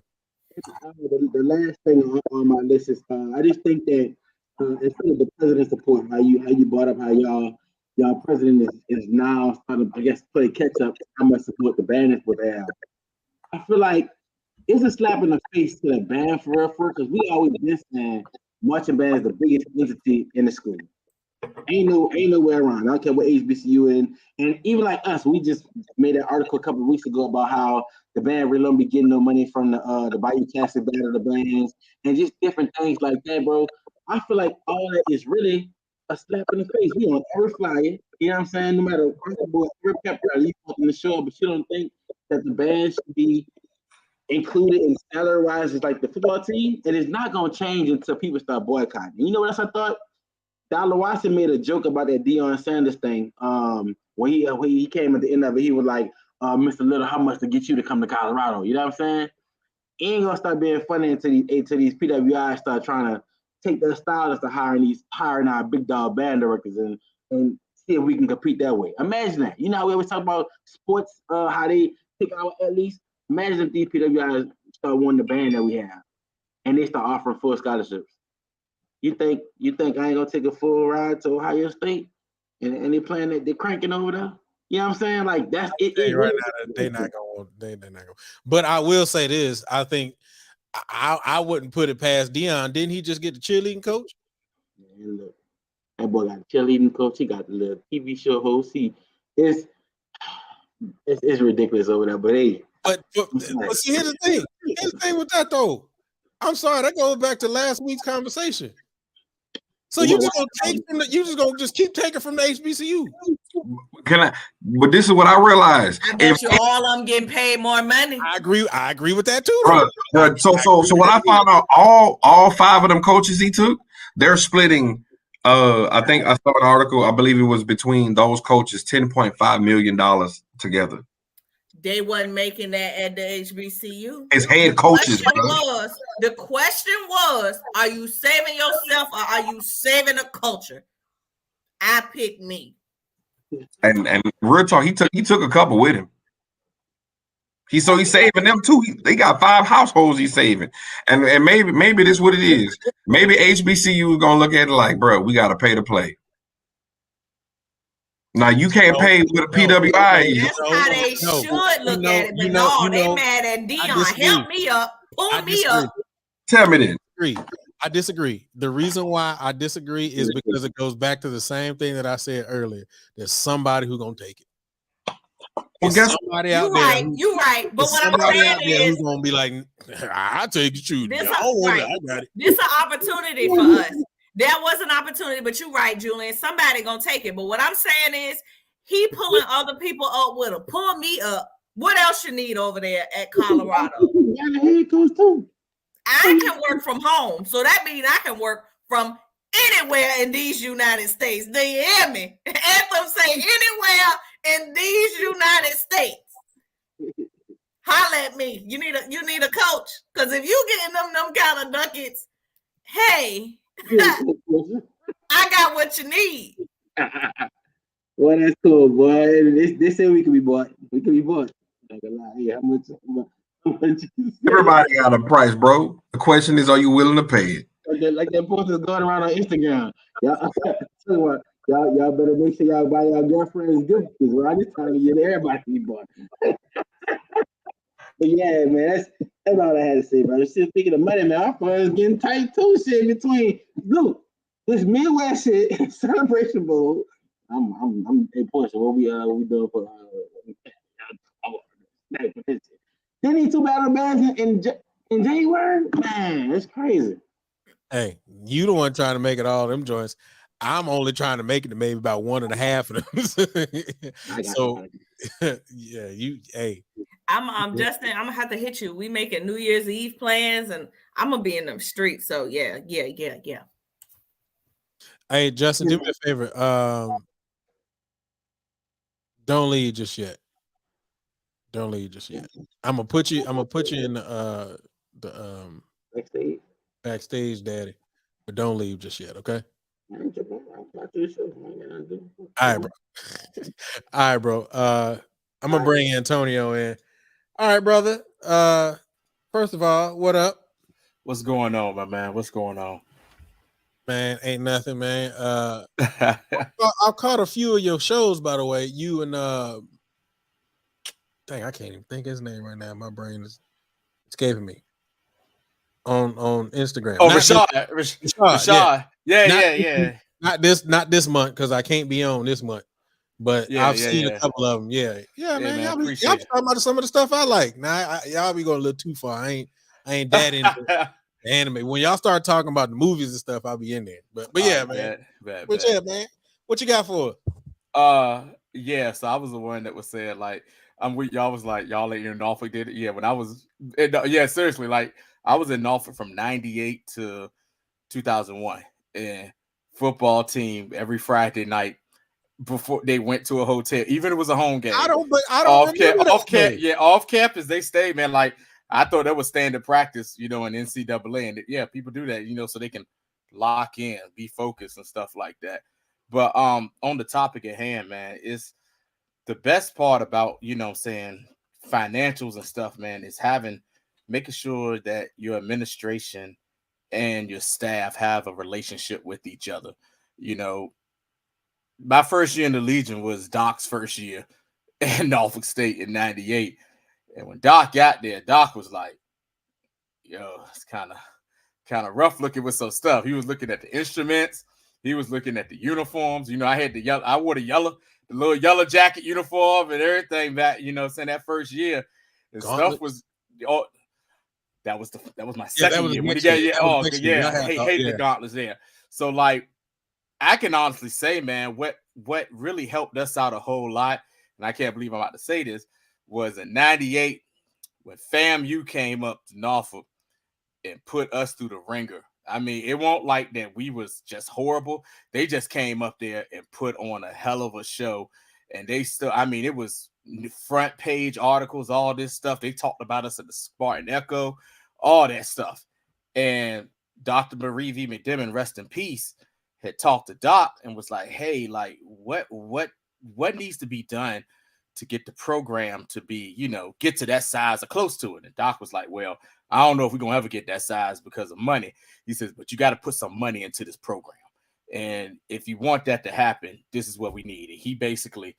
The last thing on my list is I just think that instead of the president's support, how you brought up how y'all president is now starting to, I guess, play catch up how much support the band is would have. I feel like it's a slap in the face to the band for real, because we always been saying marching band is the biggest entity in the school. Ain't no way around. I don't care what HBCU in, and even like us, we just made an article a couple of weeks ago about how the band really don't be getting no money from the Bayou Classic Band of the bands and just different things like that, bro. I feel like all that is really a slap in the face. We on every flyer, you know what I'm saying? No matter what, every pep rally you put in the show, but you don't think that the band should be included in salary wise as like the football team, and it's not gonna change until people start boycotting. You know what else I thought? Dollar Watson made a joke about that Deion Sanders thing. When he came at the end of it, he was like, Mr. Little, how much to get you to come to Colorado? You know what I'm saying? It ain't gonna start being funny until these PWIs start trying to take their stylists to hiring our big dog band directors and see if we can compete that way. Imagine that. You know how we always talk about sports, how they pick our athletes? Imagine if these PWIs start wanting the band that we have and they start offering full scholarships. You think I ain't gonna take a full ride to Ohio State and they playing that they're cranking over there? You know what I'm saying? Like that's it. Right now, they're not gonna. But I will say this: I think I wouldn't put it past Deion. Didn't he just get the cheerleading coach? Man, look, that boy got a cheerleading coach. He got the little TV show host. He it's ridiculous over there. But hey, but see, here's the thing. Here's the thing with that though. I'm sorry, that goes back to last week's conversation. So you just gonna keep taking from the HBCU. But this is what I realized. I bet you all of them getting paid more money. I agree with that too. So what I found out, all 5 of them coaches he took, they're splitting. I think I saw an article. I believe it was between those coaches, $10.5 million together. They wasn't making that at the HBCU. As head coaches. The question was, are you saving yourself or are you saving a culture? I picked me. And real talk, he took a couple with him. He's saving them too. They got 5 households he's saving. And maybe this is what it is. Maybe HBCU is gonna look at it like, bro, we gotta pay to play. Now you can't pay with a PWI. That's how they should look at it. But they mad at Dion. Help me up. Pull me up. Tell me then. I disagree. The reason why I disagree is because it goes back to the same thing that I said earlier. There's somebody who's gonna take it. Well, guess somebody out there. You're right. But what I'm saying is, who's gonna be like, I'll take you. This is an opportunity for us. There was an opportunity, but you're right, Julian. Somebody gonna take it. But what I'm saying is, he pulling other people up with him. Pull me up. What else you need over there at Colorado? I can work from home, so that means I can work from anywhere in these United States. Do you hear me? Anthem say anywhere in these United States. Holla at me. You need a coach, because if you getting them kind of ducats, hey, I got what you need. Well, that's cool, boy. They say we can be bought. We can be bought. Not gonna lie. Yeah, how much? Everybody got a price, bro. The question is, are you willing to pay it? Like that post is going around on Instagram. Y'all better make sure y'all buy y'all girlfriends gifts, because around this time of year, everybody be bought. But yeah, man, that's all I had to say, bro. Just thinking of money, man. Our funds getting tight too. Shit between this Midwest shit, Celebration Bowl. I'm in Portia. What we doing for they need 2 battle bands in January? Man, it's crazy. Hey, you the one trying to make it all them joints. I'm only trying to make it to maybe about 1.5 of them. So yeah, I'm Justin. I'm gonna have to hit you. We making New Year's Eve plans, and I'm gonna be in them streets. So yeah. Hey, Justin, do me a favor. Don't leave just yet. Don't leave just yet. I'm gonna put you in the backstage, daddy. But don't leave just yet, okay? All right, bro. I'm gonna bring Antonio in. All right, brother. First of all, what up? What's going on, my man? What's going on? Man, ain't nothing, man. I caught a few of your shows, by the way. You and dang, I can't even think his name right now. My brain is escaping me. On Instagram. Oh, Rashad. Yeah. Not this month, because I can't be on this month. But I've seen a couple of them. Yeah, man. Y'all be talking about some of the stuff I like. Now y'all be going a little too far. I ain't that into anime. When y'all start talking about the movies and stuff, I'll be in there. But yeah, man. Man? What you got for us? Yeah. So I was the one that was saying, like, I'm with y'all. Was like, y'all in Norfolk did it. Yeah, when I was, seriously, like, I was in Norfolk from 98 to 2001, and football team every Friday night before they went to a hotel, even if it was a home game. I don't off campus they stayed, man. Like, I thought that was standard practice, in NCAA, and people do that, so they can lock in, be focused and stuff like that. But on the topic at hand, man, is the best part about saying financials and stuff, man, is making sure that your administration and your staff have a relationship with each other. My first year in the Legion was Doc's first year in Norfolk State in 98. And when Doc got there, Doc was like, it's kind of rough looking with some stuff. He was looking at the instruments. He was looking at the uniforms. I had I wore the the little yellow jacket uniform and everything back, you know, saying that first year. And Gauntlet. stuff was that was my second year. When he got hated the gauntlets there. So like I can honestly say, man, what really helped us out a whole lot, and I can't believe I'm about to say this, was in '98 when FAMU came up to Norfolk and put us through the ringer. I mean, it won't like that we was just horrible. They just came up there and put on a hell of a show. And they still, I mean, it was front page articles, all this stuff. They talked about us at the Spartan Echo, all that stuff. And Dr. Marie V. McDemin, rest in peace, had talked to Doc and was like, hey, like what needs to be done to get the program to be, you know, get to that size or close to it. And Doc was like, well, I don't know if we're going to ever get that size because of money. He says, but you got to put some money into this program. And if you want that to happen, this is what we need. And he basically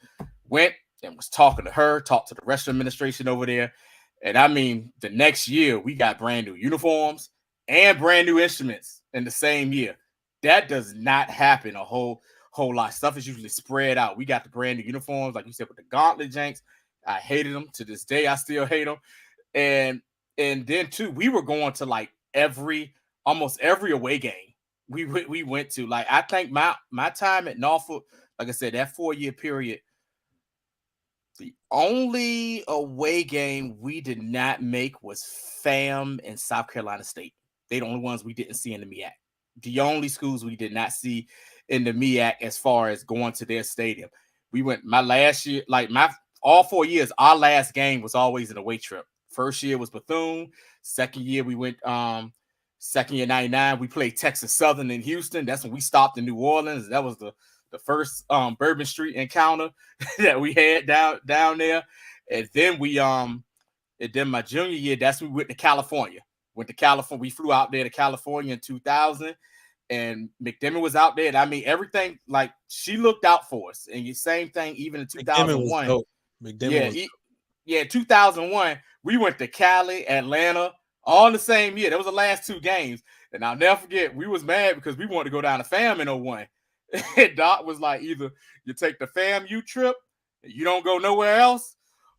went and was talking to her, talked to the rest of the administration over there. And I mean, the next year we got brand new uniforms and brand new instruments in the same year. That does not happen a whole lot. Stuff is usually spread out. We got the brand new uniforms, like you said, with the gauntlet janks. I hated them. To this day, I still hate them. And then too, we were going to like almost every away game we went to. Like I think my time at Norfolk, like I said, that 4-year period, the only away game we did not make was FAM and South Carolina State. They're the only ones we didn't see in the MEAC. The only schools we did not see in the MEAC as far as going to their stadium. We went my last year, like all 4 years, our last game was always an away trip. First year was Bethune. Second year we went second year 99, we played Texas Southern in Houston. That's when we stopped in New Orleans. That was the first Bourbon Street encounter that we had down there. And then my junior year, that's when we went to California. We flew out there to California in 2000. And McDemin was out there. And I mean, everything, like, she looked out for us. And the same thing, even in 2001. Yeah, 2001, we went to Cali, Atlanta, all in the same year. That was the last 2 games. And I'll never forget, we was mad because we wanted to go down to FAM in 01. And Doc was like, either you take the FAMU trip, and you don't go nowhere else,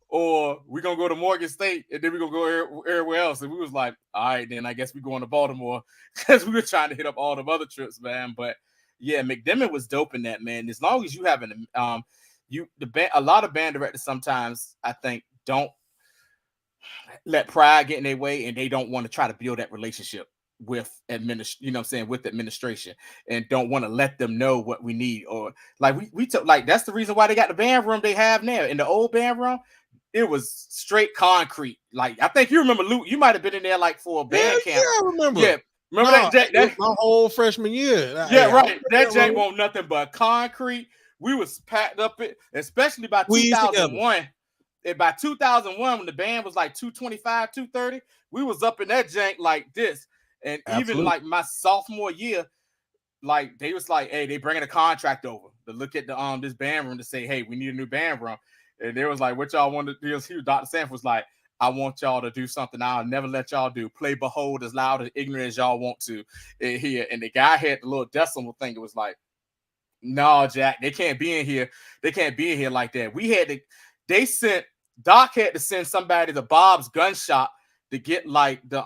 or we're going to go to Morgan State, and then we're going to go everywhere else. And we was like, all right, then I guess we're going to Baltimore, because we were trying to hit up all the other trips, man. But, yeah, McDemin was dope in that, man. As long as you have a lot of band directors sometimes, I think, don't let pride get in their way, and they don't want to try to build that relationship with with administration, and don't want to let them know what we need. Or like we took, like, that's the reason why they got the band room they have now. In the old band room, it was straight concrete. Like, I think you remember, Luke, you might have been in there like for a band camp. Yeah, I remember. Yeah, remember that my whole freshman year. Yeah, right. That jank won't nothing but concrete. We was packed up it, especially by 2001. And by 2001, when the band was like 225, 230, we was up in that jank like this. And even like my sophomore year, like they was like, hey, they bringing a contract over to look at the this band room to say, hey, we need a new band room. And they was like, what y'all want to do? Here, Dr. Sanford was like, I want y'all to do something I'll never let y'all do. Play Behold as loud and ignorant as y'all want to here. And the guy had the little decimal thing. It was like, no, Jack, they can't be in here. They can't be in here like that. Doc had to send somebody to Bob's gun shop to get like the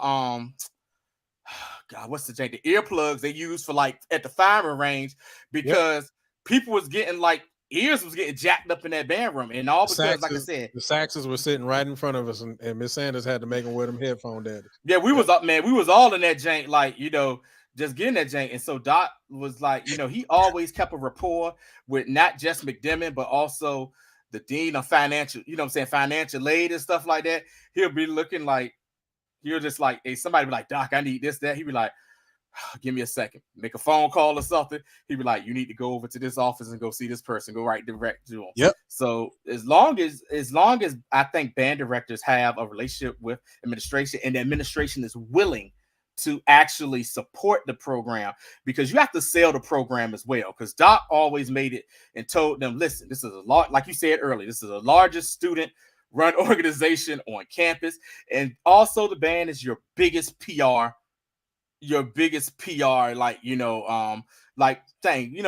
what's the thing? The earplugs they use for like at the firing range, because people was getting like ears was getting jacked up in that band room, and all because, like I said, the Saxons were sitting right in front of us, and Miss Sanders had to make them wear them headphone daddies. Yeah, we was up, man. We was all in that jank, like, just getting that jank. And so Doc was like, he always kept a rapport with not just McDemin, but also the dean of financial, financial aid and stuff like that. He'll be looking like, he'll just like, hey, somebody be like, Doc, I need this, that. He'd be like, give me a second, make a phone call or something. He'd be like, you need to go over to this office and go see this person, go right direct to him. Yep. So as long as I think band directors have a relationship with administration, and the administration is willing to actually support the program, because you have to sell the program as well. Because Doc always made it and told them, listen, this is a lot, like you said earlier, this is the largest student run organization on campus. And also the band is your biggest PR, like thing.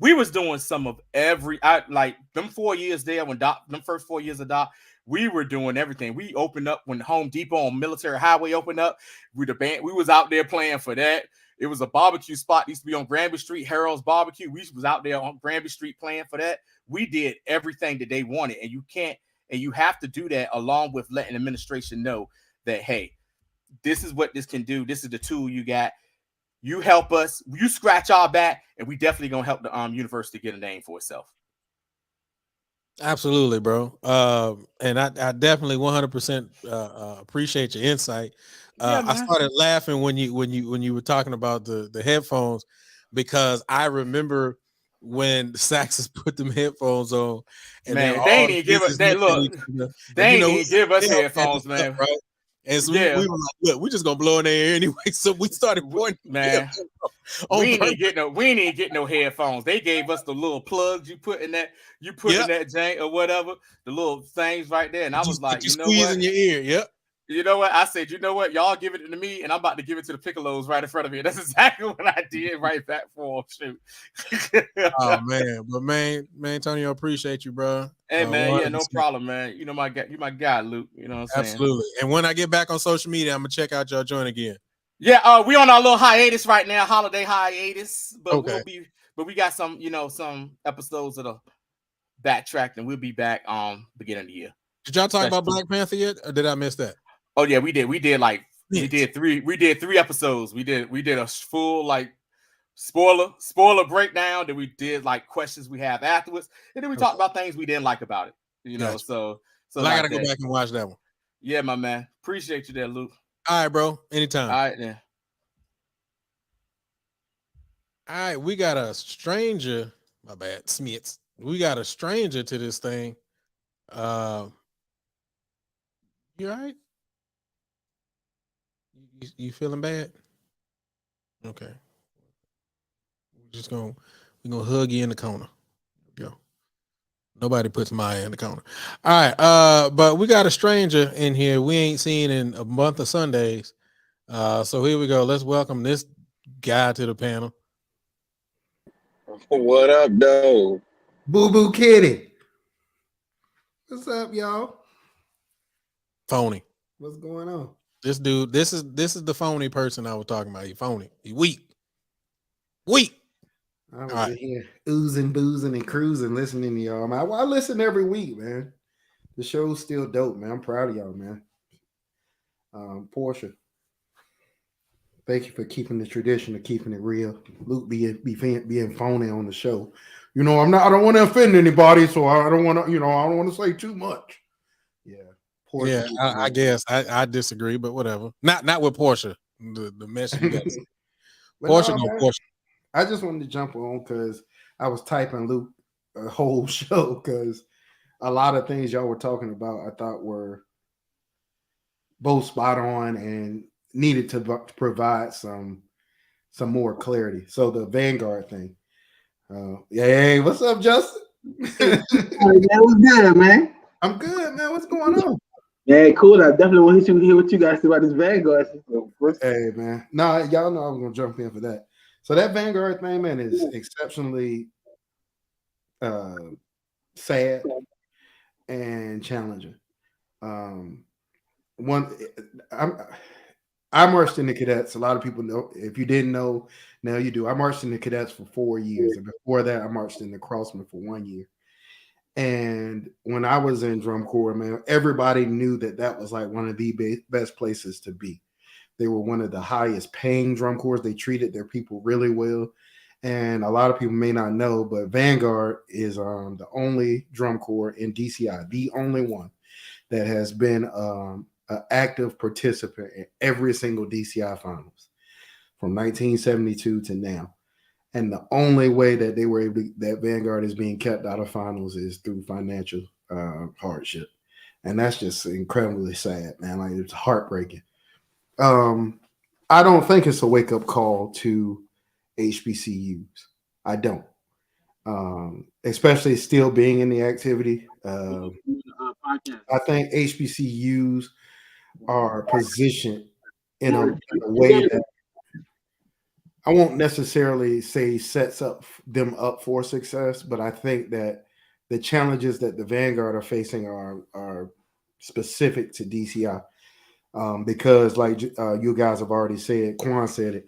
we was doing some of every. I like them 4 years there when Doc, them first 4 years of Doc. We were doing everything. We opened up when Home Depot on Military Highway opened up. We the band. We was out there playing for that. It was a barbecue spot. It used to be on Granby Street, Harold's Barbecue. We was out there on Granby Street playing for that. We did everything that they wanted, and you can't, and you have to do that along with letting administration know that, hey, this is what this can do. This is the tool you got. You help us. You scratch our back, and we definitely gonna help the university get a name for itself. Absolutely, bro. And I definitely 100% appreciate your insight. I started laughing when you were talking about the headphones, because I remember when the Saxons put them headphones on, and man, they ain't even give us that look. They ain't even give us headphones, man. Right? And so we were like, look, we're just gonna blow in their ear anyway. So we started pointing, man. We ain't get no headphones. They gave us the little plugs you put in that jank or whatever, the little things right there. And I was like, you know what? In your ear, yep. You know what? I said, you know what? Y'all give it to me, and I'm about to give it to the Piccolos right in front of me. That's exactly what I did right back for them. Shoot. Oh man, but man, Antonio, appreciate you, bro. Hey man, yeah, no problem, man. You know you my guy, Luke. You know what I'm saying? Absolutely. And when I get back on social media, I'm gonna check out your joint again. Yeah, we on our little hiatus right now, holiday hiatus. But we got some, some episodes of the backtrack, and we'll be back beginning of the year. Did y'all talk about Black Panther yet, or did I miss that? Oh yeah, we did. We did three episodes. We did a full like spoiler breakdown. Then we did like questions we have afterwards, and then we talked about things we didn't like about it. Gotcha. So I gotta go back and watch that one. Yeah, my man. Appreciate you there, Luke. All right, bro. Anytime. All right, then. All right, we got a stranger. My bad, Smiths. We got a stranger to this thing. You all right? You feeling bad? Okay. We're gonna hug you in the corner. Go. Nobody puts Maya in the corner. All right. But we got a stranger in here we ain't seen in a month of Sundays. So here we go. Let's welcome this guy to the panel. What up, though? Boo Boo Kitty. What's up, y'all? Phony. What's going on? This dude, this is the phony person I was talking about. He phony. He weak. I was here oozing, boozing, and cruising, listening to y'all, man. I listen every week, man. The show's still dope, man. I'm proud of y'all, man. Portia, thank you for keeping the tradition of keeping it real. Luke being phony on the show. I don't want to offend anybody, so I don't want to, I don't want to say too much. Yeah. Portia, I guess I disagree, but whatever. Not with Portia. The mess you got. Portia, Portia. I just wanted to jump on because I was typing Luke a whole show because a lot of things y'all were talking about I thought were both spot on and needed to provide some more clarity. So the Vanguard thing. Hey, what's up, Justin? Hey, what's good, man? I'm good, man. What's going on? Yeah, cool. I definitely want to hear what you guys say about this Vanguard system. Hey, man. Nah, y'all know I was gonna jump in for that. So that Vanguard thing, man, is exceptionally sad and challenging. I'm marched in the cadets. A lot of people know. If you didn't know, now you do. I marched in the cadets for 4 years, and before that, I marched in the Crossmen for 1 year. And when I was in drum corps, man, everybody knew that was like one of the best places to be. They were one of the highest paying drum corps. They treated their people really well. And a lot of people may not know, but Vanguard is the only drum corps in DCI, the only one that has been an active participant in every single DCI finals from 1972 to now. And the only way that they were able that Vanguard is being kept out of finals is through financial hardship. And that's just incredibly sad, man. Like, it's heartbreaking. I don't think it's a wake-up call to HBCUs. I don't. Especially still being in the activity. I think HBCUs are positioned in a way that I won't necessarily say sets up them up for success, but I think that the challenges that the Vanguard are facing are specific to DCI, because like you guys have already said, Quan said it.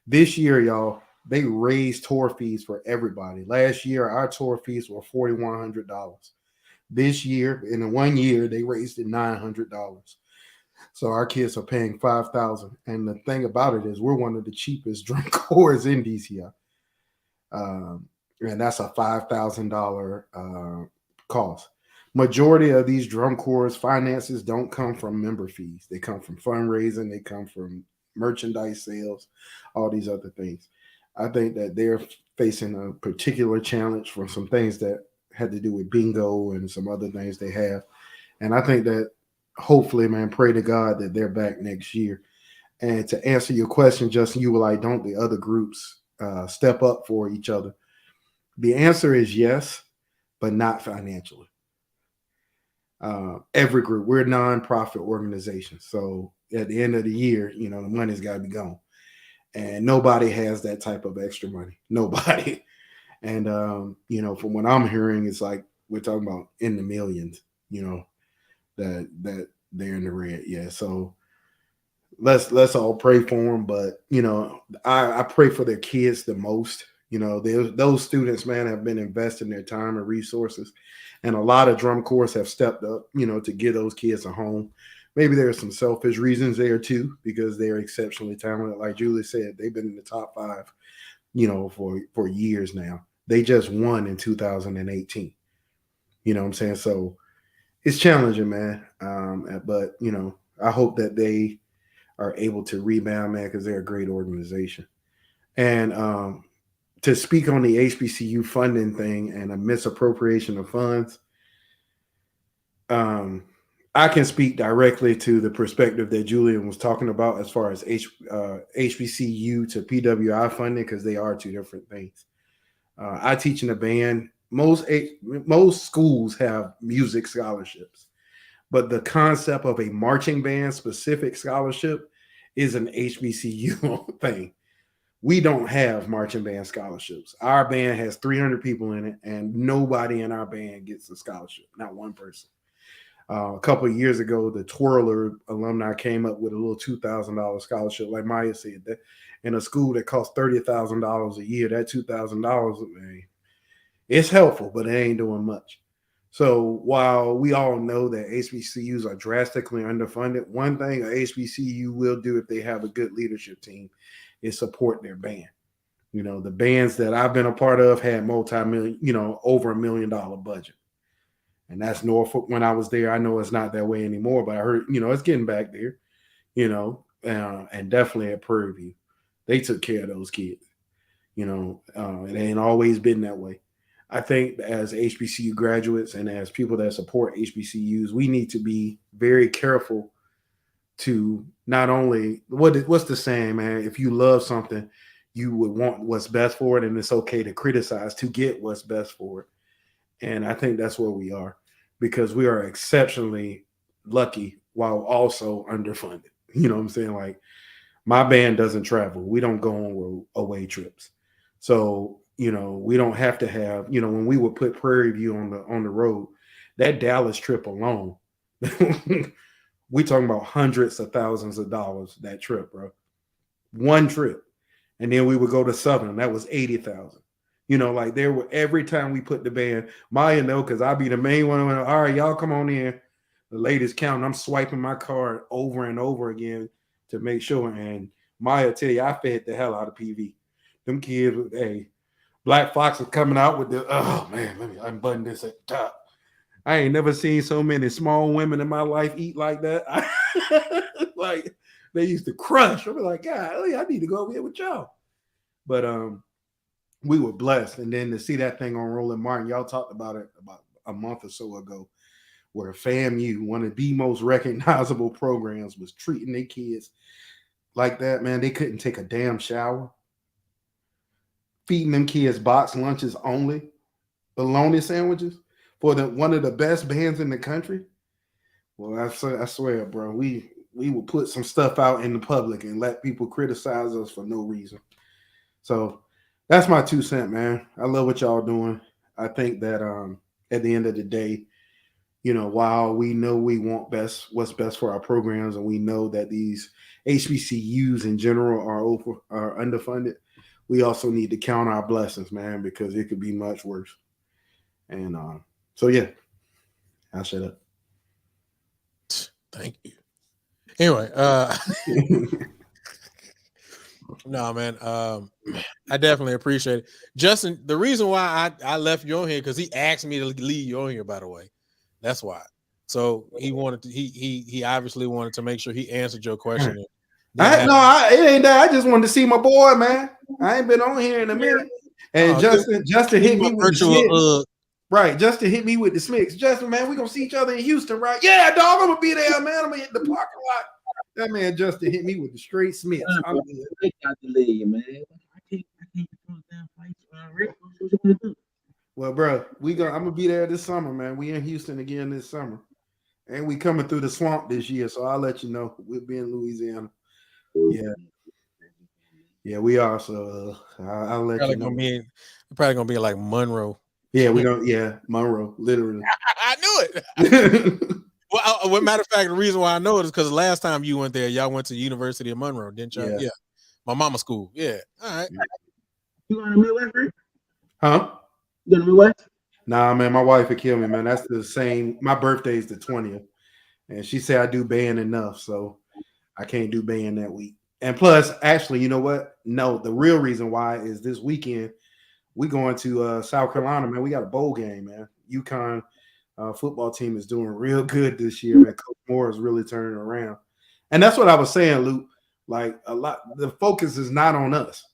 This year, y'all, they raised tour fees for everybody. Last year, our tour fees were $4,100. This year, in the 1 year, they raised it $900. So our kids are paying $5,000. And the thing about it is, we're one of the cheapest drum corps in DCI, and that's a $5,000 cost. Majority of these drum corps finances don't come from member fees. They come from fundraising. They come from merchandise sales, all these other things. I think that they're facing a particular challenge for some things that had to do with bingo and some other things they have. And I think that hopefully, man, pray to God that they're back next year. And to answer your question, Justin, you were like, don't the other groups step up for each other? The answer is yes, but not financially. Every group, we're a nonprofit organization. So at the end of the year, the money's got to be gone. And nobody has that type of extra money. Nobody. And, from what I'm hearing, it's like we're talking about in the millions, that they're in the red. Yeah. So let's all pray for them. But, I pray for their kids the most. Those students, man, have been investing their time and resources. And a lot of drum corps have stepped up, to give those kids a home. Maybe there are some selfish reasons there too, because they're exceptionally talented. Like Julie said, they've been in the top 5, for years now. They just won in 2018. You know what I'm saying? So it's challenging, man. But I hope that they are able to rebound, man, because they're a great organization. And to speak on the HBCU funding thing and a misappropriation of funds, I can speak directly to the perspective that Julian was talking about as far as HBCU to PWI funding, because they are two different things. I teach in a band. Most schools have music scholarships, but the concept of a marching band specific scholarship is an HBCU thing. We don't have marching band scholarships. Our band has 300 people in it, and nobody in our band gets a scholarship, not one person. A couple of years ago, the Twirler alumni came up with a little $2,000 scholarship, like Maya said, that in a school that costs $30,000 a year, that $2,000, man, it's helpful, but it ain't doing much. So while we all know that HBCUs are drastically underfunded, one thing a HBCU will do if they have a good leadership team is support their band. The bands that I've been a part of had multi-million, over $1 million budget. And that's Norfolk. When I was there, I know it's not that way anymore, but I heard, it's getting back there, and definitely at Prairie View. They took care of those kids, it ain't always been that way. I think as HBCU graduates and as people that support HBCUs, we need to be very careful to not only, what's the saying, man? If you love something, you would want what's best for it, and it's okay to criticize to get what's best for it. And I think that's where we are, because we are exceptionally lucky while also underfunded. You know what I'm saying? Like, my band doesn't travel. We don't go on away trips. So, we don't have to have, when we would put Prairie View on the road, that Dallas trip alone, we talking about hundreds of thousands of dollars that trip, bro. One trip. And then we would go to Southern. That was 80,000. Like there were, every time we put the band, Maya know, because I'll be the main one. All right, y'all come on in. The ladies counting. I'm swiping my card over and over again to make sure. And Maya tell you, I fed the hell out of PV. Them kids, hey, Black Fox is coming out with the, oh man, let me unbutton this at the top. I ain't never seen so many small women in my life eat like that. Like, they used to crush. I'm like, God, I need to go over here with y'all. But we were blessed. And then to see that thing on Roland Martin, y'all talked about it about a month or so ago, where FAMU, one of the most recognizable programs, was treating their kids like that, man. They couldn't take a damn shower. Feeding them kids box lunches only, bologna sandwiches for one of the best bands in the country. Well, I swear, bro, we will put some stuff out in the public and let people criticize us for no reason. So that's my 2 cents, man. I love what y'all doing. I think that at the end of the day, while we know we want what's best for our programs, and we know that these HBCUs in general are underfunded, we also need to count our blessings, man, because it could be much worse. And so yeah, I'll shut up. Thank you. Anyway, no, man. I definitely appreciate it. Justin, the reason why I left you on here because he asked me to leave you on here, by the way. That's why. So he wanted to, he obviously wanted to make sure he answered your question. It ain't that. I just wanted to see my boy, man. I ain't been on here in a minute. And Justin hit me with the Smicks. Right, Justin hit me with the Smicks. Justin, man, we gonna see each other in Houston, right? Yeah, dog, I'm gonna be there, man. I'm gonna hit the parking lot. That man Justin hit me with the straight Smiths. I'm good. Man. I can't control damn fights. Well, bro, I'm gonna be there this summer, man. We in Houston again this summer, and we coming through the swamp this year. So I'll let you know. We'll be in Louisiana. Yeah, we are. So I'll let you know. We're probably gonna be like Monroe. Yeah, we don't. Yeah, Monroe, literally. I knew it. Well, matter of fact, the reason why I know it is because last time you went there, y'all went to University of Monroe, didn't y'all? Yeah. My mama's school. Yeah. All right. You going to Midwest, right? Huh? You going to Midwest? Nah, man, my wife would kill me, man. That's the same. My birthday is the 20th, and she said I do band enough, so I can't do band that week. And plus, actually, you know what? No, the real reason why is this weekend we going to South Carolina, man. We got a bowl game, man. UConn football team is doing real good this year, man. Coach Moore is really turning around, and that's what I was saying, Luke. Like the focus is not on us.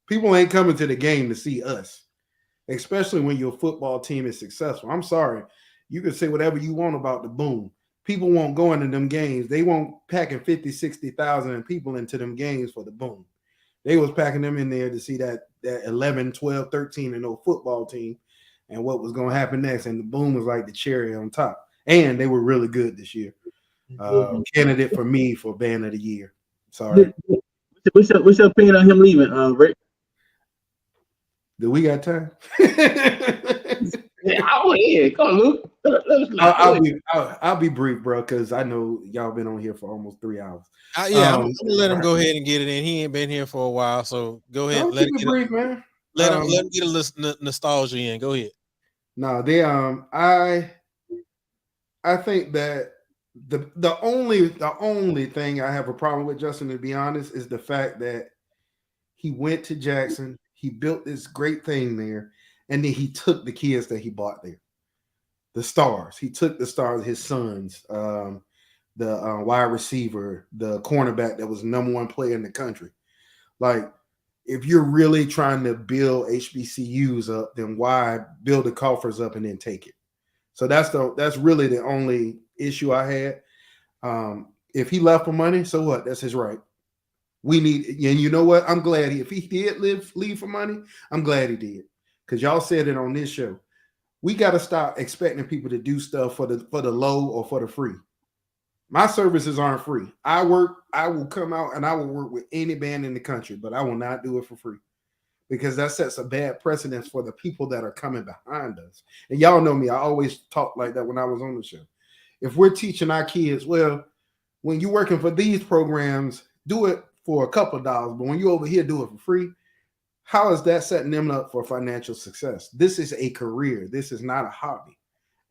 People ain't coming to the game to see us, especially when your football team is successful. I'm sorry, you can say whatever you want about the boom. People won't go into them games. They won't packing 50, 60,000 people into them games for the boom. They was packing them in there to see that 11, 12, 13 and 0 football team and what was going to happen next. And the boom was like the cherry on top. And they were really good this year. Candidate for me for band of the year. Sorry. What's your opinion on him leaving, Rick? Do we got time? Yeah, come on, Luke. I'll be brief, bro, because I know y'all been on here for almost 3 hours. I'm gonna let him go ahead and get it in. He ain't been here for a while, so go ahead. Let him brief, man. Let him get a nostalgia in. Go ahead. No, they I think that the only thing I have a problem with, Justin, to be honest, is the fact that he went to Jackson, he built this great thing there, and then he took the kids that he bought there. The stars. He took the stars, his sons, the wide receiver, the cornerback that was the number one player in the country. Like, if you're really trying to build HBCUs up, then why build the coffers up and then take it? So that's really the only issue I had. If he left for money, so what? That's his right. We need, and you know what? I'm glad if he did leave for money, I'm glad he did. Because y'all said it on this show. We got to stop expecting people to do stuff for the low or for the free. My services aren't free. I will come out and I will work with any band in the country, but I will not do it for free. Because that sets a bad precedence for the people that are coming behind us. And y'all know me, I always talk like that when I was on the show. If we're teaching our kids, well, when you're working for these programs, do it for a couple of dollars, but when you over here do it for free, how is that setting them up for financial success? This is a career. This is not a hobby.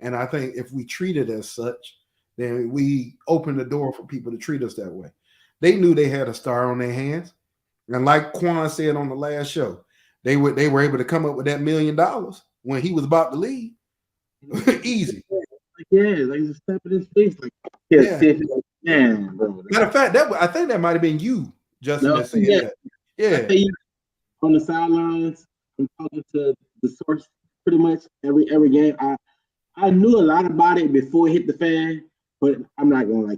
And I think if we treat it as such, then we open the door for people to treat us that way. They knew they had a star on their hands. And like Quan said on the last show, they were able to come up with that $1 million when he was about to leave. Easy. Like just step in his face. Like, man, bro. Matter of fact, I think that might have been you, Justin, that said that. Yeah. On the sidelines, I'm talking to the source pretty much every game. I knew a lot about it before it hit the fan, but I'm not gonna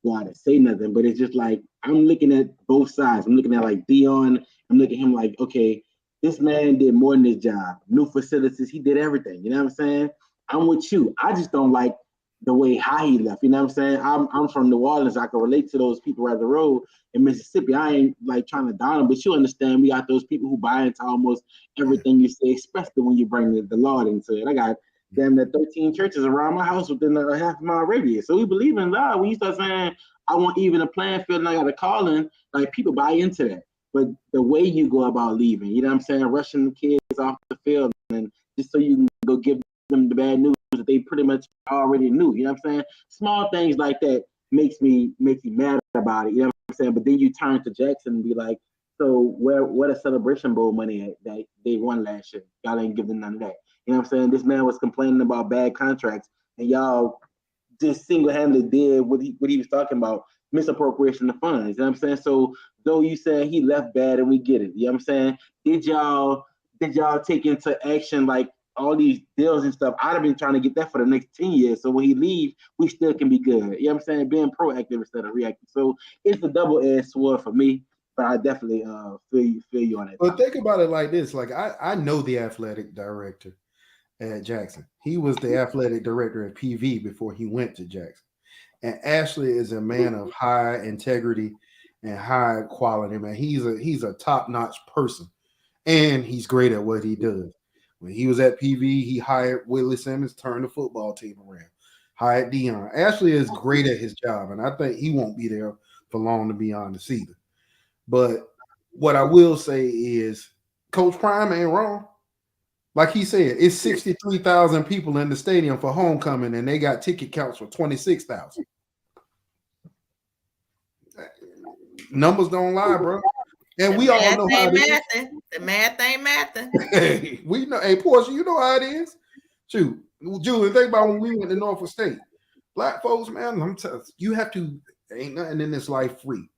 go out and say nothing. But it's just like I'm looking at both sides. I'm looking at like Dion. I'm looking at him like, okay, this man did more than his job. New facilities, he did everything. You know what I'm saying? I'm with you. I just don't like the way how he left. You know what I'm saying? I'm from New Orleans. I can relate to those people at the road in Mississippi. I ain't like trying to down them, but you understand we got those people who buy into almost everything you say, especially when you bring the Lord into it. I got damn near 13 churches around my house within a half-mile radius. So we believe in God. When you start saying I want even a playing field and I got a calling, like people buy into that. But the way you go about leaving, you know what I'm saying, rushing the kids off the field and just so you can go give them the bad news that they pretty much already knew. You know what I'm saying? Small things like that makes me mad about it. You know what I'm saying? But then you turn to Jackson and be like, so where the Celebration Bowl money at that they won last year? Y'all ain't giving none of that. You know what I'm saying? This man was complaining about bad contracts, and y'all just single-handedly did what he was talking about, misappropriation of funds. You know what I'm saying? So though you saying he left bad and we get it, you know what I'm saying? Did y'all take into action like all these deals and stuff? I'd have been trying to get that for the next 10 years. So when he leaves, we still can be good. You know what I'm saying? Being proactive instead of reactive. So it's a double-edged sword for me, but I definitely feel you on it. But think about it like this. Like I know the athletic director at Jackson. He was the athletic director at PV before he went to Jackson. And Ashley is a man of high integrity and high quality, man. He's a top-notch person, and he's great at what he does. When he was at PV, he hired Willie Simmons, turned the football team around, hired Dion. Ashley is great at his job, and I think he won't be there for long, to be honest, either. But what I will say is Coach Prime ain't wrong. Like he said, it's 63,000 people in the stadium for homecoming, and they got ticket counts for 26,000. Numbers don't lie, bro. And we all know how it is. The math ain't mathing. Hey, we know. Hey, Portia, you know how it is. Shoot, Julian, think about when we went to Norfolk State. Black folks, man, I'm telling you, have to. Ain't nothing in this life free.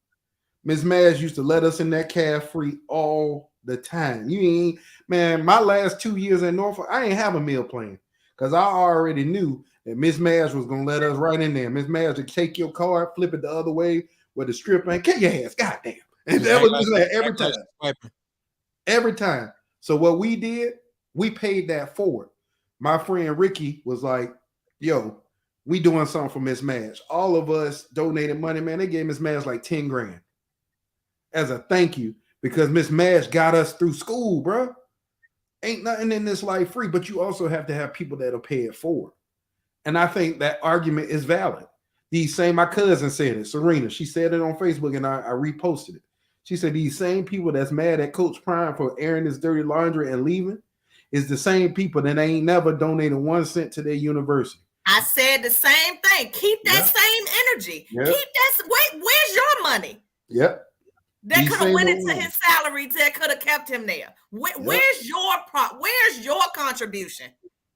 Miss Madge used to let us in that cab free all the time. You ain't, man, my last 2 years in Norfolk, I ain't have a meal plan because I already knew that Miss Madge was gonna let us right in there. Miss Madge would take your card, flip it the other way with the strip and kick your ass. Goddamn. And that was just like every time. Every time. So what we did, we paid that forward. My friend Ricky was like, yo, we doing something for Miss Madge. All of us donated money, man. They gave Miss Madge like 10 grand as a thank you because Miss Madge got us through school, bro. Ain't nothing in this life free, but you also have to have people that'll pay it forward. And I think that argument is valid. My cousin said it, Serena. She said it on Facebook and I reposted it. She said these same people that's mad at Coach Prime for airing his dirty laundry and leaving is the same people that ain't never donated 1 cent to their university. I said the same thing. Keep that same energy. Yep. Keep that. Where's your money? Yep. That could have went into his salary. That could have kept him there. Where's your contribution?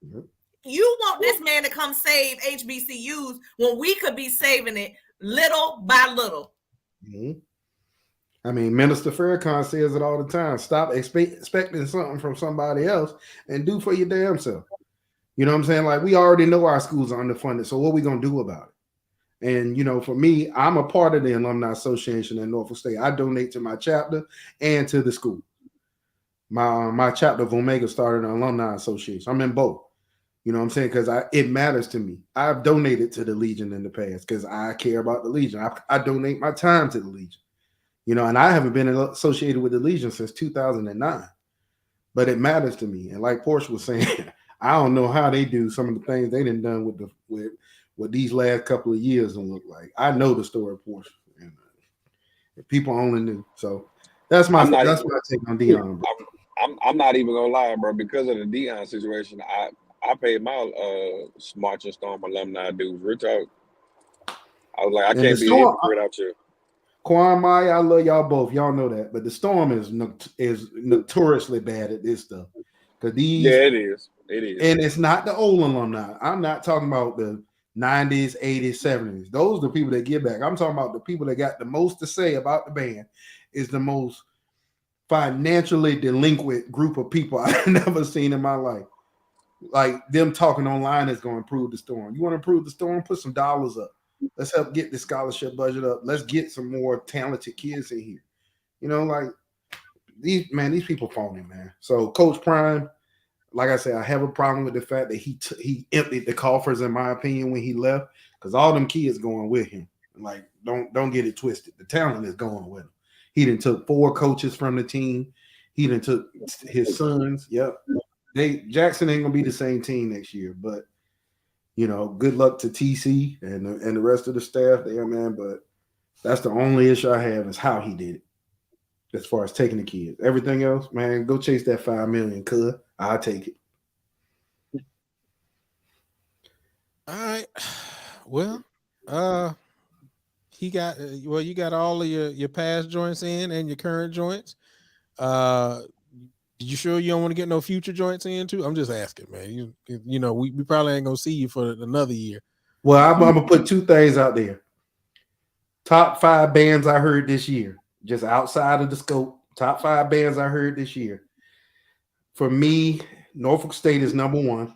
Yep. You want this man to come save HBCUs when we could be saving it little by little. Mm-hmm. I mean, Minister Farrakhan says it all the time. Stop expecting something from somebody else and do for your damn self. You know what I'm saying? Like, we already know our schools are underfunded, so what are we going to do about it? And, you know, for me, I'm a part of the Alumni Association in Norfolk State. I donate to my chapter and to the school. My chapter of Omega started an Alumni Association. I'm in both. You know what I'm saying? Because it matters to me. I've donated to the Legion in the past because I care about the Legion. I donate my time to the Legion. You know, and I haven't been associated with the Legion since 2009. But it matters to me. And like Portia was saying, I don't know how they do some of the things they done done with these last couple of years and look like. I know the story of Portia. And people only knew. So that's my take on Dion. I'm not even gonna lie, bro. Because of the Dion situation, I paid my March and Storm alumni dues. Real talk. I was like, I can't be a hypocrite out here. Quan, Maya, I love y'all both. Y'all know that. But the Storm is notoriously bad at this stuff. It is. And it's not the old alumni. I'm not talking about the 90s, 80s, 70s. Those are the people that give back. I'm talking about the people that got the most to say about the band is the most financially delinquent group of people I've never seen in my life. Like, them talking online is going to improve the Storm. You want to improve the Storm? Put some dollars up. Let's help get the scholarship budget up. Let's get some more talented kids in here. You know, like these people phony, man. So Coach Prime, like I said, I have a problem with the fact that he emptied the coffers, in my opinion, when he left, because all them kids going with him. Like, don't get it twisted. The talent is going with him. He done took 4 coaches from the team. He done took his sons. Yep. Jackson ain't gonna be the same team next year, but good luck to TC and the rest of the staff there, man. But that's the only issue I have is how he did it. As far as taking the kids, everything else, man, go chase that $5 million. Cuz I'll take it. All right. Well, you got all of your past joints in and your current joints. You sure you don't want to get no future joints in too? I'm just asking, man. We probably ain't gonna see you for another year. Well, I'm gonna put 2 things out there. Top 5 bands I heard this year, just outside of the scope. Top 5 bands I heard this year. For me, Norfolk State is number 1.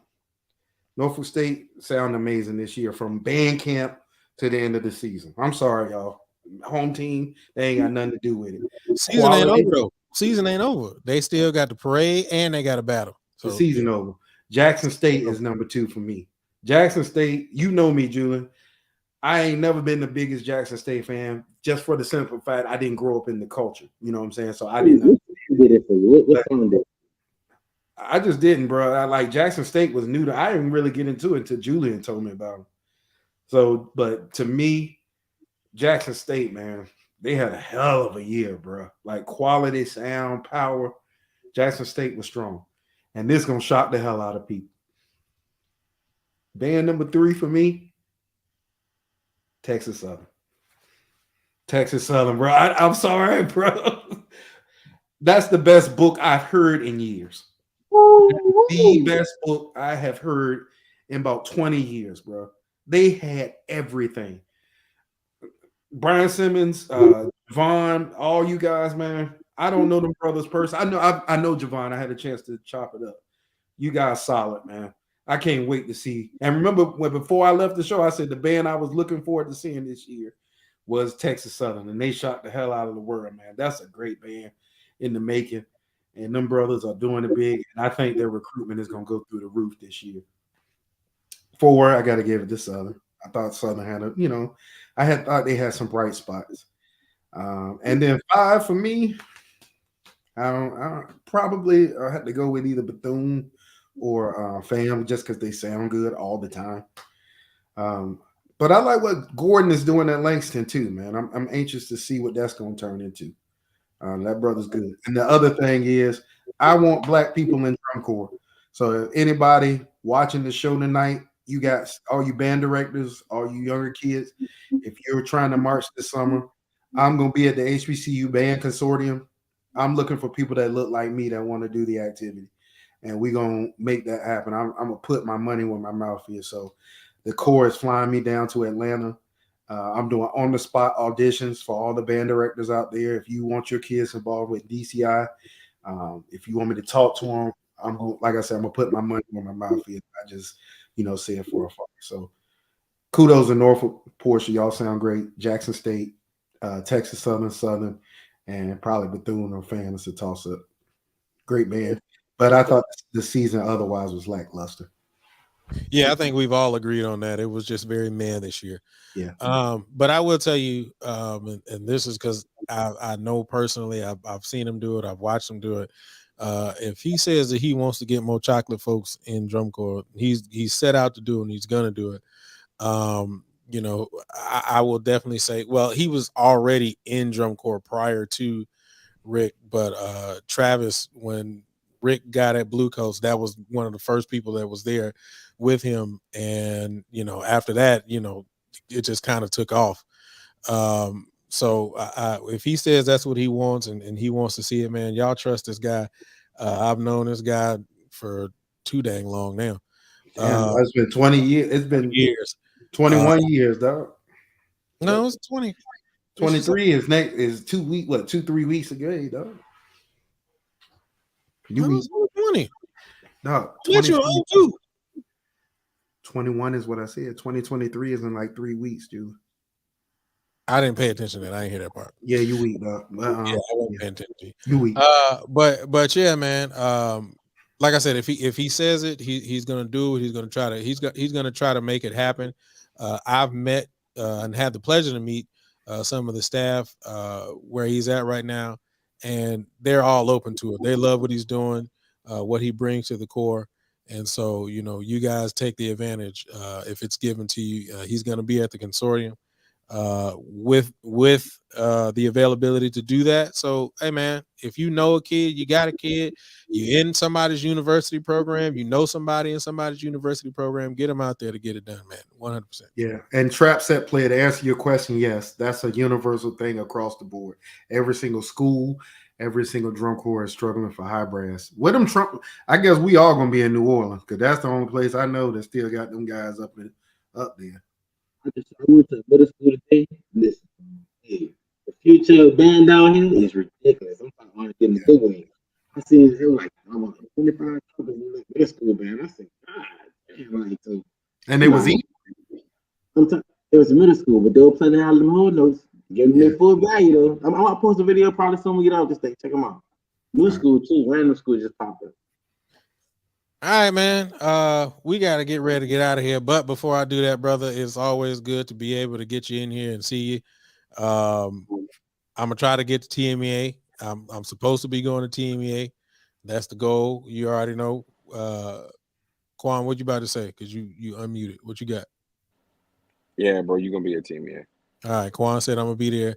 Norfolk State sound amazing this year from band camp to the end of the season. I'm sorry, y'all. Home team, they ain't got nothing to do with it. Season ain't over though. Season ain't over. They still got the parade and they got a battle. So the season over. Jackson State is number 2 for me. Jackson State, you know me, Julian. I ain't never been the biggest Jackson State fan, just for the simple fact I didn't grow up in the culture. You know what I'm saying? So I didn't. I just didn't, bro. I like Jackson State was new to. I didn't really get into it until Julian told me about it. So, but to me, Jackson State, man, they had a hell of a year, bro. Like quality, sound, power. Jackson State was strong, and this gonna shock the hell out of people. Band number 3 for me. Texas Southern. Texas Southern, bro. I'm sorry, bro. That's the best book I've heard in years. The best book I have heard in about 20 years, bro. They had everything. Brian Simmons, Javon, all you guys, man. I don't know them brothers personally. I know Javon. I had a chance to chop it up. You guys solid, man. I can't wait to see. And remember, before I left the show, I said the band I was looking forward to seeing this year was Texas Southern, and they shot the hell out of the world, man. That's a great band in the making, and them brothers are doing it big. And I think their recruitment is going to go through the roof this year. 4, I got to give it to Southern. I thought Southern had I had thought they had some bright spots. And then 5 for me, I probably have to go with either Bethune or FAM, just because they sound good all the time. But I like what Gordon is doing at Langston too, man. I'm anxious to see what that's going to turn into. That brother's good. And the other thing is, I want black people in drum corps. So if anybody watching the show tonight, you got all you band directors, all you younger kids, if you're trying to march this summer, I'm going to be at the HBCU Band Consortium. I'm looking for people that look like me that want to do the activity. And we're going to make that happen. I'm going to put my money where my mouth is. So the Corps is flying me down to Atlanta. I'm doing on-the-spot auditions for all the band directors out there. If you want your kids involved with DCI, if you want me to talk to them, like I said, I'm going to put my money where my mouth is. I just, say it for a fact. So kudos to Norfolk, Portia. Y'all sound great. Jackson State, Texas Southern, and probably Bethune or FAM. It's a toss-up. Great band. But I thought the season otherwise was lackluster. Yeah, I think we've all agreed on that. It was just very meh this year. Yeah. But I will tell you, and this is because I know personally, I've seen him do it. I've watched him do it. If he says that he wants to get more chocolate folks in drum corps, he's set out to do it and he's going to do it. I will definitely say, well, he was already in drum corps prior to Rick, but Travis, when Rick got at Blue Coast, that was one of the first people that was there with him. And, after that, it just kind of took off. So if he says that's what he wants and he wants to see it, man, y'all trust this guy. I've known this guy for too dang long now. It's been 20 years. It's been years. 21 years, dog. No, it's 20. 23 is 2 weeks, 2-3 weeks ago, dog. You 20. No, 21 is what I said. 2023 is in like 3 weeks, dude. I didn't pay attention to that. I didn't hear that part. Yeah, you weak, dog. Yeah, I wasn't paying attention. You weak. But yeah, man. like I said, if he says it, he's gonna do it. He's gonna try to make it happen. I've met and had the pleasure to meet some of the staff where he's at right now, and they're all open to it. They love what he's doing, what he brings to the core. And so, you guys take the advantage if it's given to you. He's going to be at the consortium with the availability to do that. So, hey, man, if you know a kid, you got a kid, you in somebody's university program, you know somebody in somebody's university program, get them out there to get it done, man. 100%. Yeah, and trap set play, to answer your question, yes, that's a universal thing across the board. Every single school, every single drum corps is struggling for high brass. With them Trump, I guess we all gonna be in New Orleans because that's the only place I know that still got them guys up there. I went to middle school today. Listen, hey, the future band down here is ridiculous. I'm talking getting the big wings. I seen it was like I'm on 25 trumpets in the middle school band. I said, God damn, like so. And it was easy. It was middle school, but they were playing out of them whole notes, giving them full value though. I'm gonna post a video probably soon we get out this day. Check them out. New school too, random school just popped up. All right, man. We got to get ready to get out of here. But before I do that, brother, it's always good to be able to get you in here and see you. I'm gonna try to get to TMEA. I'm supposed to be going to TMEA. That's the goal. You already know. Quan, what you about to say? Because you unmuted. What you got? Yeah, bro, you're gonna be at TMEA. All right, Quan said I'm gonna be there.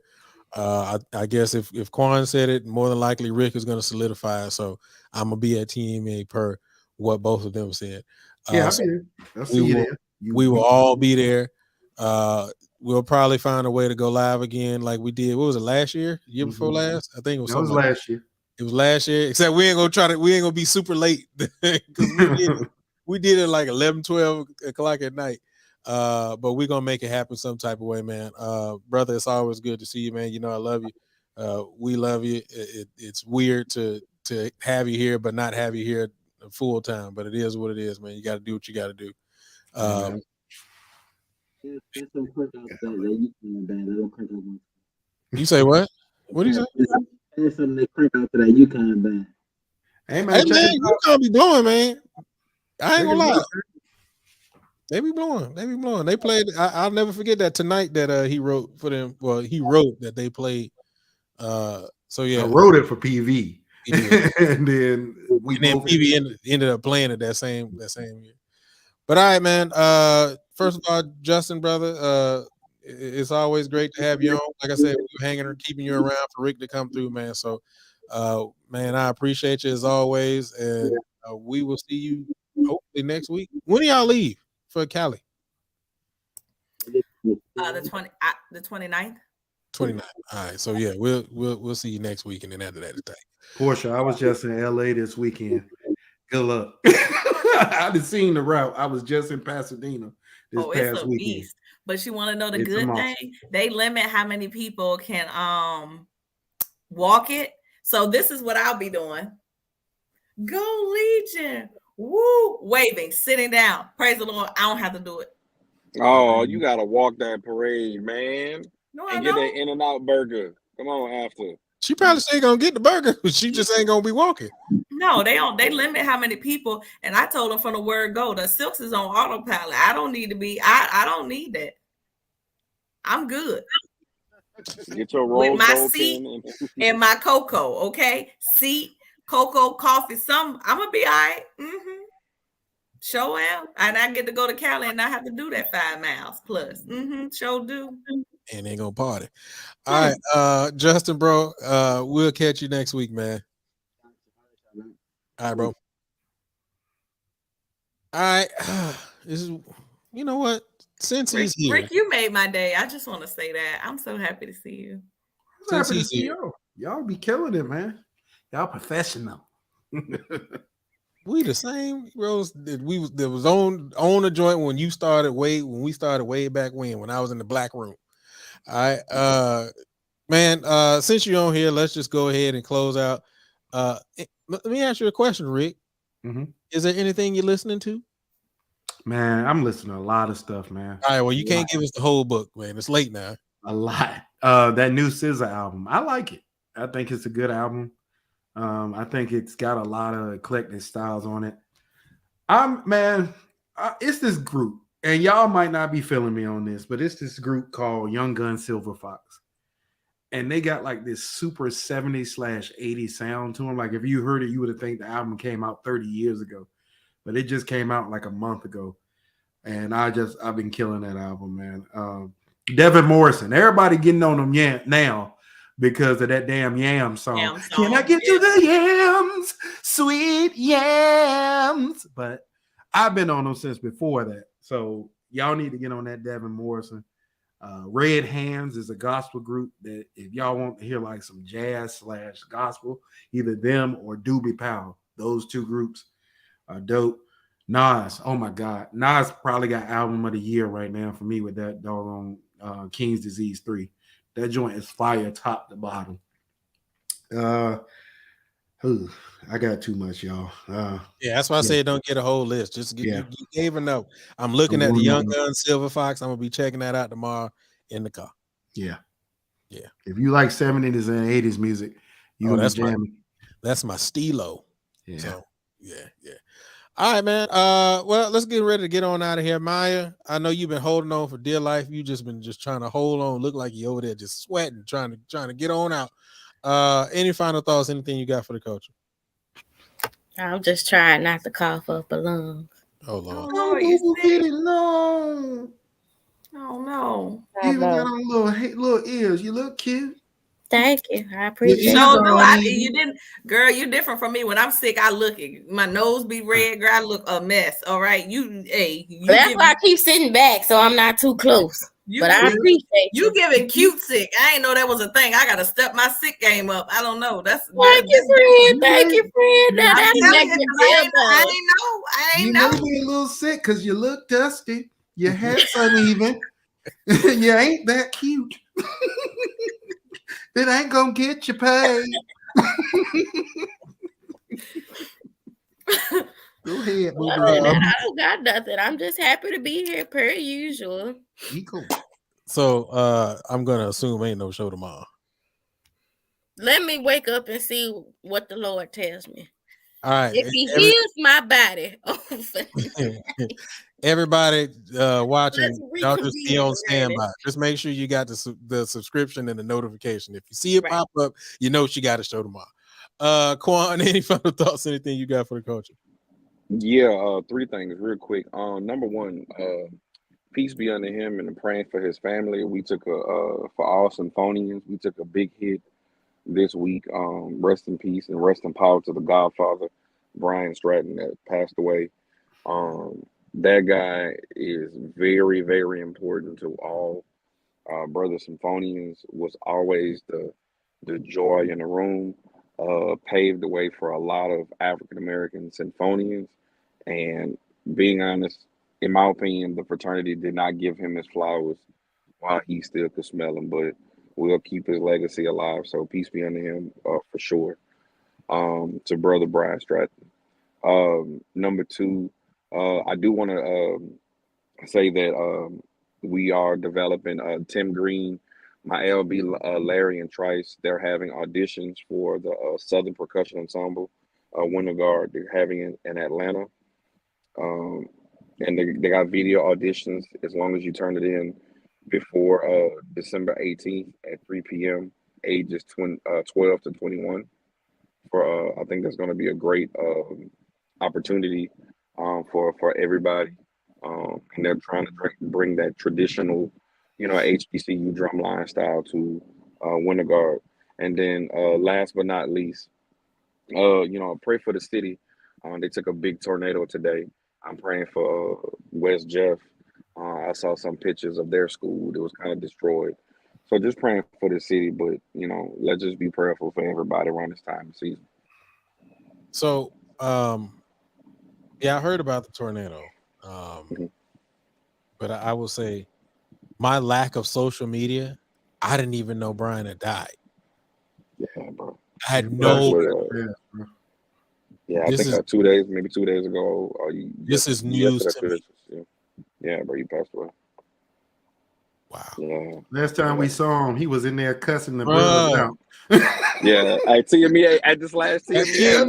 I guess if Quan said it, more than likely Rick is gonna solidify it. So I'm gonna be at TMEA per what both of them said. Yeah, I'll see you there. We will all be there. We'll probably find a way to go live again, like we did. What was it, last year? Year before last? I think it was. That was last year. It was last year. Except we ain't gonna be super late because we did it like 11, 12 o'clock at night. But we're gonna make it happen some type of way, man. Brother, it's always good to see you, man. You know I love you. We love you. It's weird to have you here, but not have you here full time. But it is what it is, man. You got to do what you got to do. You say what? What do you say? There's something they crank out to that UConn band. Hey man, you can't be blowing, man. I ain't gonna lie. They be blowing. They played. I'll never forget that tonight that he wrote for them. Well, he wrote that they played. So yeah, I wrote it for PV, and then PV ended up playing it that same year. But all right, man. First of all, Justin, brother, it's always great to have you on. Like I said, we're hanging or keeping you around for Rick to come through, man. So, man, I appreciate you as always, and we will see you hopefully next week. When do y'all leave for Cali? The 29th. 29th. All right. So yeah, we'll see you next week, and then after that, it's tight. Portia, I was just in LA this weekend. Good luck. I done seen the route. I was just in Pasadena this past weekend. Beast. But you want to know the good thing? They limit how many people can walk it. So this is what I'll be doing. Go Legion. Woo! Waving, sitting down. Praise the Lord. I don't have to do it. Oh, you gotta walk that parade, man. No, and get that In-N-Out burger. Come on, after. She probably still gonna get the burger, but she just ain't gonna be walking. No, they don't. They limit how many people. And I told them from the word go, the Silks is on autopilot. I don't need to be. I don't need that. I'm good. Get your with my seat and my cocoa. Okay, seat, cocoa, coffee. I'm gonna be all right. Sure am. And I get to go to Cali and not have to do that 5 miles plus. Sure do. And ain't gonna party. All right, Justin, bro. We'll catch you next week, man. All right, bro. All right. This is, you know what? Since he's here, Rick, you made my day. I just want to say that I'm so happy to see you. Happy to see y'all be killing it, man. Y'all professional. We the same, Rose. That was on the joint when we started way back when I was in the black room. All right, man. Since you're on here, let's just go ahead and close out. Let me ask you a question, Rick. Is there anything you're listening to? Man, I'm listening to a lot of stuff, man. All right, well, you can't give us the whole book, man. It's late now. A lot. That new SZA album, I like it. I think it's a good album. I think it's got a lot of eclectic styles on it. It's this group, and y'all might not be feeling me on this, but it's this group called Young Gun Silver Fox. And they got like this super 70s/80s sound to them. Like if you heard it, you would have think the album came out 30 years ago. But it just came out like a month ago. And I've been killing that album, man. Devin Morrison, everybody getting on them now because of that damn yam song. Can I get to the yams, sweet yams? But I've been on them since before that. So y'all need to get on that Devin Morrison. Red Hands is a gospel group that if y'all want to hear like some jazz/gospel, either them or Doobie Powell, those two groups are dope. Nas, oh my God. Nas probably got album of the year right now for me with that doggone King's Disease 3. That joint is fire top to bottom. I got too much, y'all. Yeah, that's why I said don't get a whole list. Just get you gave enough. I'm looking at the Young Gun Silver Fox. I'm gonna be checking that out tomorrow in the car. Yeah. Yeah. If you like 70s and 80s music, that's my stilo. Yeah. So yeah. All right, man. Well, let's get ready to get on out of here. Maya, I know you've been holding on for dear life. You just been trying to hold on, look like you over there just sweating, trying to get on out. Any final thoughts? Anything you got for the culture? I'm just trying not to cough up a lung. Oh Lord. Oh, you get it long. Oh no. You even got on little ears. You look cute. Thank you. I appreciate it. No, you didn't. Girl, you different from me. When I'm sick, I look it. My nose be red. Girl, I look a mess. All right. That's why I keep sitting back so I'm not too close. But I appreciate you giving cute sick. I ain't know that was a thing. I gotta step my sick game up. I don't know. Thank you, friend. Thank you, friend. I ain't know. You may be a little sick because you look dusty. Your hair's uneven. You ain't that cute. It ain't gonna get you paid. Go ahead, I don't got nothing. I'm just happy to be here per usual. Cool. So I'm gonna assume ain't no show tomorrow. Let me wake up and see what the Lord tells me. All right. If He heals my body. Everybody watching, y'all just be on standby. Just make sure you got the subscription and the notification. If you see it pop up, you know she got a show tomorrow. Quan, any final thoughts? Anything you got for the culture? Yeah, 3 things real quick. Number 1, peace be unto him and praying for his family. We took for all symphonians, we took a big hit this week. Rest in peace and rest in power to the Godfather, Brian Stratton, that passed away. That guy is very, very important to all brother symphonians. Was always the joy in the room. Paved the way for a lot of African American symphonians. And being honest, in my opinion, the fraternity did not give him his flowers while he still could smell them. But we'll keep his legacy alive. So peace be unto him for sure. To brother Brian Stratton. Number 2. I do want to say that we are developing Tim Green, my LB, Larry, and Trice. They're having auditions for the Southern Percussion Ensemble, Winter Guard. They're having it in Atlanta. And they got video auditions as long as you turn it in before December 18th at 3 p.m., ages 12 to 21. I think that's going to be a great opportunity for everybody, and they're trying to bring that traditional, HBCU drumline style to Winter Guard. And then last but not least, pray for the city. They took a big tornado today. I'm praying for West Jeff. I saw some pictures of their school that was kind of destroyed. So just praying for the city, but let's just be prayerful for everybody around this time of season. So yeah, I heard about the tornado. But I will say my lack of social media, I didn't even know Brian had died. Yeah, bro. I had no. I think 2 days, maybe 2 days ago. This is news to me. Yeah, bro, he passed away. Wow. Yeah. Last time we saw him, he was in there cussing the brothers out. Yeah, at TMEA, at this last TMEA,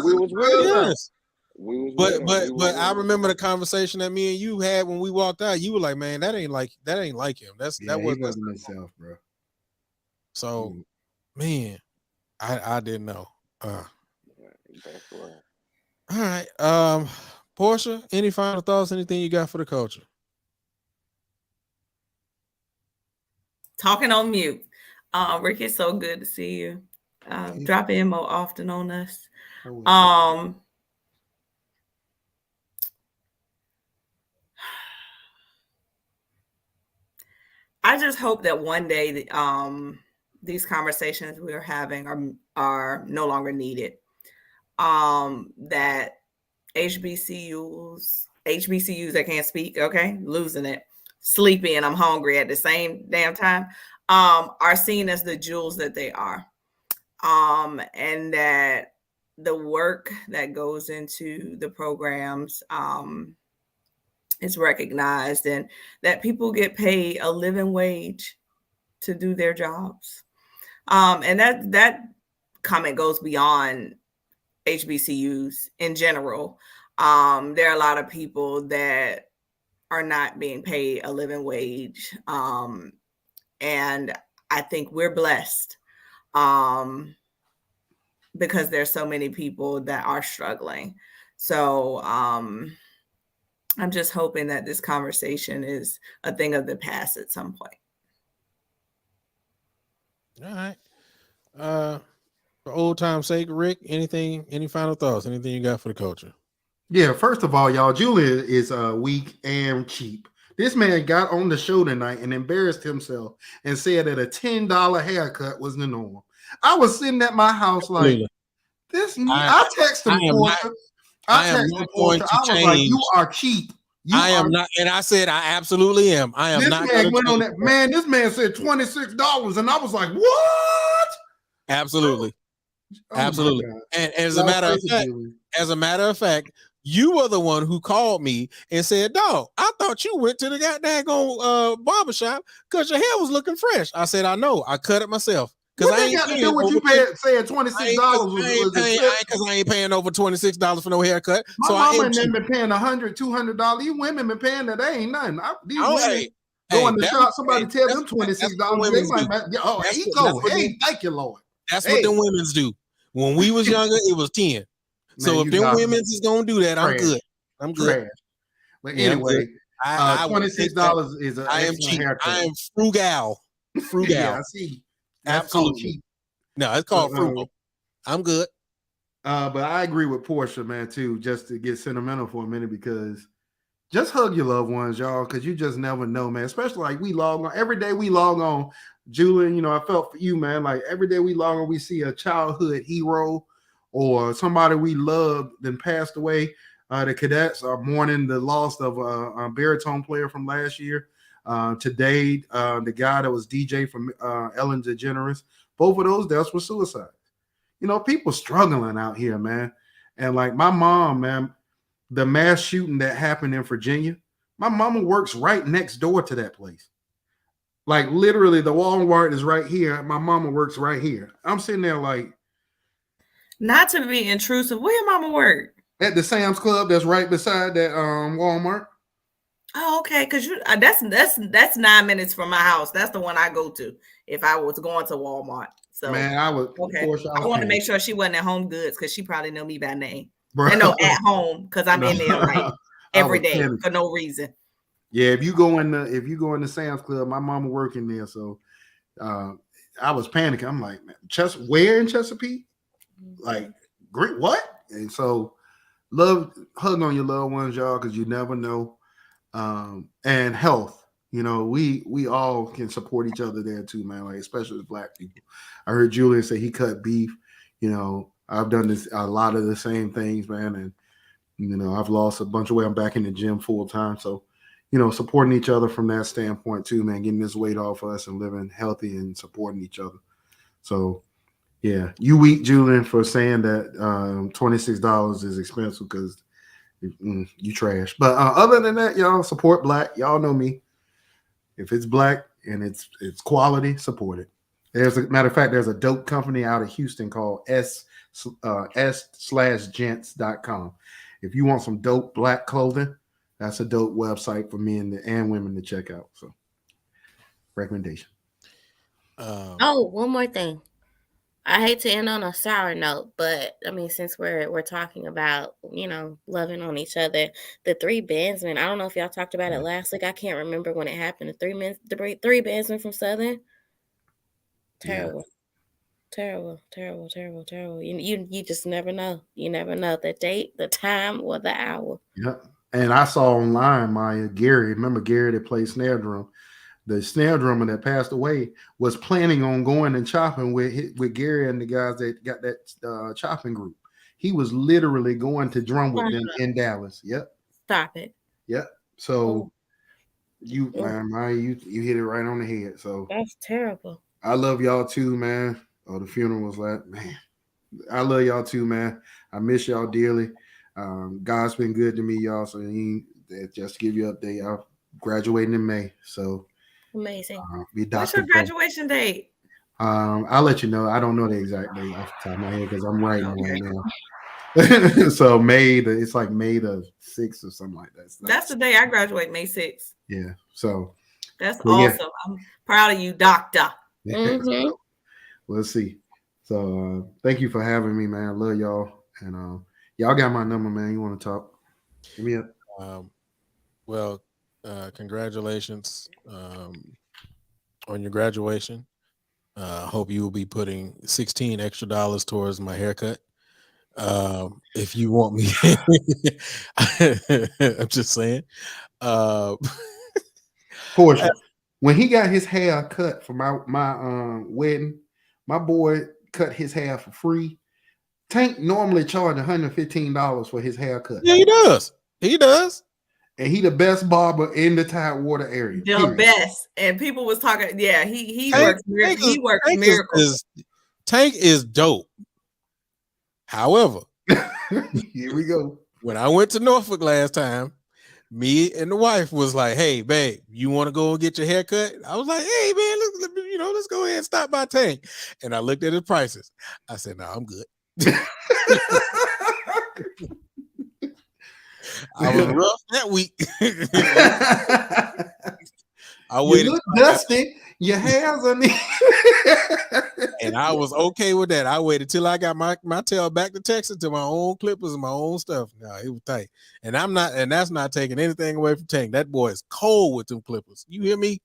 we was with him. Yes. We was with him. But I remember the conversation that me and you had when we walked out. You were like, "Man, that ain't like him. That wasn't himself, bro." So, man, I didn't know. All right. Portia, any final thoughts? Anything you got for the culture? Talking on mute. Rick, it's so good to see you. Drop in more often on us. I just hope that one day these conversations we're having are no longer needed. That HBCUs that can't speak, okay, losing it, sleepy, and I'm hungry at the same damn time, are seen as the jewels that they are. And that the work that goes into the programs is recognized, and that people get paid a living wage to do their jobs. And that comment goes beyond HBCUs in general. There are a lot of people that are not being paid a living wage. And I think we're blessed because there's so many people that are struggling. So I'm just hoping that this conversation is a thing of the past at some point. All right. For old time's sake, Rick, any final thoughts? Anything you got for the culture? Yeah, first of all, y'all, Julian is weak and cheap. This man got on the show tonight and embarrassed himself and said that a $10 haircut was the norm. I was sitting at my house like, this. I texted him, Portia. I was like, you are cheap. I am not, and I said I absolutely am. I am this not. Man went on that. Man, this man said $26, and I was like, what? Absolutely, absolutely. And as a matter of fact, you were the one who called me and said, "Dog, I thought you went to the goddamn barbershop because your hair was looking fresh." I said, "I know. I cut it myself." Because I ain't got to do what you saying $26 because I ain't paying over $26 for no haircut. My mama and them been paying $100, $200. These women been paying that. They ain't nothing. These women go in the shop. Somebody tell them $26. They might, thank you, Lord. That's what them women's do. When we was younger, it was 10. So if them women's is gonna do that, I'm good. I'm good. Trash. But anyway, $26 is a I am cheap. haircut. I am frugal. Yeah, I see. Absolutely. No, it's called frugal. I'm good. But I agree with Portia, man, too, just to get sentimental for a minute, because just hug your loved ones, y'all, because you just never know, man. Especially like we log on every day. We log on, Julian. I felt for you, man. Like every day we log on, we see a childhood hero or somebody we loved then passed away. The cadets are mourning the loss of a baritone player from last year. Today, the guy that was DJ from Ellen DeGeneres, both of those deaths were suicides. People struggling out here, man. And like my mom, man, the mass shooting that happened in Virginia, my mama works right next door to that place. Like literally, the Walmart is right here. My mama works right here. I'm sitting there like, not to be intrusive, where your mama work? At the Sam's Club that's right beside that Walmart. Oh, okay. Because that's 9 minutes from my house. That's the one I go to if I was going to Walmart. So man, I would. Okay. Of course, I want to make sure she wasn't at Home Goods because she probably know me by name. Bro. I know at home because I'm in there like every day for no reason. Yeah, if you go in the Sam's Club, my mama working there, so I was panicking. I'm like, man, where in Chesapeake? Like, great, what? And so, hug on your loved ones, y'all, because you never know. And health, we all can support each other there too, man. Like especially as Black people. I heard Julian say he cut beef. I've done a lot of the same things, man, and I've lost a bunch of weight. I'm back in the gym full time, so supporting each other from that standpoint too, man. Getting this weight off us and living healthy and supporting each other. So yeah, you weak, Julian, for saying that $26 is expensive because. You trash. But other than that, y'all support Black. Y'all know me. If it's Black and it's quality, support it. There's a matter of fact, there's a dope company out of Houston called s/gents.com. If you want some dope black clothing, that's a dope website for men and women to check out. So, recommendation. One more thing. I hate to end on a sour note, but I mean, since we're talking about, loving on each other, the three bandsmen. I don't know if y'all talked about it last week. I can't remember when it happened. The three bandsmen from Southern. Terrible. Yeah. Terrible. You just never know. You never know the date, the time, or the hour. Yep. And I saw online Maya Gary. Remember Gary that played snare drum? The snare drummer that passed away was planning on going and chopping with Gary and the guys that got that chopping group. He was literally going to drum with them in Dallas. Yep. Stop it. Yep. So man, Maya, you hit it right on the head. So that's terrible. I love y'all too, man. Oh, the funeral was like, man. I love y'all too, man. I miss y'all dearly. God's been good to me, y'all. So just to give you an update, I'm graduating in May. So amazing. What's your graduation date? I'll let you know. I don't know the exact date off the top of my head because I'm writing right now. So it's like May the 6th or something like that. That's the day I graduate, May 6th. Yeah. So that's awesome. Yeah. I'm proud of you, doctor. Mm-hmm. So, we'll see. So thank you for having me, man. I love y'all. And y'all got my number, man. You want to talk? Give me up. Well, congratulations on your graduation. Hope you will be putting $16 extra towards my haircut. If you want me, I'm just saying. Portia, when he got his hair cut for my wedding, my boy cut his hair for free. Tank normally charge $115 for his haircut. Yeah, he does. He does. And he the best barber in the Tidewater area. The best. And people was talking. Yeah, he works miracles. Tank is dope. However, here we go. When I went to Norfolk last time, me and the wife was like, "Hey, babe, you want to go and get your hair cut?" I was like, "Hey, man, let's go ahead and stop by Tank." And I looked at his prices. I said, "No, I'm good." I was rough that week. I waited. You look dusty. Your hair's on and I was okay with that. I waited till I got my tail back to Texas to my own clippers and my own stuff. No, it was tight. And that's not taking anything away from Tank. That boy is cold with them clippers. You hear me?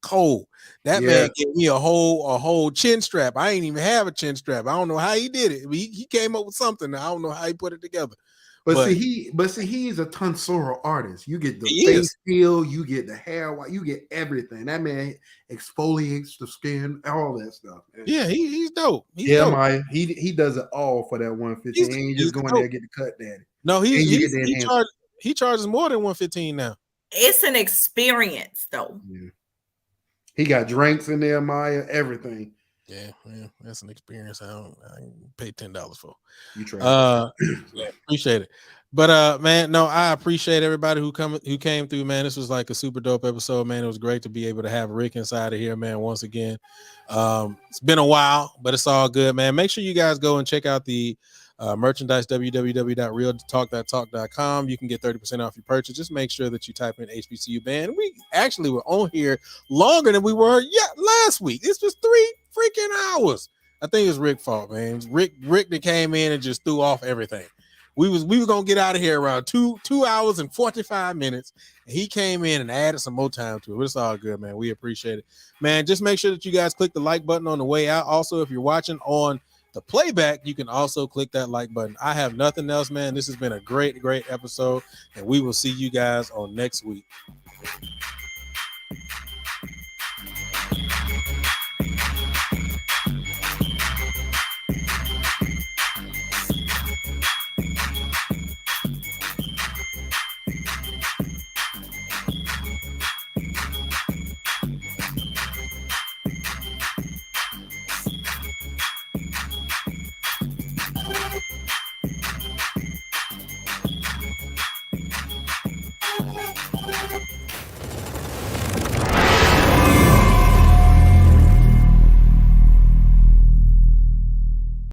Cold. That man gave me a whole chin strap. I ain't even have a chin strap. I don't know how he did it. He came up with something. I don't know how he put it together. But see, he's a tonsorial artist. You get the face feel, you get the hair, you get everything. That man exfoliates the skin, all that stuff. Man. Yeah, he's dope. Dope. Maya, he does it all for that 150. He ain't just going there and get the cut daddy. No, he charges more than 115 now. It's an experience, though. Yeah. He got drinks in there, Maya, everything. Yeah, that's an experience I pay $10 for. You try. Yeah, appreciate it. But man, no, I appreciate everybody who came through, man. This was like a super dope episode, man. It was great to be able to have Rick inside of here, man, once again. It's been a while, but it's all good, man. Make sure you guys go and check out the merchandise, www.realtalk.talk.com. You can get 30% off your purchase. Just make sure that you type in HBCU band. We actually were on here longer than we were last week. This was 3 freaking hours. I think it's Rick's fault, man. Rick that came in and just threw off everything. We was gonna get out of here around 2 hours and 45 minutes. And he came in and added some more time to it. But it's all good, man. We appreciate it, man. Just make sure that you guys click the like button on the way out. Also, if you're watching on the playback, you can also click that like button. I have nothing else, man. This has been a great episode, and we will see you guys on next week.